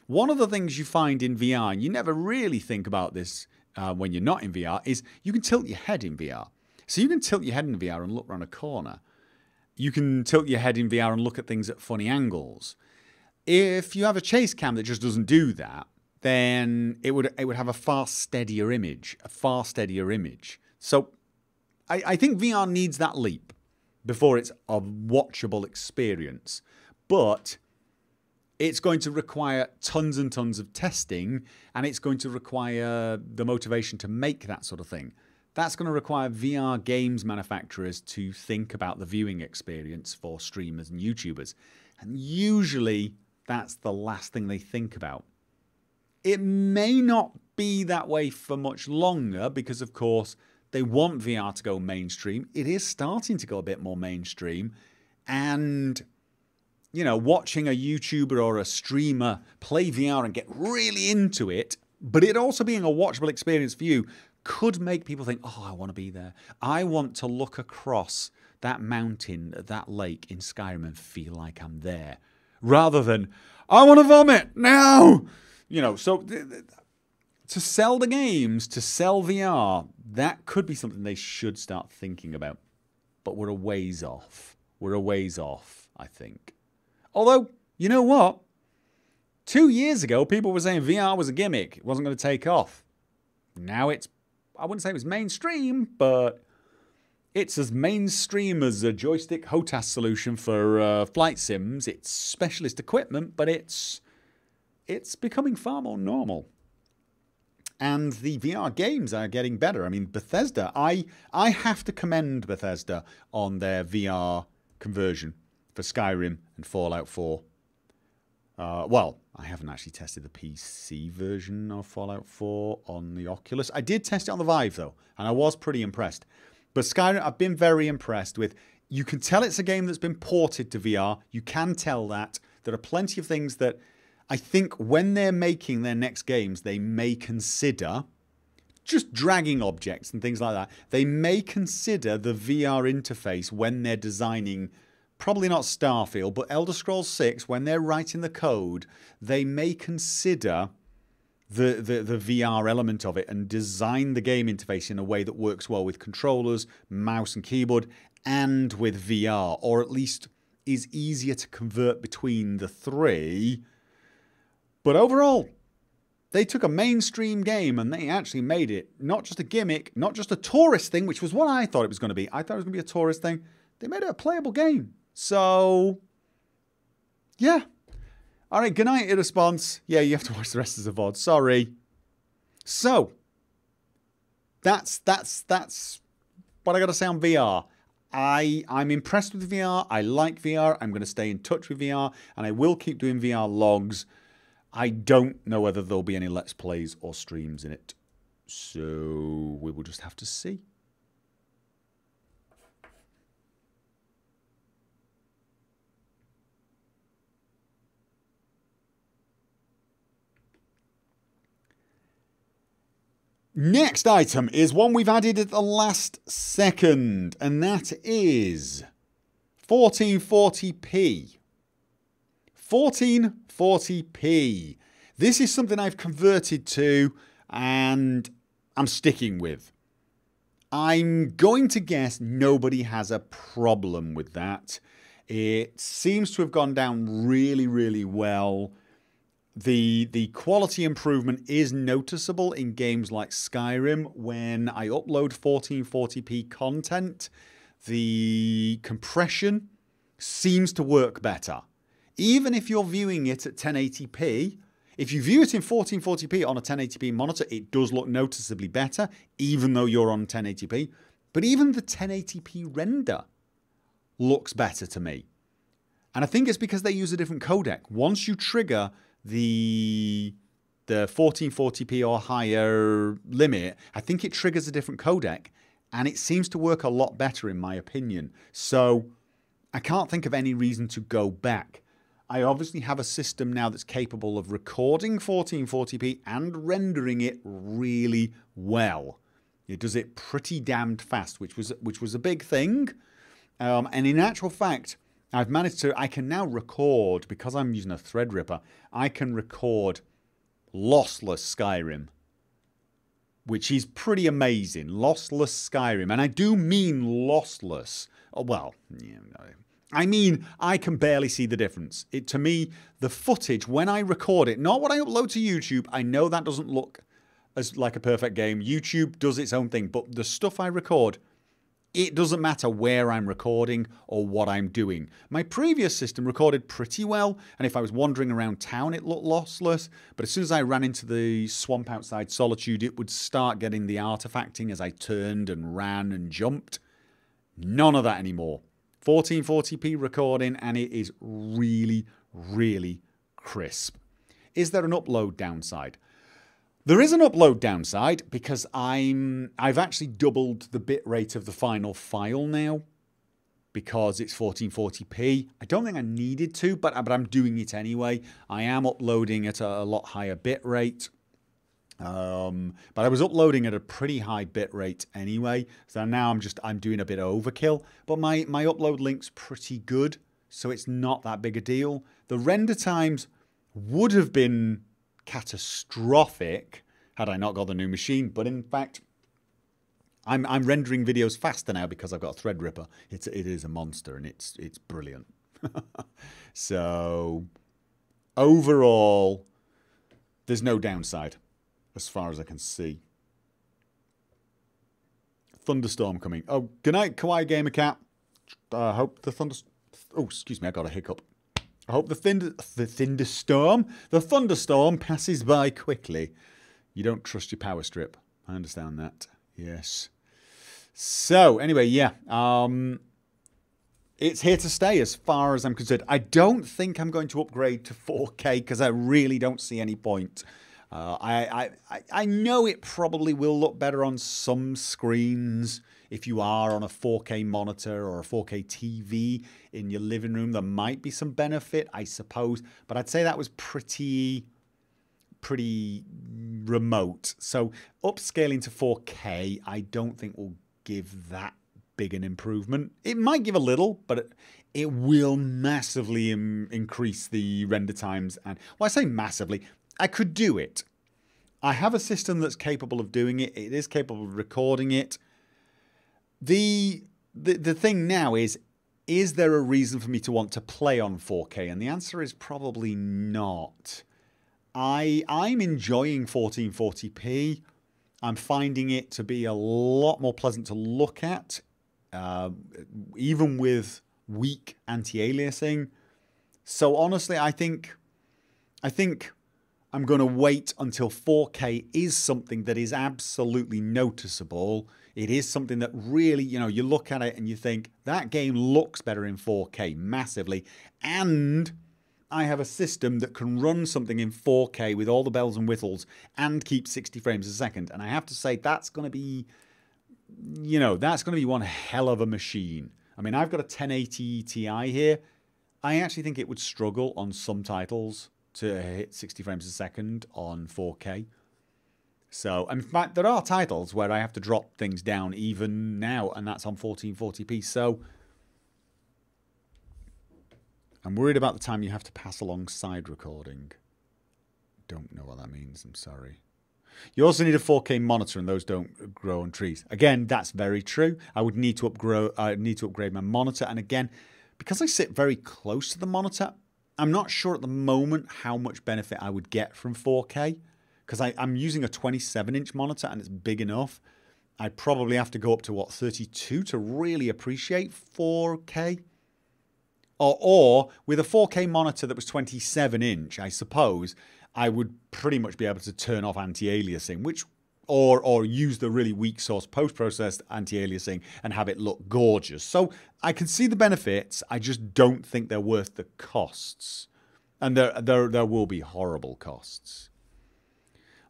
One of the things you find in VR, and you never really think about this when you're not in VR, is you can tilt your head in VR. So you can tilt your head in VR and look around a corner. You can tilt your head in VR and look at things at funny angles. If you have a chase cam that just doesn't do that, then it would have a far steadier image. So I think VR needs that leap before it's a watchable experience. But it's going to require tons and tons of testing, and it's going to require the motivation to make that sort of thing. That's going to require VR games manufacturers to think about the viewing experience for streamers and YouTubers. And usually that's the last thing they think about. It may not be that way for much longer because, of course, they want VR to go mainstream. It is starting to go a bit more mainstream, and you know, watching a YouTuber or a streamer play VR and get really into it, but it also being a watchable experience for you, could make people think, oh, I want to be there. I want to look across that mountain, that lake in Skyrim and feel like I'm there. Rather than, I want to vomit now. You know, so to sell the games, to sell VR, that could be something they should start thinking about. But we're a ways off. We're a ways off, I think. Although, you know what? 2 years ago, people were saying VR was a gimmick. It wasn't going to take off. Now it's, I wouldn't say it was mainstream, but it's as mainstream as a joystick HOTAS solution for flight sims. It's specialist equipment, but it's becoming far more normal. And the VR games are getting better. I mean, Bethesda, I have to commend Bethesda on their VR conversion for Skyrim and Fallout 4. Well, I haven't actually tested the PC version of Fallout 4 on the Oculus. I did test it on the Vive, though, and I was pretty impressed. But Skyrim, I've been very impressed with. You can tell it's a game that's been ported to VR. You can tell that. There are plenty of things that I think when they're making their next games, they may consider just dragging objects and things like that, they may consider the VR interface when they're designing, probably not Starfield, but Elder Scrolls 6, when they're writing the code, they may consider the VR element of it and design the game interface in a way that works well with controllers, mouse and keyboard, and with VR, or at least is easier to convert between the three. But overall, they took a mainstream game and they actually made it not just a gimmick, not just a tourist thing, which was what I thought it was going to be. I thought it was going to be a tourist thing. They made it a playable game. So, yeah. All right, good night, response. Yeah, you have to watch the rest of the VOD. Sorry. So, that's what I got to say on VR. I'm impressed with VR. I like VR. I'm going to stay in touch with VR, and I will keep doing VR logs. I don't know whether there'll be any Let's Plays or streams in it. So, we will just have to see. Next item is one we've added at the last second, and that is 1440p. 1440p. This is something I've converted to and I'm sticking with. I'm going to guess nobody has a problem with that. It seems to have gone down really, really well. The quality improvement is noticeable in games like Skyrim. When I upload 1440p content, the compression seems to work better. Even if you're viewing it at 1080p, if you view it in 1440p on a 1080p monitor, it does look noticeably better, even though you're on 1080p. But even the 1080p render looks better to me. And I think it's because they use a different codec. Once you trigger the 1440p or higher limit, I think it triggers a different codec, and it seems to work a lot better in my opinion. So I can't think of any reason to go back. I obviously have a system now that's capable of recording 1440p and rendering it really well. It does it pretty damned fast, which was a big thing. And in actual fact, I've managed to, I can now record, because I'm using a Threadripper, I can record lossless Skyrim, which is pretty amazing. Lossless Skyrim. And I do mean lossless. Well, yeah, I mean, I can barely see the difference. To me, the footage, when I record it, not what I upload to YouTube, I know that doesn't look as like a perfect game. YouTube does its own thing, but the stuff I record, it doesn't matter where I'm recording or what I'm doing. My previous system recorded pretty well, and if I was wandering around town, it looked lossless. But as soon as I ran into the swamp outside Solitude, it would start getting the artifacting as I turned and ran and jumped. None of that anymore. 1440p recording, and it is really, really crisp. Is there an upload downside? There is an upload downside because I've actually doubled the bitrate of the final file now because it's 1440p. I don't think I needed to, but I'm doing it anyway. I am uploading at a lot higher bitrate. But I was uploading at a pretty high bitrate anyway. So now I'm doing a bit of overkill. But my upload link's pretty good, so it's not that big a deal. The render times would have been catastrophic had I not got the new machine, but in fact I'm rendering videos faster now because I've got a Threadripper. It is a monster and it's brilliant. So overall there's no downside as far as I can see. Thunderstorm coming. Oh, good night, Kawaii Gamer Cat. I hope the excuse me, I got a hiccup. I hope the thunderstorm passes by quickly. You don't trust your power strip. I understand that. Yes. So, anyway, yeah. It's here to stay as far as I'm concerned. I don't think I'm going to upgrade to 4K because I really don't see any point. I know it probably will look better on some screens. If you are on a 4K monitor or a 4K TV in your living room, there might be some benefit, I suppose. But I'd say that was pretty pretty remote. So upscaling to 4K, I don't think will give that big an improvement. It might give a little, but it will massively increase the render times. And well, I say massively. I could do it. I have a system that's capable of doing it. It is capable of recording it. The thing now is there a reason for me to want to play on 4K? And the answer is probably not. I'm enjoying 1440p. I'm finding it to be a lot more pleasant to look at, even with weak anti-aliasing. So honestly, I think I'm going to wait until 4K is something that is absolutely noticeable. It is something that really, you look at it and you think, that game looks better in 4K massively. And I have a system that can run something in 4K with all the bells and whistles and keep 60 frames a second. And I have to say, that's going to be, that's going to be one hell of a machine. I mean, I've got a 1080 Ti here. I actually think it would struggle on some titles to hit 60 frames a second on 4K. So, in fact, there are titles where I have to drop things down even now, and that's on 1440p. So, I'm worried about the time you have to pass alongside recording. Don't know what that means, I'm sorry. You also need a 4K monitor, and those don't grow on trees. Again, that's very true. I would need to upgrade my monitor, and again, because I sit very close to the monitor, I'm not sure at the moment how much benefit I would get from 4K, because I'm using a 27-inch monitor and it's big enough. I probably have to go up to, 32 to really appreciate 4K. Or with a 4K monitor that was 27-inch, I suppose, I would pretty much be able to turn off anti-aliasing, or use the really weak source post-processed anti-aliasing and have it look gorgeous. So I can see the benefits. I just don't think they're worth the costs. And there will be horrible costs.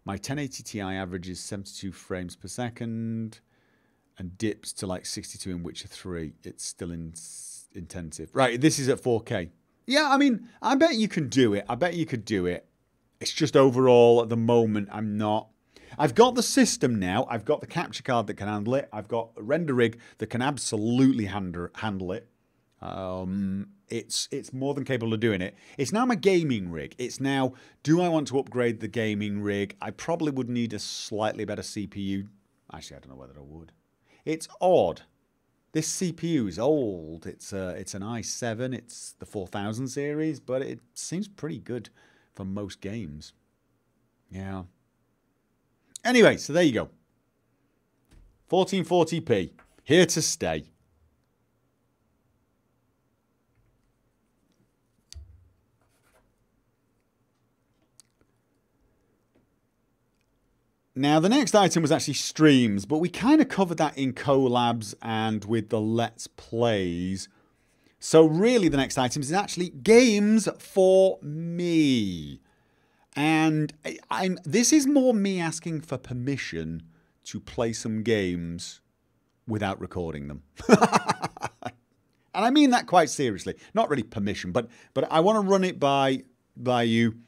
My 1080 Ti averages 72 frames per second and dips to like 62 in Witcher 3. It's still intensive. Right, this is at 4K. Yeah, I mean, I bet you can do it. I bet you could do it. It's just overall, at the moment, I'm not. I've got the system now. I've got the capture card that can handle it. I've got a render rig that can absolutely handle it. It's more than capable of doing it. It's now my gaming rig. It's now, do I want to upgrade the gaming rig? I probably would need a slightly better CPU. Actually, I don't know whether I would. It's odd. This CPU is old. It's an i7. It's the 4000 series, but it seems pretty good for most games. Yeah. Anyway, so there you go. 1440p. Here to stay. Now, the next item was actually streams, but we kind of covered that in collabs and with the Let's Plays. So really, the next item is actually games for me. And this is more me asking for permission to play some games without recording them. And I mean that quite seriously. Not really permission, but I want to run it by you.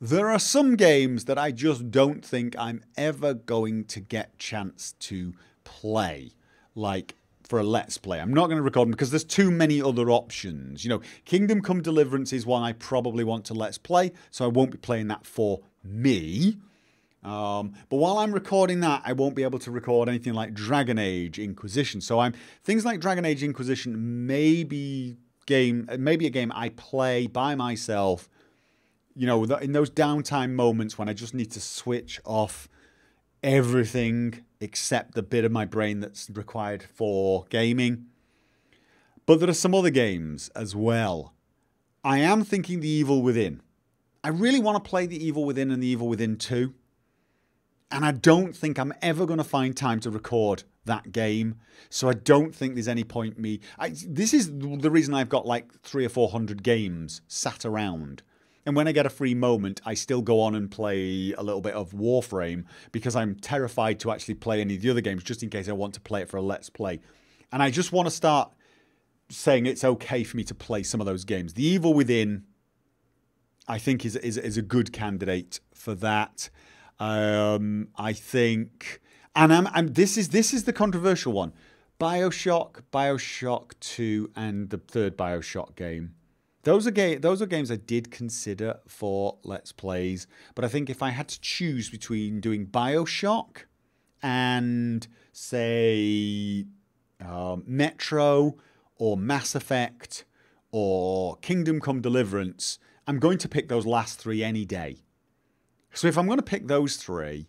There are some games that I just don't think I'm ever going to get chance to play, like for a Let's Play. I'm not going to record them because there's too many other options. Kingdom Come Deliverance is one I probably want to Let's Play, so I won't be playing that for me. But while I'm recording that, I won't be able to record anything like Dragon Age Inquisition. So things like Dragon Age Inquisition may be a game I play by myself. In those downtime moments when I just need to switch off everything except the bit of my brain that's required for gaming. But there are some other games as well. I am thinking The Evil Within. I really want to play The Evil Within and The Evil Within 2. And I don't think I'm ever going to find time to record that game. So I don't think there's any point me. This is the reason I've got like 300 or 400 games sat around. And when I get a free moment, I still go on and play a little bit of Warframe because I'm terrified to actually play any of the other games just in case I want to play it for a Let's Play. And I just want to start saying it's okay for me to play some of those games. The Evil Within, I think is a good candidate for that. I think, and this is the controversial one. BioShock, BioShock 2, and the third BioShock game. Those are games I did consider for Let's Plays, but I think if I had to choose between doing BioShock and, say, Metro or Mass Effect or Kingdom Come Deliverance, I'm going to pick those last three any day. So if I'm going to pick those three,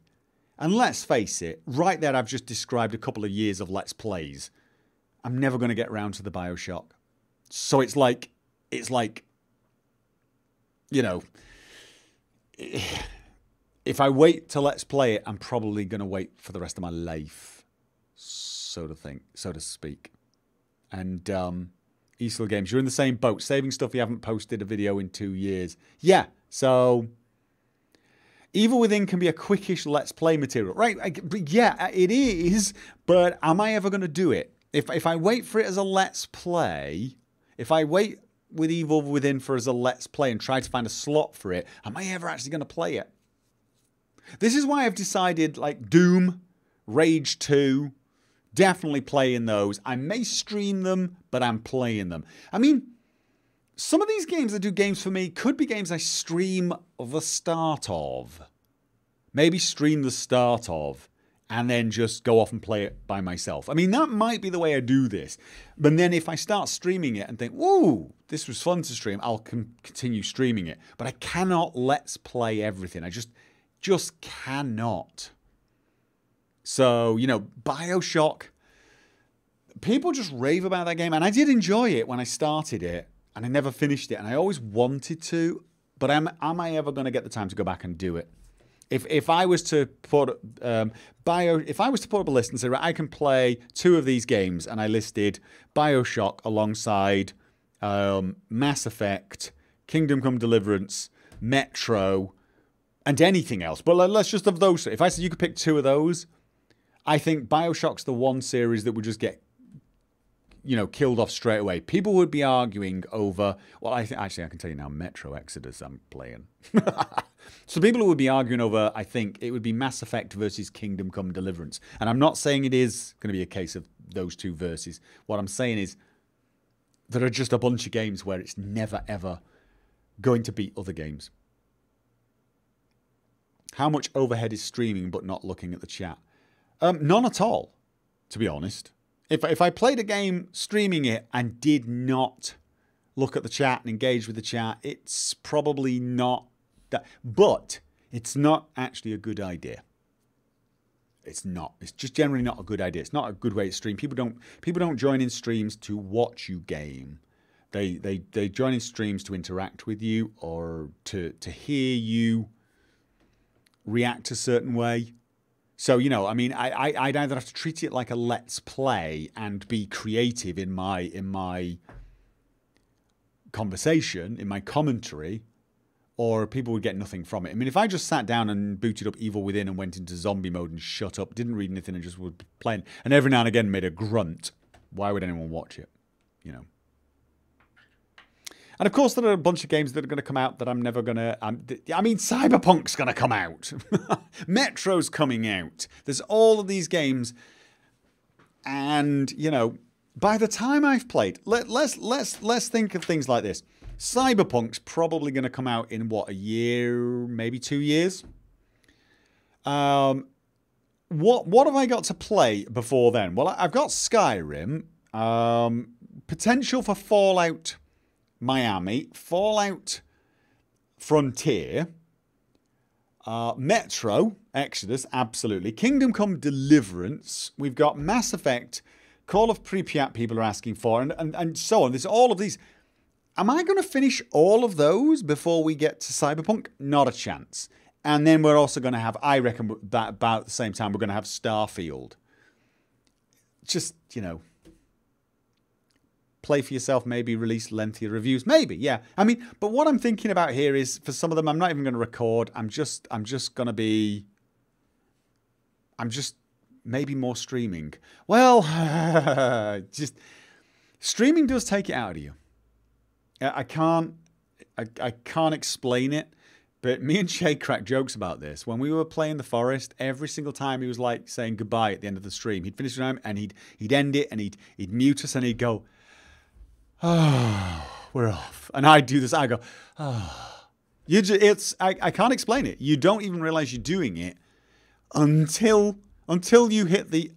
and let's face it, right there I've just described a couple of years of Let's Plays. I'm never going to get around to the BioShock. So it's like, you know, if I wait to Let's Play it, I'm probably going to wait for the rest of my life, so to speak. And Eastfield Games, you're in the same boat, saving stuff you haven't posted a video in 2 years. Yeah, so Evil Within can be a quickish Let's Play material, right? Yeah, it is, but am I ever going to do it? If I wait for it as a Let's Play, if I wait with Evil Within for as a Let's Play and try to find a slot for it, am I ever actually going to play it? This is why I've decided, like, Doom, Rage 2, definitely playing those. I may stream them, but I'm playing them. I mean, some of these games that do games for me could be games I stream the start of. Maybe stream the start of, and then just go off and play it by myself. I mean, that might be the way I do this. But then if I start streaming it and think, whoa, this was fun to stream, I'll continue streaming it. But I cannot Let's Play everything. I just cannot. So, you know, BioShock, people just rave about that game. And I did enjoy it when I started it, and I never finished it. And I always wanted to, but am I ever going to get the time to go back and do it? If I was to put if I was to put up a list and say, right, I can play 2 of these games, and I listed BioShock alongside Mass Effect, Kingdom Come Deliverance, Metro, and anything else. But let's just have those. If I said you could pick 2 of those, I think BioShock's the one series that would just get, you know, killed off straight away. People would be arguing over, well, actually I can tell you now, Metro Exodus I'm playing. So people would be arguing over, I think it would be Mass Effect versus Kingdom Come Deliverance. And I'm not saying it is going to be a case of those 2 verses. What I'm saying is there are just a bunch of games where it's never ever going to beat other games. How much overhead is streaming but not looking at the chat? None at all, to be honest. If I played a game streaming it and did not look at the chat and engage with the chat, it's probably not that. But it's not actually a good idea. It's not. It's just generally not a good idea. It's not a good way to stream. People don't join in streams to watch you game. They join in streams to interact with you or to hear you react a certain way. So, you know, I mean, I'd either have to treat it like a Let's Play and be creative in my conversation, in my commentary, or people would get nothing from it. I mean, if I just sat down and booted up Evil Within and went into zombie mode and shut up, didn't read anything and just would be playing, and every now and again made a grunt, why would anyone watch it? You know. And of course, there are a bunch of games that are going to come out that I'm never going to... I mean, Cyberpunk's going to come out. Metro's coming out. There's all of these games. And, you know, by the time I've played... Let's think of things like this. Cyberpunk's probably going to come out in, what, a year, maybe 2 years? What have I got to play before then? Well, I've got Skyrim. Potential for Fallout... Miami, Fallout Frontier, Metro Exodus, absolutely. Kingdom Come Deliverance. We've got Mass Effect, Call of Pripyat people are asking for, and so on. There's all of these. Am I going to finish all of those before we get to Cyberpunk? Not a chance. And then we're also going to have, I reckon, that about the same time, we're going to have Starfield. Just, you know... Play for yourself, maybe release lengthier reviews, maybe, yeah. I mean, but what I'm thinking about here is, for some of them, I'm not even going to record. I'm just going to be, maybe more streaming. Well, just streaming does take it out of you. I can't I can't explain it. But me and Shay cracked jokes about this. When we were playing the forest, every single time he was like saying goodbye at the end of the stream, he'd finish the time and he'd end it and he'd mute us and he'd go, "Oh, we're off." And I'd do this. I go, "Oh." I can't explain it. You don't even realize you're doing it until you hit the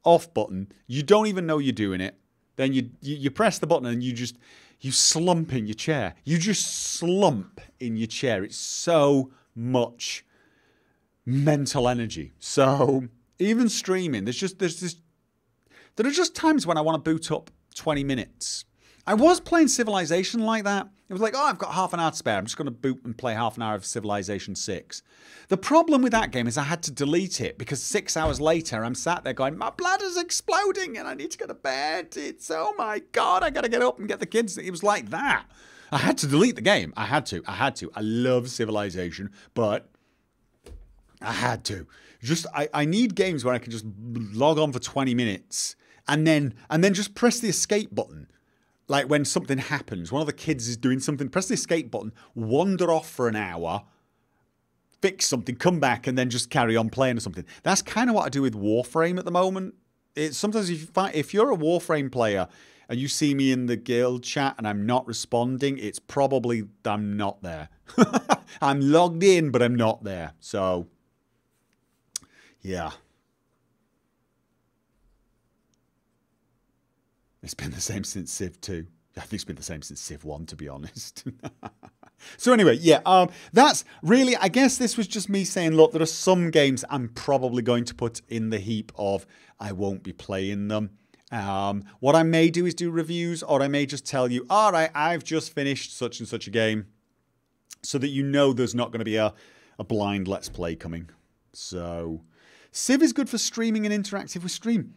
off button. You don't even know you're doing it. Then you press the button and you slump in your chair. You just slump in your chair. It's so much mental energy. So even streaming, there are just times when I want to boot up 20 minutes. I was playing Civilization like that. It was like, oh, I've got half an hour to spare. I'm just going to boot and play half an hour of Civilization 6. The problem with that game is I had to delete it because 6 hours later, I'm sat there going, my bladder's exploding and I need to go to bed. It's, oh my God, I got to get up and get the kids. It was like that. I had to delete the game. I had to. I love Civilization, but I had to. I need games where I can just log on for 20 minutes and then just press the escape button. Like when something happens, one of the kids is doing something, press the escape button, wander off for an hour, fix something, come back, and then just carry on playing or something. That's kind of what I do with Warframe at the moment. Sometimes if you're a Warframe player and you see me in the guild chat and I'm not responding, it's probably I'm not there. I'm logged in, but I'm not there. So, yeah. It's been the same since Civ 2. I think it's been the same since Civ 1, to be honest. So anyway, yeah, that's really, I guess this was just me saying, look, there are some games I'm probably going to put in the heap of I won't be playing them. What I may do is do reviews, or I may just tell you, all right, I've just finished such and such a game, so that you know there's not going to be a blind Let's Play coming. So, Civ is good for streaming and interactive with stream.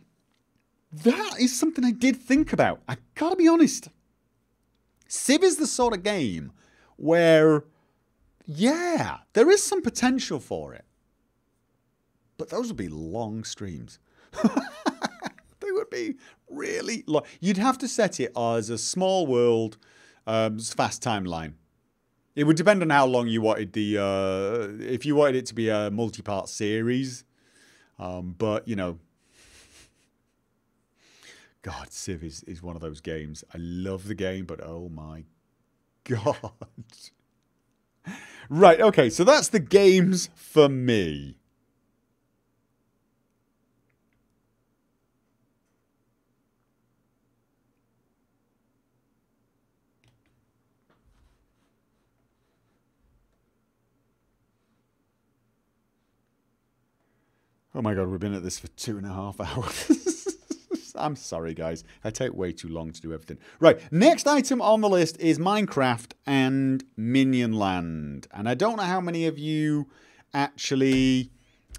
That is something I did think about. I gotta be honest. Civ is the sort of game where, yeah, there is some potential for it. But those would be long streams. They would be really long. You'd have to set it as a small world, fast timeline. It would depend on how long you wanted if you wanted it to be a multi-part series. But, you know, God, Civ is one of those games. I love the game, but oh my God. Right, okay, so that's the games for me. Oh my God, we've been at this for 2.5 hours. I'm sorry, guys. I take way too long to do everything. Right, next item on the list is Minecraft and Minionland. And I don't know how many of you actually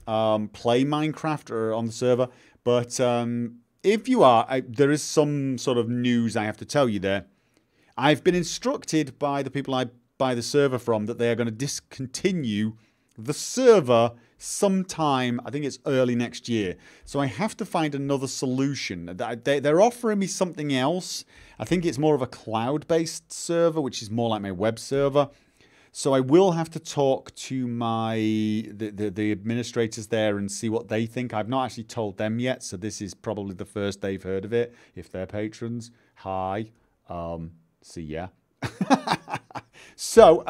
play Minecraft or on the server, but if you are, there is some sort of news I have to tell you there. I've been instructed by the people I buy the server from that they are going to discontinue the server sometime, I think it's early next year. So I have to find another solution. They're offering me something else. I think it's more of a cloud-based server, which is more like my web server. So I will have to talk to the administrators there and see what they think. I've not actually told them yet, so this is probably the first they've heard of it. If they're patrons, hi. See ya. So,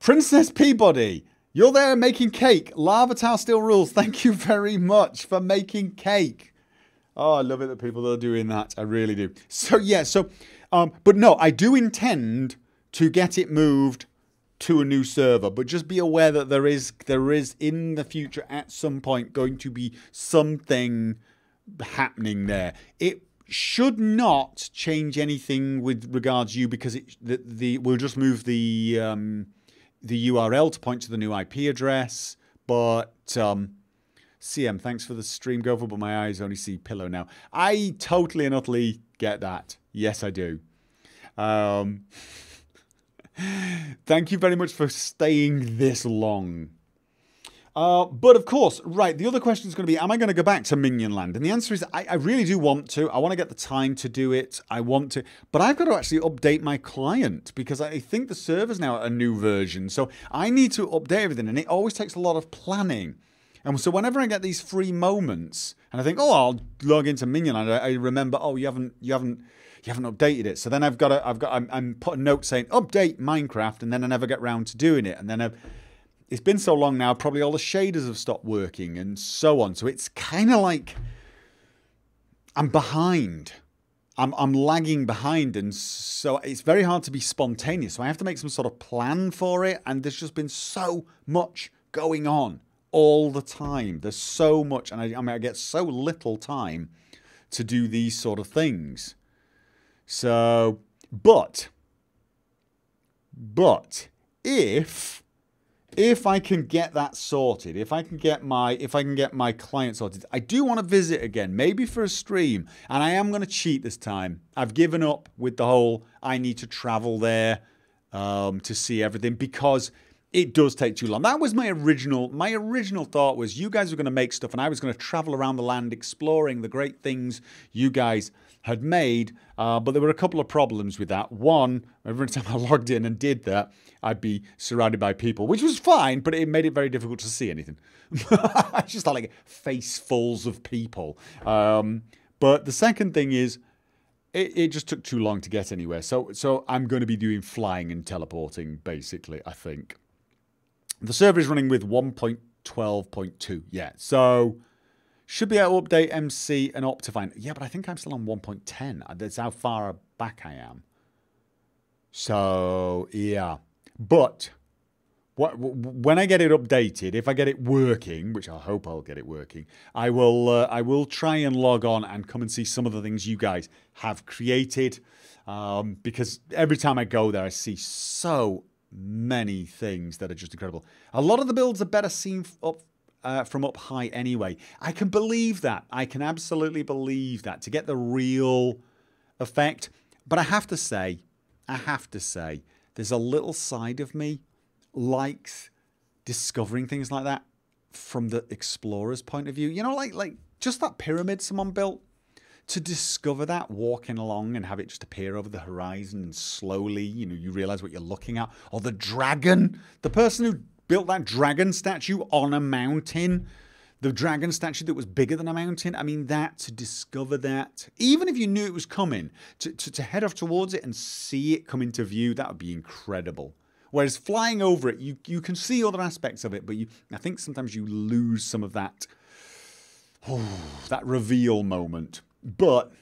Princess Peabody, you're there making cake. Lava Tower still rules. Thank you very much for making cake. Oh, I love it that people are doing that. I really do. So, yeah, but no, I do intend to get it moved to a new server. But just be aware that there is in the future at some point going to be something happening there. It should not change anything with regards to you because we'll just move the URL to point to the new IP address. But CM, thanks for the stream, Gopher, but my eyes only see pillow now. I totally and utterly get that. Yes, I do. Thank you very much for staying this long. But of course, right, the other question is going to be, am I going to go back to Minionland? And the answer is, I really do want to. I want to get the time to do it. I want to. But I've got to actually update my client because I think the server's now at a new version. So I need to update everything. And it always takes a lot of planning. And so whenever I get these free moments and I think, oh, I'll log into Minionland, I remember, oh, you haven't updated it. So then I'm putting notes saying update Minecraft, and then I never get round to doing it. And then it's been so long now, probably all the shaders have stopped working and so on. So it's kind of like I'm behind. I'm lagging behind, and so it's very hard to be spontaneous. So I have to make some sort of plan for it, and there's just been so much going on all the time. There's so much, and I get so little time to do these sort of things. So, but if I can get that sorted, if I can get my client sorted, I do want to visit again, maybe for a stream, and I am going to cheat this time. I've given up with the whole I need to travel there to see everything because it does take too long. That was my original thought was you guys were going to make stuff and I was going to travel around the land exploring the great things you guys had made, but there were a couple of problems with that. One, every time I logged in and did that, I'd be surrounded by people, which was fine, but it made it very difficult to see anything. I just had like facefuls of people. But the second thing is, it just took too long to get anywhere. So I'm going to be doing flying and teleporting, basically, I think. The server is running with 1.12.2, yeah. So should be able to update MC and Optifine. Yeah, but I think I'm still on 1.10. That's how far back I am. So, yeah. But when I get it updated, if I get it working, which I hope I'll get it working, I will try and log on and come and see some of the things you guys have created. Because every time I go there, I see so many things that are just incredible. A lot of the builds are better seen from up high anyway. I can believe that. I can absolutely believe that to get the real effect. But I have to say, there's a little side of me likes discovering things like that from the explorer's point of view. You know, like just that pyramid someone built. To discover that, walking along and have it just appear over the horizon and slowly, you know, you realize what you're looking at. Or the dragon, the person who built that dragon statue on a mountain, the dragon statue that was bigger than a mountain. I mean, to discover that, even if you knew it was coming, to head off towards it and see it come into view, that would be incredible. Whereas flying over it, you can see other aspects of it, but I think sometimes you lose some of that, that reveal moment. But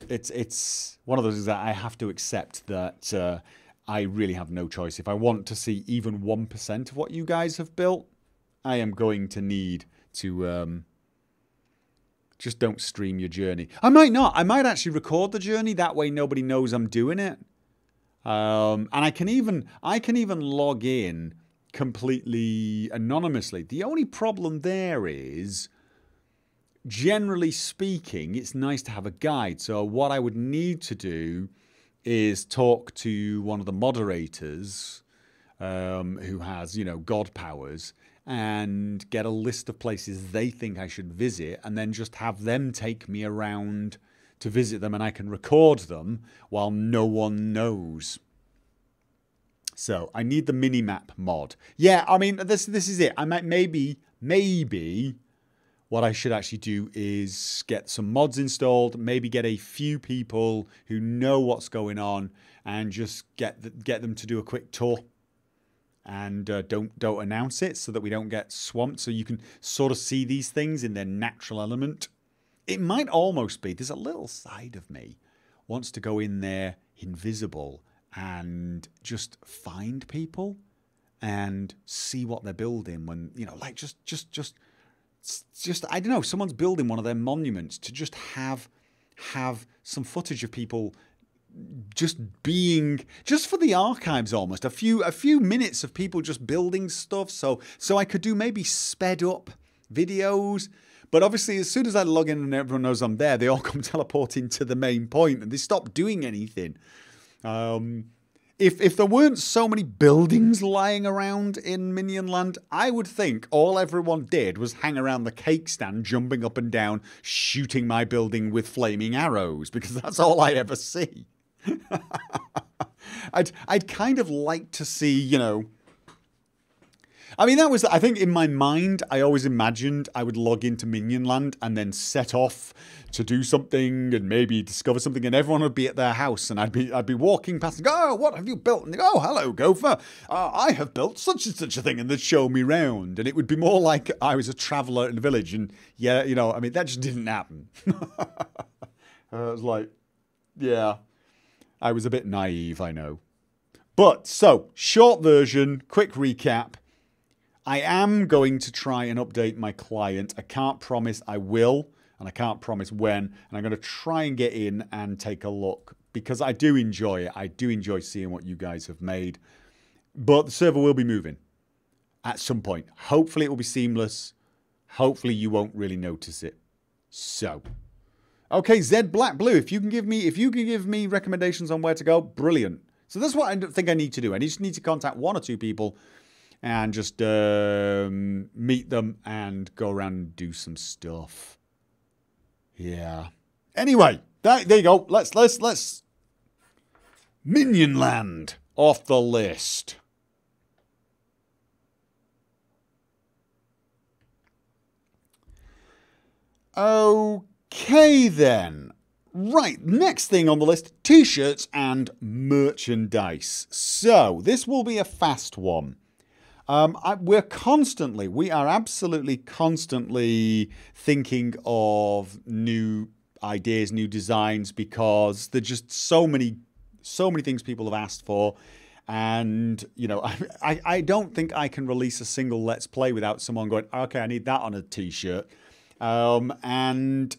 it's one of those things that I have to accept that I really have no choice. If I want to see even 1% of what you guys have built, I am going to need to just don't stream your journey. I might not. I might actually record the journey. That way nobody knows I'm doing it. And I can even log in completely anonymously. The only problem there is, generally speaking, it's nice to have a guide. So what I would need to do is talk to one of the moderators who has, you know, god powers and get a list of places they think I should visit and then just have them take me around to visit them and I can record them while no one knows. So I need the minimap mod. Yeah, I mean, this is it. I might maybe what I should actually do is get some mods installed, maybe get a few people who know what's going on and just get them to do a quick tour and don't announce it so that we don't get swamped, so you can sort of see these things in their natural element. It might almost be, there's a little side of me wants to go in there invisible and just find people and see what they're building when, you know, like just I don't know, someone's building one of their monuments, to just have some footage of people just for the archives, almost a few minutes of people just building stuff, so I could do maybe sped up videos. But obviously as soon as I log in and everyone knows I'm there, they all come teleporting to the main point and they stop doing anything. If there weren't so many buildings lying around in Minionland, I would think all everyone did was hang around the cake stand, jumping up and down, shooting my building with flaming arrows, because that's all I ever see. I'd kind of like to see, you know... I mean, that was, I think in my mind, I always imagined I would log into Minionland and then set off to do something and maybe discover something, and everyone would be at their house and I'd be walking past and go, oh, what have you built? And they go, oh, hello, Gopher. I have built such and such a thing, and they'd show me round. And it would be more like I was a traveller in the village. And yeah, you know, I mean, that just didn't happen. I was like, yeah, I was a bit naive, I know. But, so, short version, quick recap. I am going to try and update my client. I can't promise I will, and I can't promise when. And I'm going to try and get in and take a look, because I do enjoy it. I do enjoy seeing what you guys have made. But the server will be moving at some point. Hopefully it will be seamless. Hopefully you won't really notice it. So, okay, Zed Black Blue, if you can give me recommendations on where to go, brilliant. So that's what I think I need to do. I just need to contact 1 or 2 people and just meet them and go around and do some stuff. Yeah. Anyway, there you go. Let's Minionland off the list. Okay then. Right, next thing on the list, t-shirts and merchandise. So, this will be a fast one. We are absolutely constantly thinking of new ideas, new designs, because there's just so many things people have asked for. And, you know, I don't think I can release a single Let's Play without someone going, okay, I need that on a t-shirt. And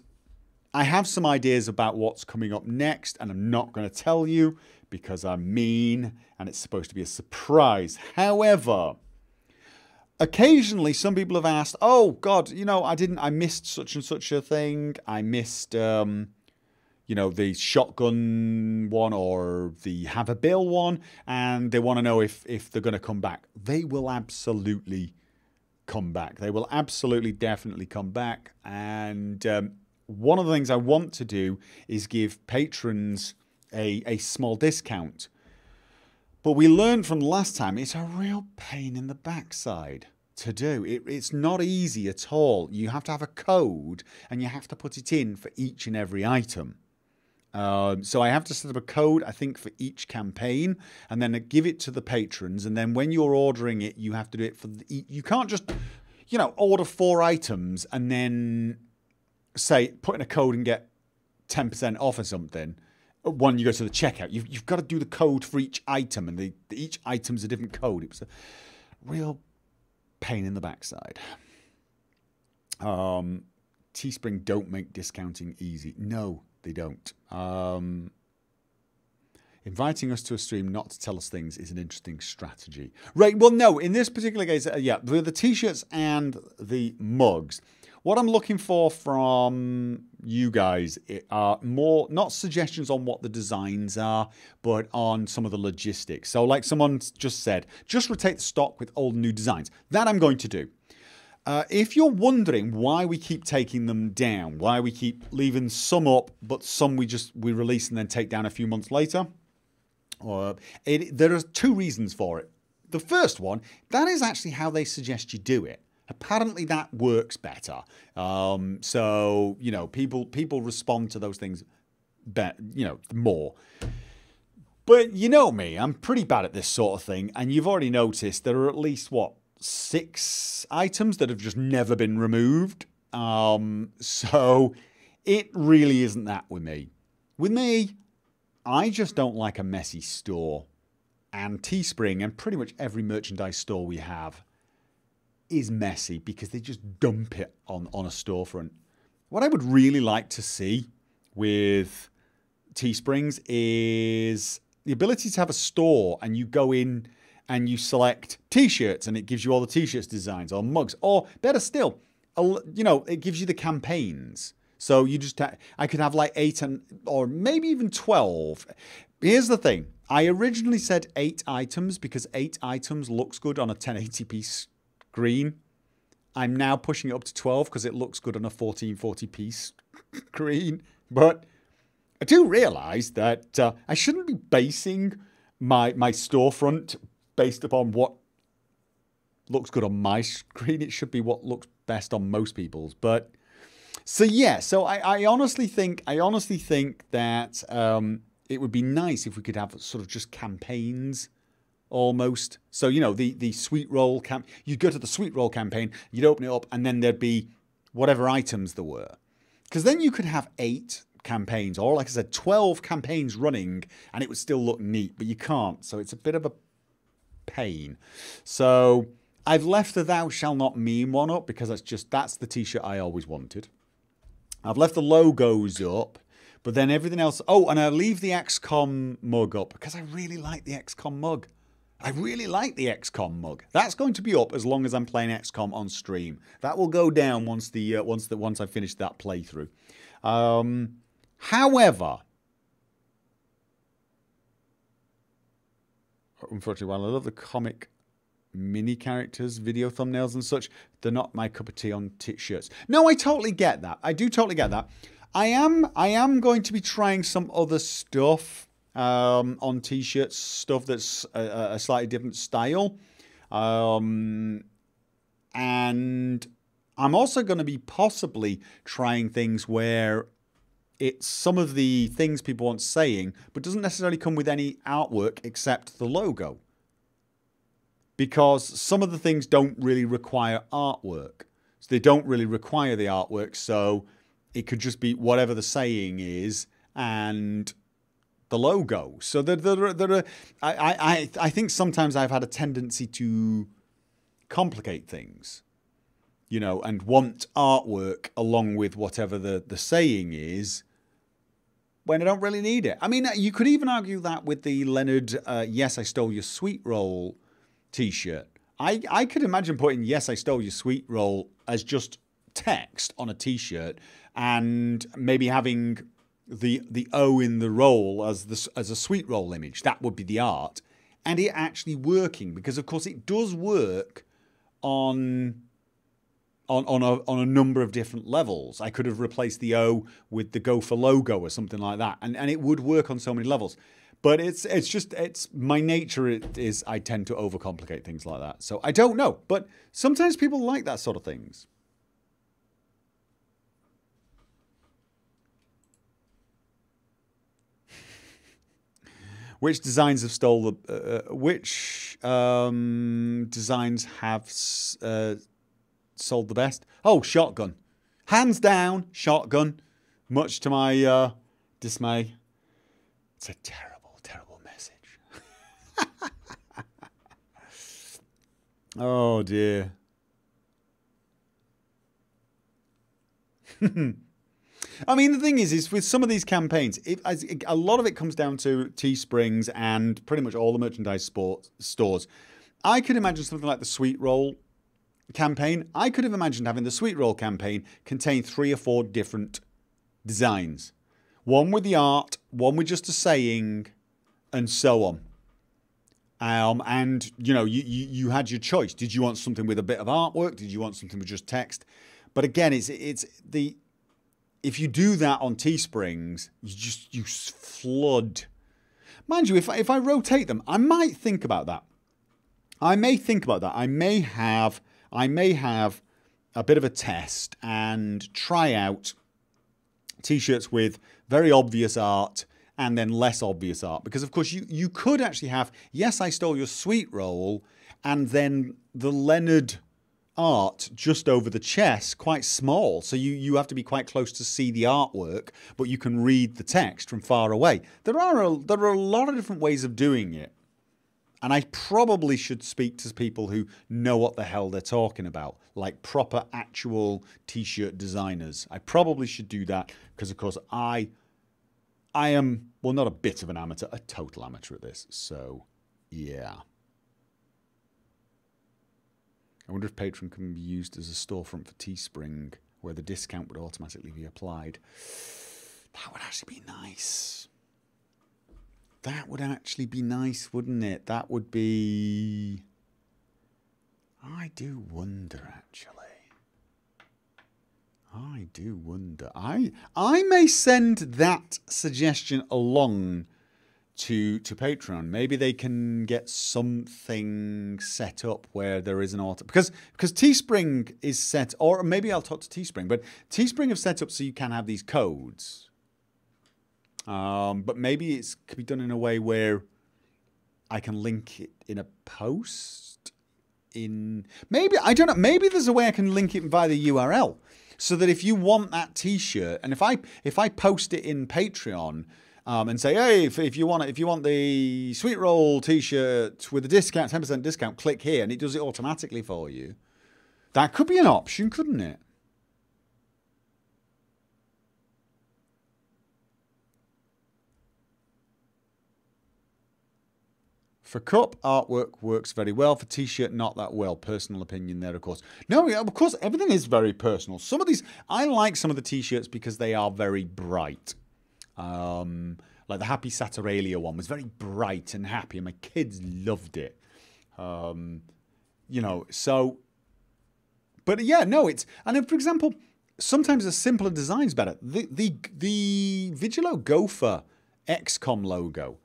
I have some ideas about what's coming up next, and I'm not going to tell you because I'm mean and it's supposed to be a surprise. However, occasionally, some people have asked, oh, God, you know, I missed such and such a thing. I missed, you know, the shotgun one or the have a bill one. And they want to know if they're going to come back. They will absolutely come back. They will absolutely, definitely come back. And one of the things I want to do is give patrons a small discount. But we learned from last time, it's a real pain in the backside to do. It's not easy at all. You have to have a code and you have to put it in for each and every item. So I have to set up a code, I think, for each campaign, and then give it to the patrons. And then when you're ordering it, you have to do it for you can't just, you know, order 4 items and then say, put in a code and get 10% off or something. When you go to the checkout, you've got to do the code for each item, and each item's a different code. It was a real pain in the backside. Teespring don't make discounting easy. No, they don't. Inviting us to a stream not to tell us things is an interesting strategy. Right, well, no, in this particular case, yeah, the t-shirts and the mugs. What I'm looking for from you guys are more, not suggestions on what the designs are, but on some of the logistics. So like someone just said, just rotate the stock with old and new designs. That I'm going to do. If you're wondering why we keep taking them down, why we keep leaving some up, but some we release and then take down a few months later, there are 2 reasons for it. The first one, that is actually how they suggest you do it. Apparently that works better. So, you know, people respond to those things more. But you know me, I'm pretty bad at this sort of thing. And you've already noticed there are at least, 6 items that have just never been removed. So it really isn't that with me. With me, I just don't like a messy store. And Teespring and pretty much every merchandise store we have is messy because they just dump it on a storefront. What I would really like to see with Teesprings is the ability to have a store and you go in and you select t-shirts and it gives you all the t-shirts designs or mugs, or better still, you know, it gives you the campaigns. So you just, I could have like 8 or maybe even 12. Here's the thing. I originally said 8 items because 8 items looks good on a 1080p screen. I'm now pushing it up to 12 because it looks good on a 1440p screen. But I do realise that I shouldn't be basing my storefront based upon what looks good on my screen. It should be what looks best on most people's. But so yeah, so I honestly think that it would be nice if we could have sort of just campaigns almost. So, you know, the sweet roll you'd go to the sweet roll campaign, you'd open it up, and then there'd be whatever items there were. Because then you could have 8 campaigns, or like I said, 12 campaigns running, and it would still look neat, but you can't. So it's a bit of a pain. So I've left the Thou Shall Not meme one up because that's the t-shirt I always wanted. I've left the logos up, but then everything else. Oh, and I leave the XCOM mug up because I really like the XCOM mug. I really like the XCOM mug. That's going to be up as long as I'm playing XCOM on stream. That will go down once I finish that playthrough. However, unfortunately, while I love the comic mini characters, video thumbnails and such, they're not my cup of tea on shirts. No, I totally get that. I do totally get that. I am going to be trying some other stuff on t-shirts, stuff that's a slightly different style. And I'm also going to be possibly trying things where it's some of the things people want saying, but doesn't necessarily come with any artwork except the logo. Because some of the things don't really require artwork. So they don't really require the artwork, so it could just be whatever the saying is and the logo. So I think sometimes I've had a tendency to complicate things, you know, and want artwork along with whatever the saying is when I don't really need it. I mean, you could even argue that with the Leonard, Yes, I Stole Your Sweet Roll t-shirt. I could imagine putting Yes, I Stole Your Sweet Roll as just text on a t-shirt and maybe having the O in the roll as a sweet roll image. That would be the art. And it actually working, because of course it does work on a number of different levels. I could have replaced the O with the Gopher logo or something like that, and it would work on so many levels. But it's my nature is I tend to overcomplicate things like that. So I don't know, but sometimes people like that sort of things. Which designs have stole the? Which designs have sold the best? Oh, shotgun, hands down, shotgun. Much to my dismay, it's a terrible message. Oh dear. I mean, the thing is with some of these campaigns, a lot of it comes down to Teesprings and pretty much all the merchandise stores. I could imagine something like the Sweet Roll campaign. I could have imagined having the Sweet Roll campaign contain 3 or 4 different designs. One with the art, one with just a saying, and so on. And, you know, you had your choice. Did you want something with a bit of artwork? Did you want something with just text? But again, if you do that on Teesprings, you flood. Mind you, if I rotate them, I might think about that. I may think about that. I may have a bit of a test and try out t-shirts with very obvious art and then less obvious art. Because, of course, you could actually have, Yes, I Stole Your Sweet Roll, and then the Leonard art just over the chest, quite small. So you have to be quite close to see the artwork, but you can read the text from far away. There are a lot of different ways of doing it. And I probably should speak to people who know what the hell they're talking about, like proper actual t-shirt designers. I probably should do that because, of course, I am, well, not a bit of an amateur, a total amateur at this. So, yeah. I wonder if Patreon can be used as a storefront for Teespring, where the discount would automatically be applied. That would actually be nice. That would actually be nice, wouldn't it? That would be... I do wonder, actually. I do wonder. I may send that suggestion along to Patreon. Maybe they can get something set up where there is an auto, because Teespring is set, or maybe I'll talk to Teespring, but Teespring have set up so you can have these codes. But maybe it could be done in a way where I can link it in a post. Maybe, I don't know, maybe there's a way I can link it via the URL, so that if you want that T-shirt, and if I post it in Patreon, and say, hey, if you want the Sweet Roll T-shirt with a discount, 10% discount, click here, and it does it automatically for you. That could be an option, couldn't it? For cup, artwork works very well. For T-shirt, not that well. Personal opinion there, of course. No, of course, everything is very personal. Some of these, I like some of the T-shirts because they are very bright. Like the Happy Saturalia one was very bright and happy, and my kids loved it. You know, so... But yeah, no, it's... And then, for example, sometimes a simpler design's better. The Vigilo Gopher XCOM logo...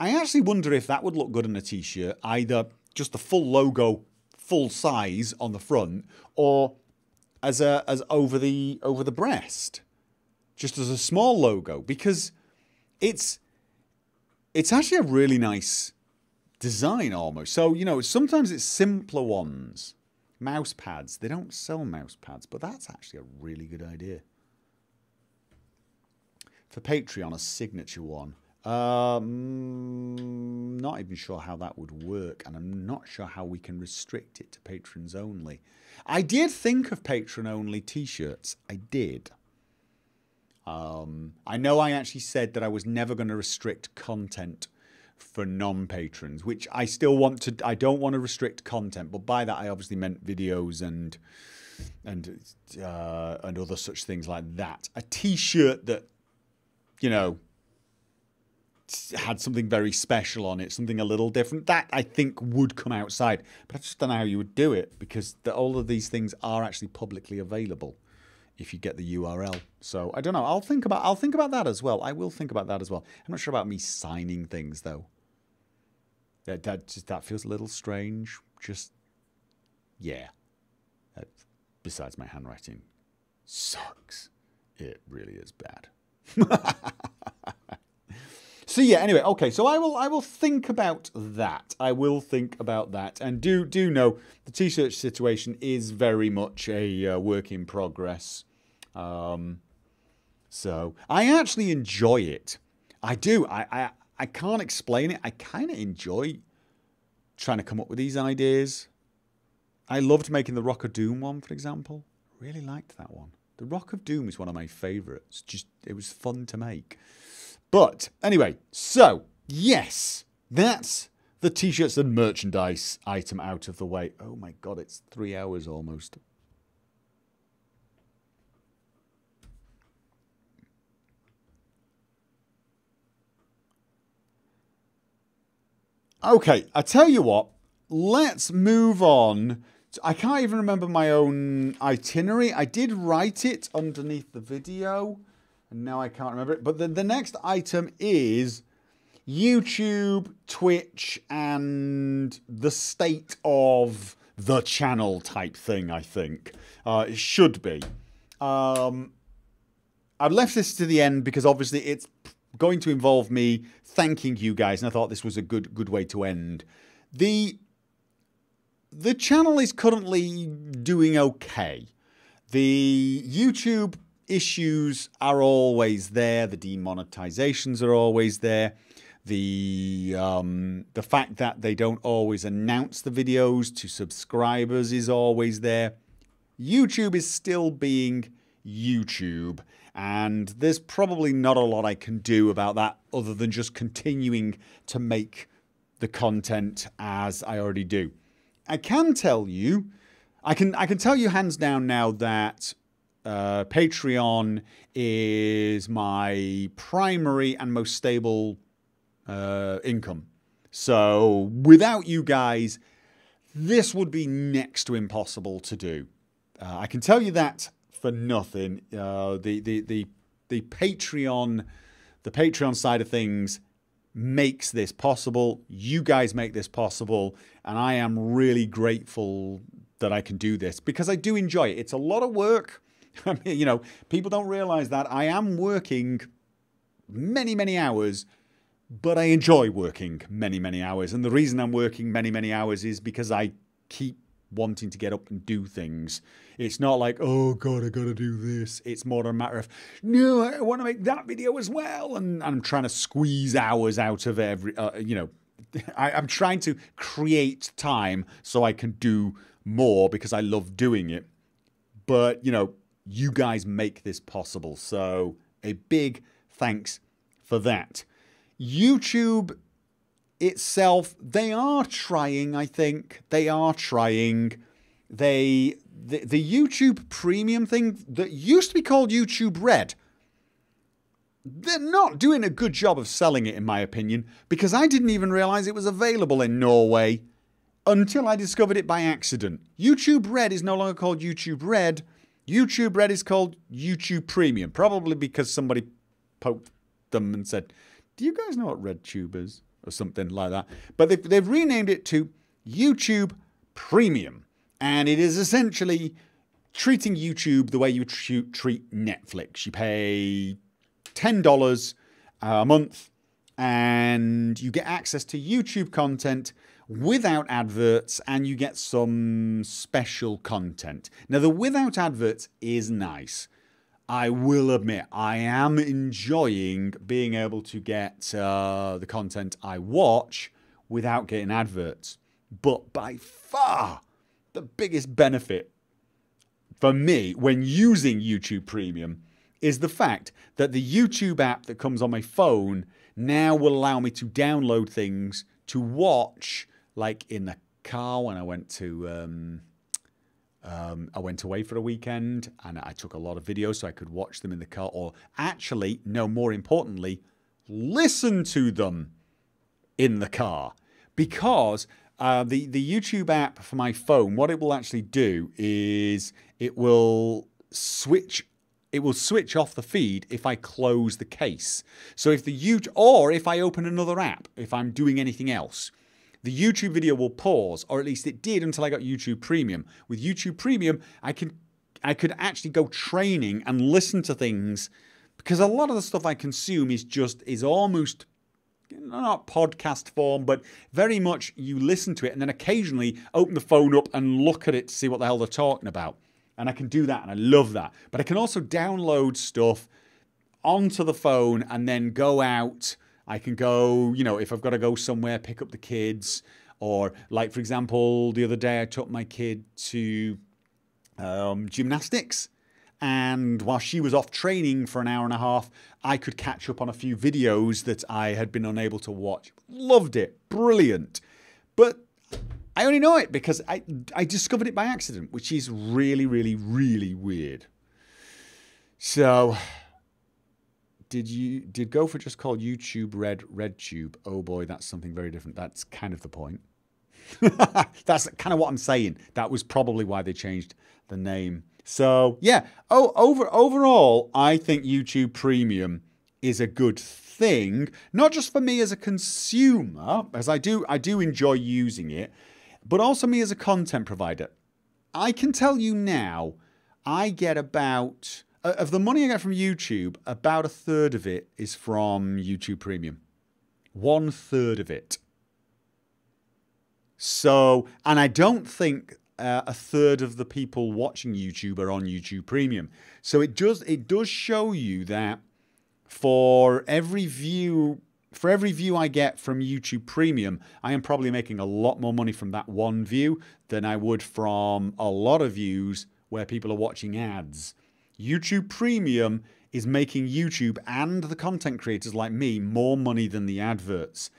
I actually wonder if that would look good on a T-shirt, either just the full logo, full size on the front, or as over the breast, just as a small logo, because it's actually a really nice design almost. So, you know, sometimes it's simpler ones. Mouse pads. They don't sell mouse pads, but that's actually a really good idea. For Patreon, a signature one. Not even sure how that would work, and I'm not sure how we can restrict it to patrons only. I did think of patron only T-shirts. I did. I know I actually said that I was never going to restrict content for non-patrons, which I still want to. I don't want to restrict content, but by that I obviously meant videos and other such things like that. A T-shirt that, you know, had something very special on it, something a little different, that I think would come outside. But I just don't know how you would do it, because all of these things are actually publicly available if you get the URL. So I don't know. I'll think about that as well. I will think about that as well. I'm not sure about me signing things though. That feels a little strange. Just, yeah. Besides, my handwriting sucks. It really is bad. So yeah, anyway, okay, so I will think about that. I will think about that. And do know the T-shirt situation is very much a work in progress. So I actually enjoy it. I do. I can't explain it. I kind of enjoy trying to come up with these ideas. I loved making the Rock of Doom one, for example. Really liked that one. The Rock of Doom is one of my favourites. It was fun to make. But anyway, so yes, that's the T-shirts and merchandise item out of the way. Oh my God, it's 3 hours almost. Okay, I tell you what, let's move on. I can't even remember my own itinerary. I did write it underneath the video, and now I can't remember it. But the next item is YouTube, Twitch, and the state of the channel type thing, I think. It should be. I've left this to the end because obviously it's going to involve me thanking you guys, and I thought this was a good way to end. The channel is currently doing okay. The YouTube issues are always there. The demonetizations are always there. The fact that they don't always announce the videos to subscribers is always there. YouTube is still being YouTube, and there's probably not a lot I can do about that other than just continuing to make the content as I already do. I can tell you, I can tell you hands down now that Patreon is my primary and most stable income. So without you guys, this would be next to impossible to do. I can tell you that for nothing. The Patreon side of things makes this possible. You guys make this possible, and I am really grateful that I can do this because I do enjoy it. It's a lot of work. I mean, you know, people don't realize that I am working many, many hours, but I enjoy working many, many hours. And the reason I'm working many, many hours is because I keep wanting to get up and do things. It's not like, oh God, I gotta do this. It's more a matter of, no, I want to make that video as well. And I'm trying to squeeze hours out of every, you know, I'm trying to create time so I can do more because I love doing it. But, you know, you guys make this possible. So a big thanks for that. YouTube itself, they are trying, I think. They are trying. The YouTube Premium thing that used to be called YouTube Red, they're not doing a good job of selling it, in my opinion, because I didn't even realize it was available in Norway until I discovered it by accident. YouTube Red is no longer called YouTube Red. YouTube Red is called YouTube Premium, probably because somebody poked them and said, do you guys know what RedTube is? Or something like that. But they've renamed it to YouTube Premium. And it is essentially treating YouTube the way you treat Netflix. You pay $10 a month and you get access to YouTube content without adverts, and you get some special content. Now, the without adverts is nice. I will admit, I am enjoying being able to get the content I watch without getting adverts. But by far, the biggest benefit for me when using YouTube Premium is the fact that the YouTube app that comes on my phone now will allow me to download things to watch, like in the car when I went to... I went away for a weekend and I took a lot of videos so I could watch them in the car, or actually, no, more importantly, listen to them in the car. Because the YouTube app for my phone, what it will actually do is it will switch off the feed if I close the case. So if or if I open another app, if I'm doing anything else, the YouTube video will pause, or at least it did until I got YouTube Premium. With YouTube Premium, I could actually go training and listen to things, because a lot of the stuff I consume is almost not podcast form, but very much you listen to it and then occasionally open the phone up and look at it to see what the hell they're talking about. And I can do that, and I love that. But I can also download stuff onto the phone and then go out. I can go, you know, if I've got to go somewhere, pick up the kids, or like, for example, the other day I took my kid to gymnastics, and while she was off training for an hour and a half, I could catch up on a few videos that I had been unable to watch. Loved it. Brilliant. But I only know it because I discovered it by accident, which is really, really, really weird. So... Did Gopher just call YouTube RedTube? Oh boy, that's something very different. That's kind of the point. That's kind of what I'm saying. That was probably why they changed the name. So yeah, overall, I think YouTube Premium is a good thing, not just for me as a consumer, as I do enjoy using it, but also me as a content provider. I can tell you now, I get about... of the money I get from YouTube, about 1/3 of it is from YouTube Premium. 1/3 of it. So, and I don't think 1/3 of the people watching YouTube are on YouTube Premium. So it does show you that for every view I get from YouTube Premium, I am probably making a lot more money from that one view than I would from a lot of views where people are watching ads. YouTube Premium is making YouTube and the content creators like me more money than the adverts.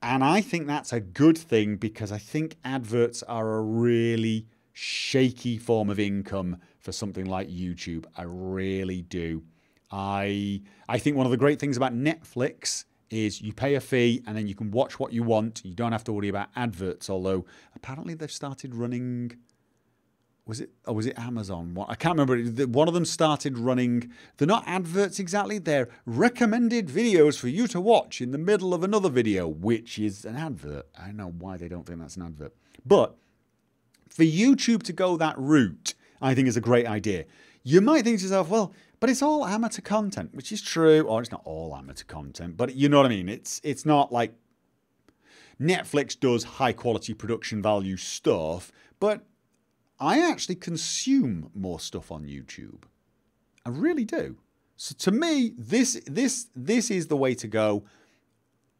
And I think that's a good thing, because I think adverts are a really shaky form of income for something like YouTube. I really do. I think one of the great things about Netflix is you pay a fee and then you can watch what you want. You don't have to worry about adverts, although apparently they've started running... Was it Amazon? I can't remember. One of them started running... They're not adverts exactly. They're recommended videos for you to watch in the middle of another video, which is an advert. I don't know why they don't think that's an advert. But for YouTube to go that route, I think is a great idea. You might think to yourself, well, but it's all amateur content, which is true. Or it's not all amateur content, but you know what I mean. It's not like Netflix does high quality production value stuff, but I actually consume more stuff on YouTube. I really do. So to me, this is the way to go.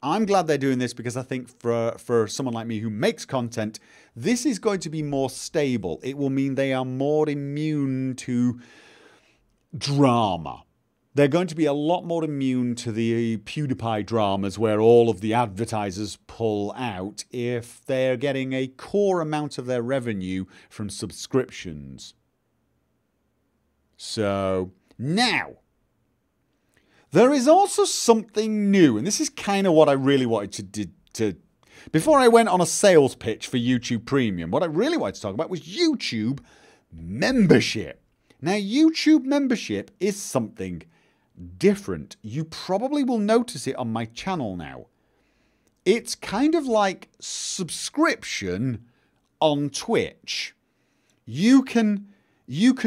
I'm glad they're doing this because I think for someone like me who makes content, this is going to be more stable. It will mean they are more immune to drama. They're going to be a lot more immune to the PewDiePie dramas where all of the advertisers pull out if they're getting a core amount of their revenue from subscriptions. So now, there is also something new, and this is kind of what I really wanted to before I went on a sales pitch for YouTube Premium, what I really wanted to talk about was YouTube membership. Now, YouTube membership is something different. You probably will notice it on my channel now. It's kind of like subscription on Twitch. You can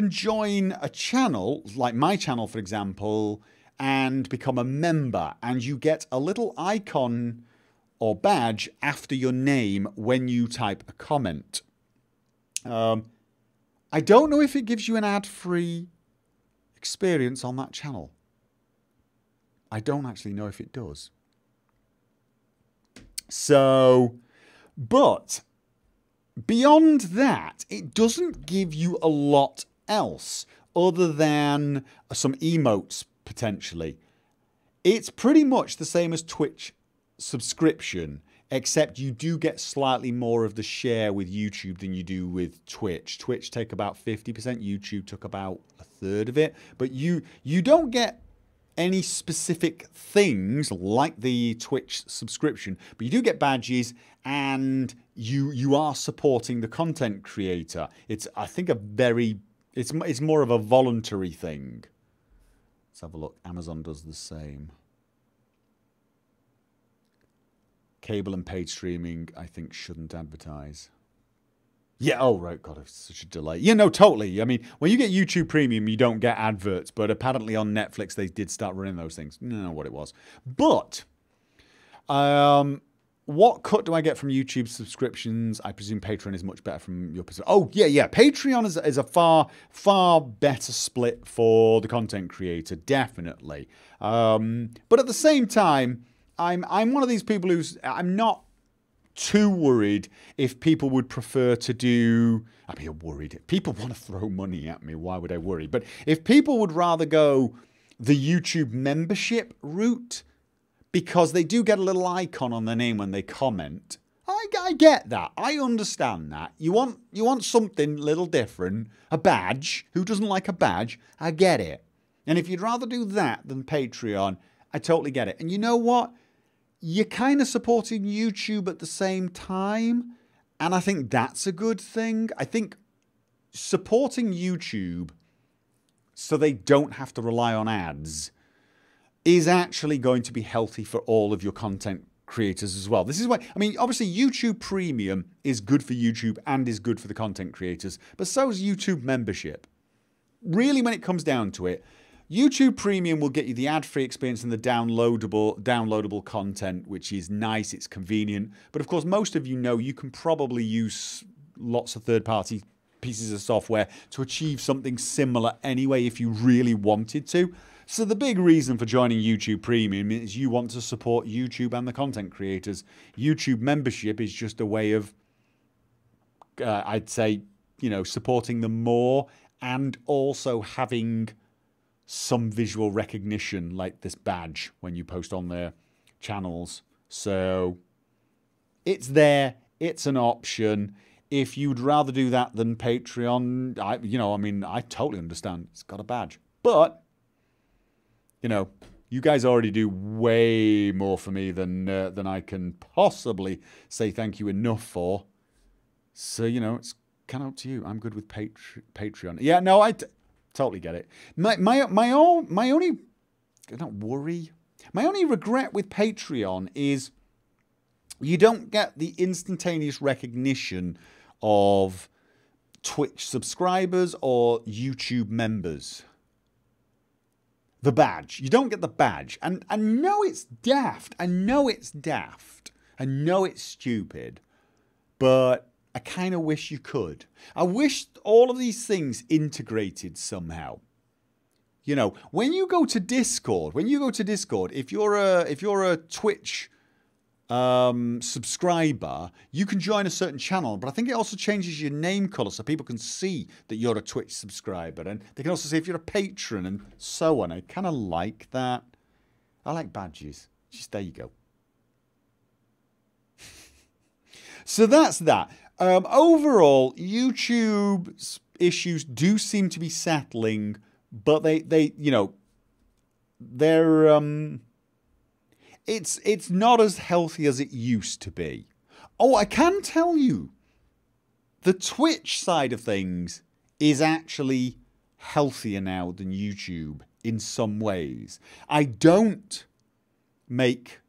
join a channel, like my channel for example, and become a member, and you get a little icon or badge after your name when you type a comment. I don't know if it gives you an ad-free experience on that channel. I don't actually know if it does. So, but beyond that, it doesn't give you a lot else other than some emotes potentially. It's pretty much the same as Twitch subscription, except you do get slightly more of the share with YouTube than you do with Twitch. Twitch take about 50%, YouTube took about a third of it, but you don't get any specific things like the Twitch subscription, but you do get badges and you are supporting the content creator. It's, I think, it's more of a voluntary thing. Let's have a look. Amazon does the same. Cable and paid streaming, I think, shouldn't advertise. Yeah, oh, right, God, it's such a delay. Yeah, no, totally. I mean, when you get YouTube Premium, you don't get adverts, but apparently on Netflix, they did start running those things. I don't know what it was. But, what cut do I get from YouTube subscriptions? I presume Patreon is much better from your perspective. Oh, yeah. Patreon is a far better split for the content creator, definitely. But at the same time, I'm one of these people I'm not too worried if people would prefer to do... I mean, I'm worried. People want to throw money at me. Why would I worry? But if people would rather go the YouTube membership route, because they do get a little icon on their name when they comment, I get that. I understand that. You want something a little different, a badge. Who doesn't like a badge? I get it. And if you'd rather do that than Patreon, I totally get it. And you know what? You're kind of supporting YouTube at the same time, and I think that's a good thing. I think supporting YouTube so they don't have to rely on ads is actually going to be healthy for all of your content creators as well. This is why, I mean, obviously YouTube Premium is good for YouTube and is good for the content creators, but so is YouTube membership. Really, when it comes down to it, YouTube Premium will get you the ad-free experience and the downloadable content, which is nice, it's convenient. But of course, most of you know you can probably use lots of third-party pieces of software to achieve something similar anyway if you really wanted to. So the big reason for joining YouTube Premium is you want to support YouTube and the content creators. YouTube membership is just a way of, I'd say, you know, supporting them more and also having some visual recognition like this badge when you post on their channels. So it's there, it's an option. If you'd rather do that than Patreon, I totally understand. It's got a badge. But, you know, You guys already do way more for me than I can possibly say thank you enough for. So, you know, it's kind of up to you. I'm good with Patreon. Yeah, no, I totally get it. My only, not worry, my only regret with Patreon is you don't get the instantaneous recognition of Twitch subscribers or YouTube members. The badge. You don't get the badge. And I know it's daft. I know it's daft. I know it's stupid. But I kind of wish you could. I wish all of these things integrated somehow. You know, when you go to Discord, if you're a Twitch subscriber, you can join a certain channel, but I think it also changes your name color so people can see that you're a Twitch subscriber, and they can also see if you're a patron and so on. I kind of like that. I like badges. Just there you go. So that's that. Overall, YouTube's issues do seem to be settling, but they you know, they're it's not as healthy as it used to be. Oh, I can tell you, the Twitch side of things is actually healthier now than YouTube in some ways. I don't make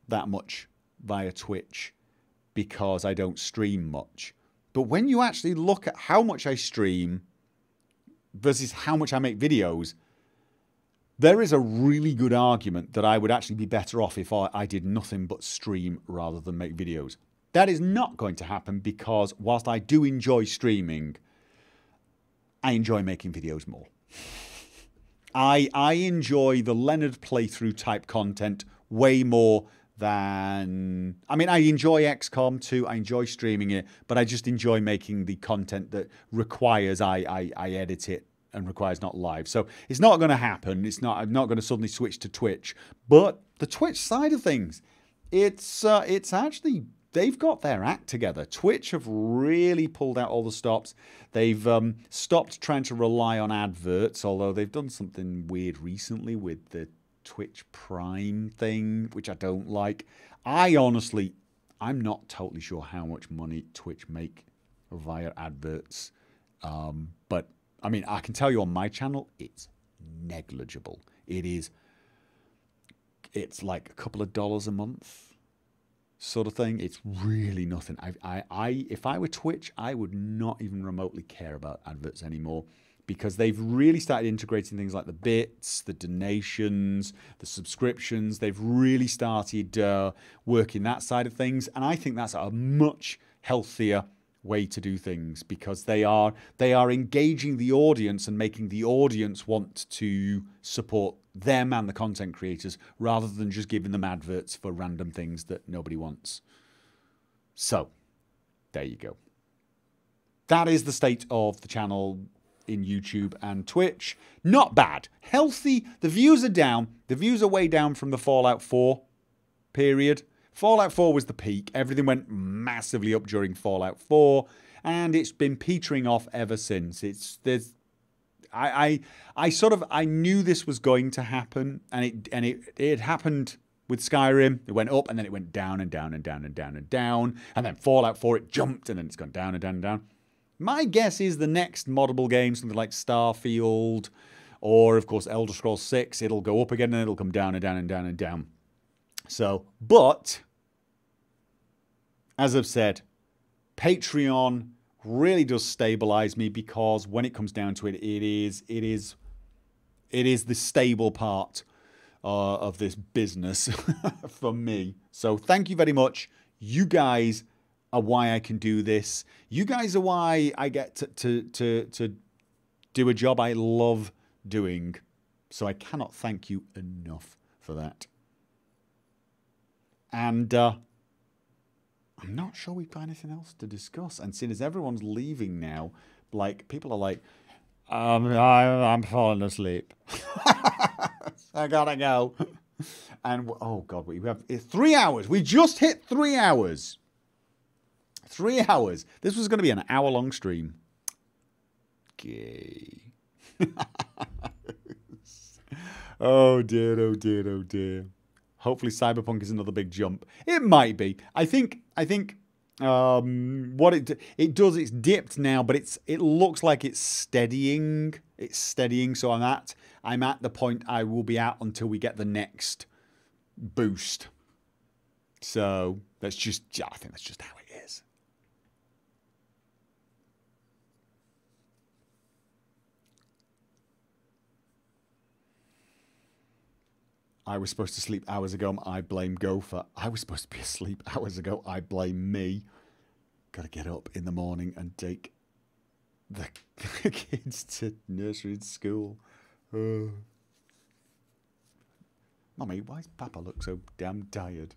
that much via Twitch because I don't stream much. But when you actually look at how much I stream versus how much I make videos, there is a really good argument that I would actually be better off if I did nothing but stream rather than make videos. That is not going to happen because whilst I do enjoy streaming, I enjoy making videos more. I enjoy the Leonard playthrough type content way more than... I mean, I enjoy XCOM too. I enjoy streaming it, but I just enjoy making the content that requires I edit it and requires not live. So it's not going to happen. I'm not going to suddenly switch to Twitch. But the Twitch side of things, it's actually, they've got their act together. Twitch have really pulled out all the stops. They've stopped trying to rely on adverts, although they've done something weird recently with the Twitch Prime thing, which I don't like. I'm not totally sure how much money Twitch make via adverts. But I mean, I can tell you on my channel, it's negligible. It's like a couple of dollars a month sort of thing. It's really nothing. If I were Twitch, I would not even remotely care about adverts anymore because they've really started integrating things like the bits, the donations, the subscriptions. They've really started working that side of things. And I think that's a much healthier way to do things because they are engaging the audience and making the audience want to support them and the content creators rather than just giving them adverts for random things that nobody wants. So there you go. That is the state of the channel in YouTube and Twitch. Not bad. Healthy. The views are down. The views are way down from the Fallout 4 period. Fallout 4 was the peak. Everything went massively up during Fallout 4, and it's been petering off ever since. I knew this was going to happen, and it happened with Skyrim. It went up, and then it went down and down and down and down and down, and then Fallout 4 it jumped, and then it's gone down and down and down. My guess is the next moddable game, something like Starfield, or of course Elder Scrolls 6, it'll go up again and it'll come down and down and down and down. So, but as I've said, Patreon really does stabilize me because when it comes down to it, it is the stable part of this business for me. So thank you very much. You guys are why I can do this. You guys are why I get to do a job I love doing. So I cannot thank you enough for that. And I'm not sure we've got anything else to discuss. And seeing as everyone's leaving now, like people are like, I'm falling asleep. I gotta go. And oh god, we have 3 hours. We just hit 3 hours. 3 hours. This was going to be an hour-long stream. Okay. Oh dear, oh dear, oh dear. Hopefully Cyberpunk is another big jump. It might be. I think what it does, it's dipped now, but it looks like it's steadying. It's steadying, so I'm at the point I will be at until we get the next boost. So I think that's just how it is. I was supposed to sleep hours ago. I blame Gopher. I was supposed to be asleep hours ago. I blame me. Got to get up in the morning and take the kids to nursery and school. Mummy, why does Papa look so damn tired?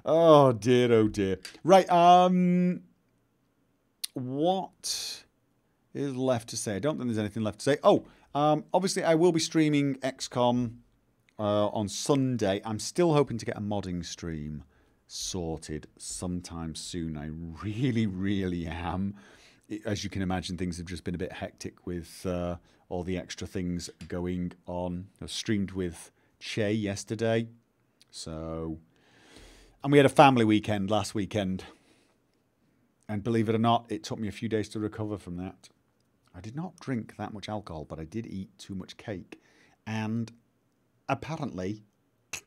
Oh dear, oh dear. Right, what is left to say? I don't think there's anything left to say. Oh, obviously I will be streaming XCOM on Sunday. I'm still hoping to get a modding stream sorted sometime soon. I really, really am. As you can imagine, things have just been a bit hectic with all the extra things going on. I streamed with Che yesterday. So, and we had a family weekend last weekend. And believe it or not, it took me a few days to recover from that. I did not drink that much alcohol, but I did eat too much cake. And apparently,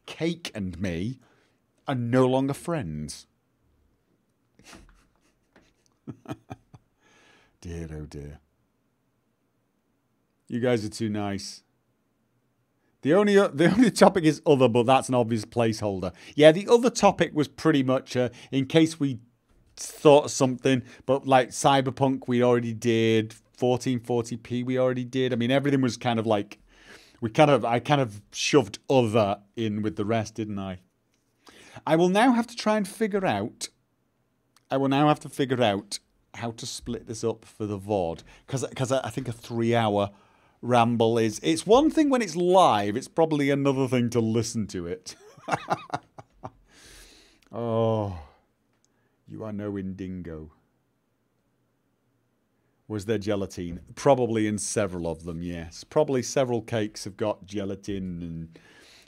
cake and me are no longer friends. Dear, oh dear. You guys are too nice. The only topic is other, but that's an obvious placeholder. Yeah, the other topic was pretty much in case we thought of something, but like Cyberpunk we already did, 1440p we already did. I mean, everything was kind of like I kind of shoved other in with the rest, didn't I? I will now have to try and figure out. How to split this up for the VOD, because I think a 3-hour ramble is. It's one thing when it's live. It's probably another thing to listen to it. Oh, you are no Indingo. Was there gelatine? Probably in several of them, yes. Probably several cakes have got gelatin and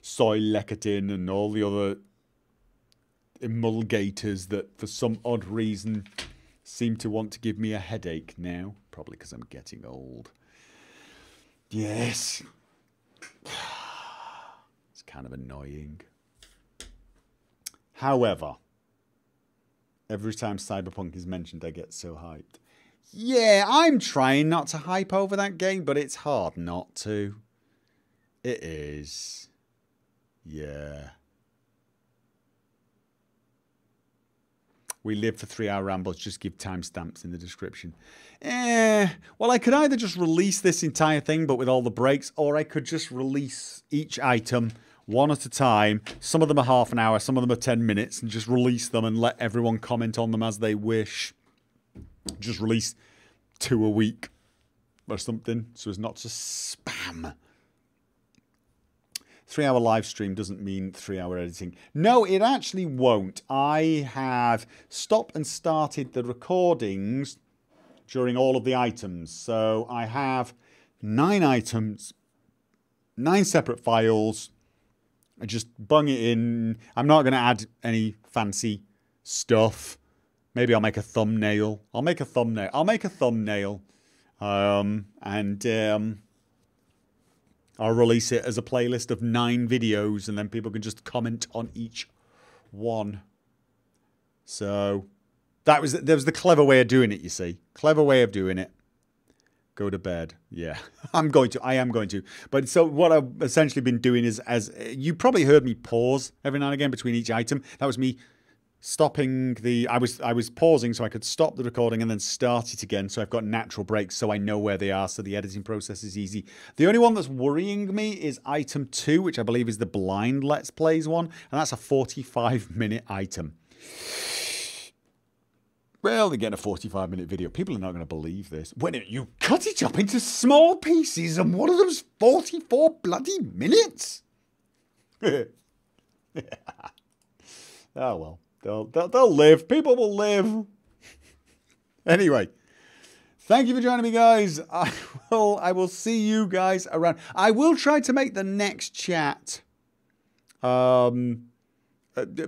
soy lecithin and all the other emulgators that for some odd reason seem to want to give me a headache now. Probably because I'm getting old. Yes. It's kind of annoying. However, every time Cyberpunk is mentioned, I get so hyped. Yeah, I'm trying not to hype over that game, but it's hard not to. It is. Yeah. We live for 3-hour rambles. Just give timestamps in the description. Well, I could either just release this entire thing, but with all the breaks, or I could just release each item one at a time. Some of them are half an hour, some of them are 10 minutes, and just release them and let everyone comment on them as they wish. Just release 2 a week or something, so as not to spam. 3-hour live stream doesn't mean 3-hour editing. No, it actually won't. I have stopped and started the recordings during all of the items. So I have 9 items, 9 separate files. I just bung it in. I'm not going to add any fancy stuff. Maybe I'll make a thumbnail. I'll make a thumbnail. I'll release it as a playlist of 9 videos, and then people can just comment on each one. So there was the clever way of doing it, you see. Clever way of doing it. Go to bed. Yeah, I am going to. But so what I've essentially been doing is, as you probably heard me pause every now and again between each item. That was me stopping the, I was pausing so I could stop the recording and then start it again, so I've got natural breaks so I know where they are, so the editing process is easy. The only one that's worrying me is item 2, which I believe is the blind Let's Plays one, and that's a 45-minute item. Well, they're getting a 45-minute video. People are not going to believe this. When you cut it up into small pieces and one of them's 44 bloody minutes? Oh well. They'll live. People will live. Anyway, Thank you for joining me, guys. I will see you guys around. I will try to make the next chat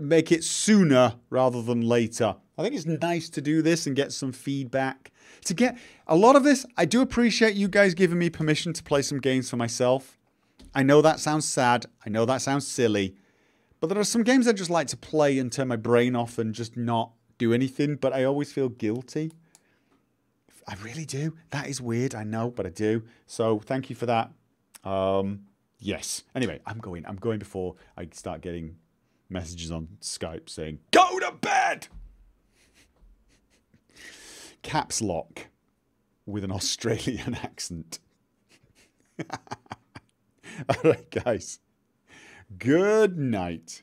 make it sooner rather than later. I think it's nice to do this and get some feedback. To get a lot of this, I do appreciate you guys giving me permission to play some games for myself. I know that sounds sad. I know that sounds silly. But there are some games I just like to play and turn my brain off and just not do anything. But I always feel guilty. I really do. That is weird, I know, but I do. So thank you for that. Yes. Anyway, I'm going before I start getting messages on Skype saying, go to bed! Caps lock with an Australian accent. All right, guys. Good night.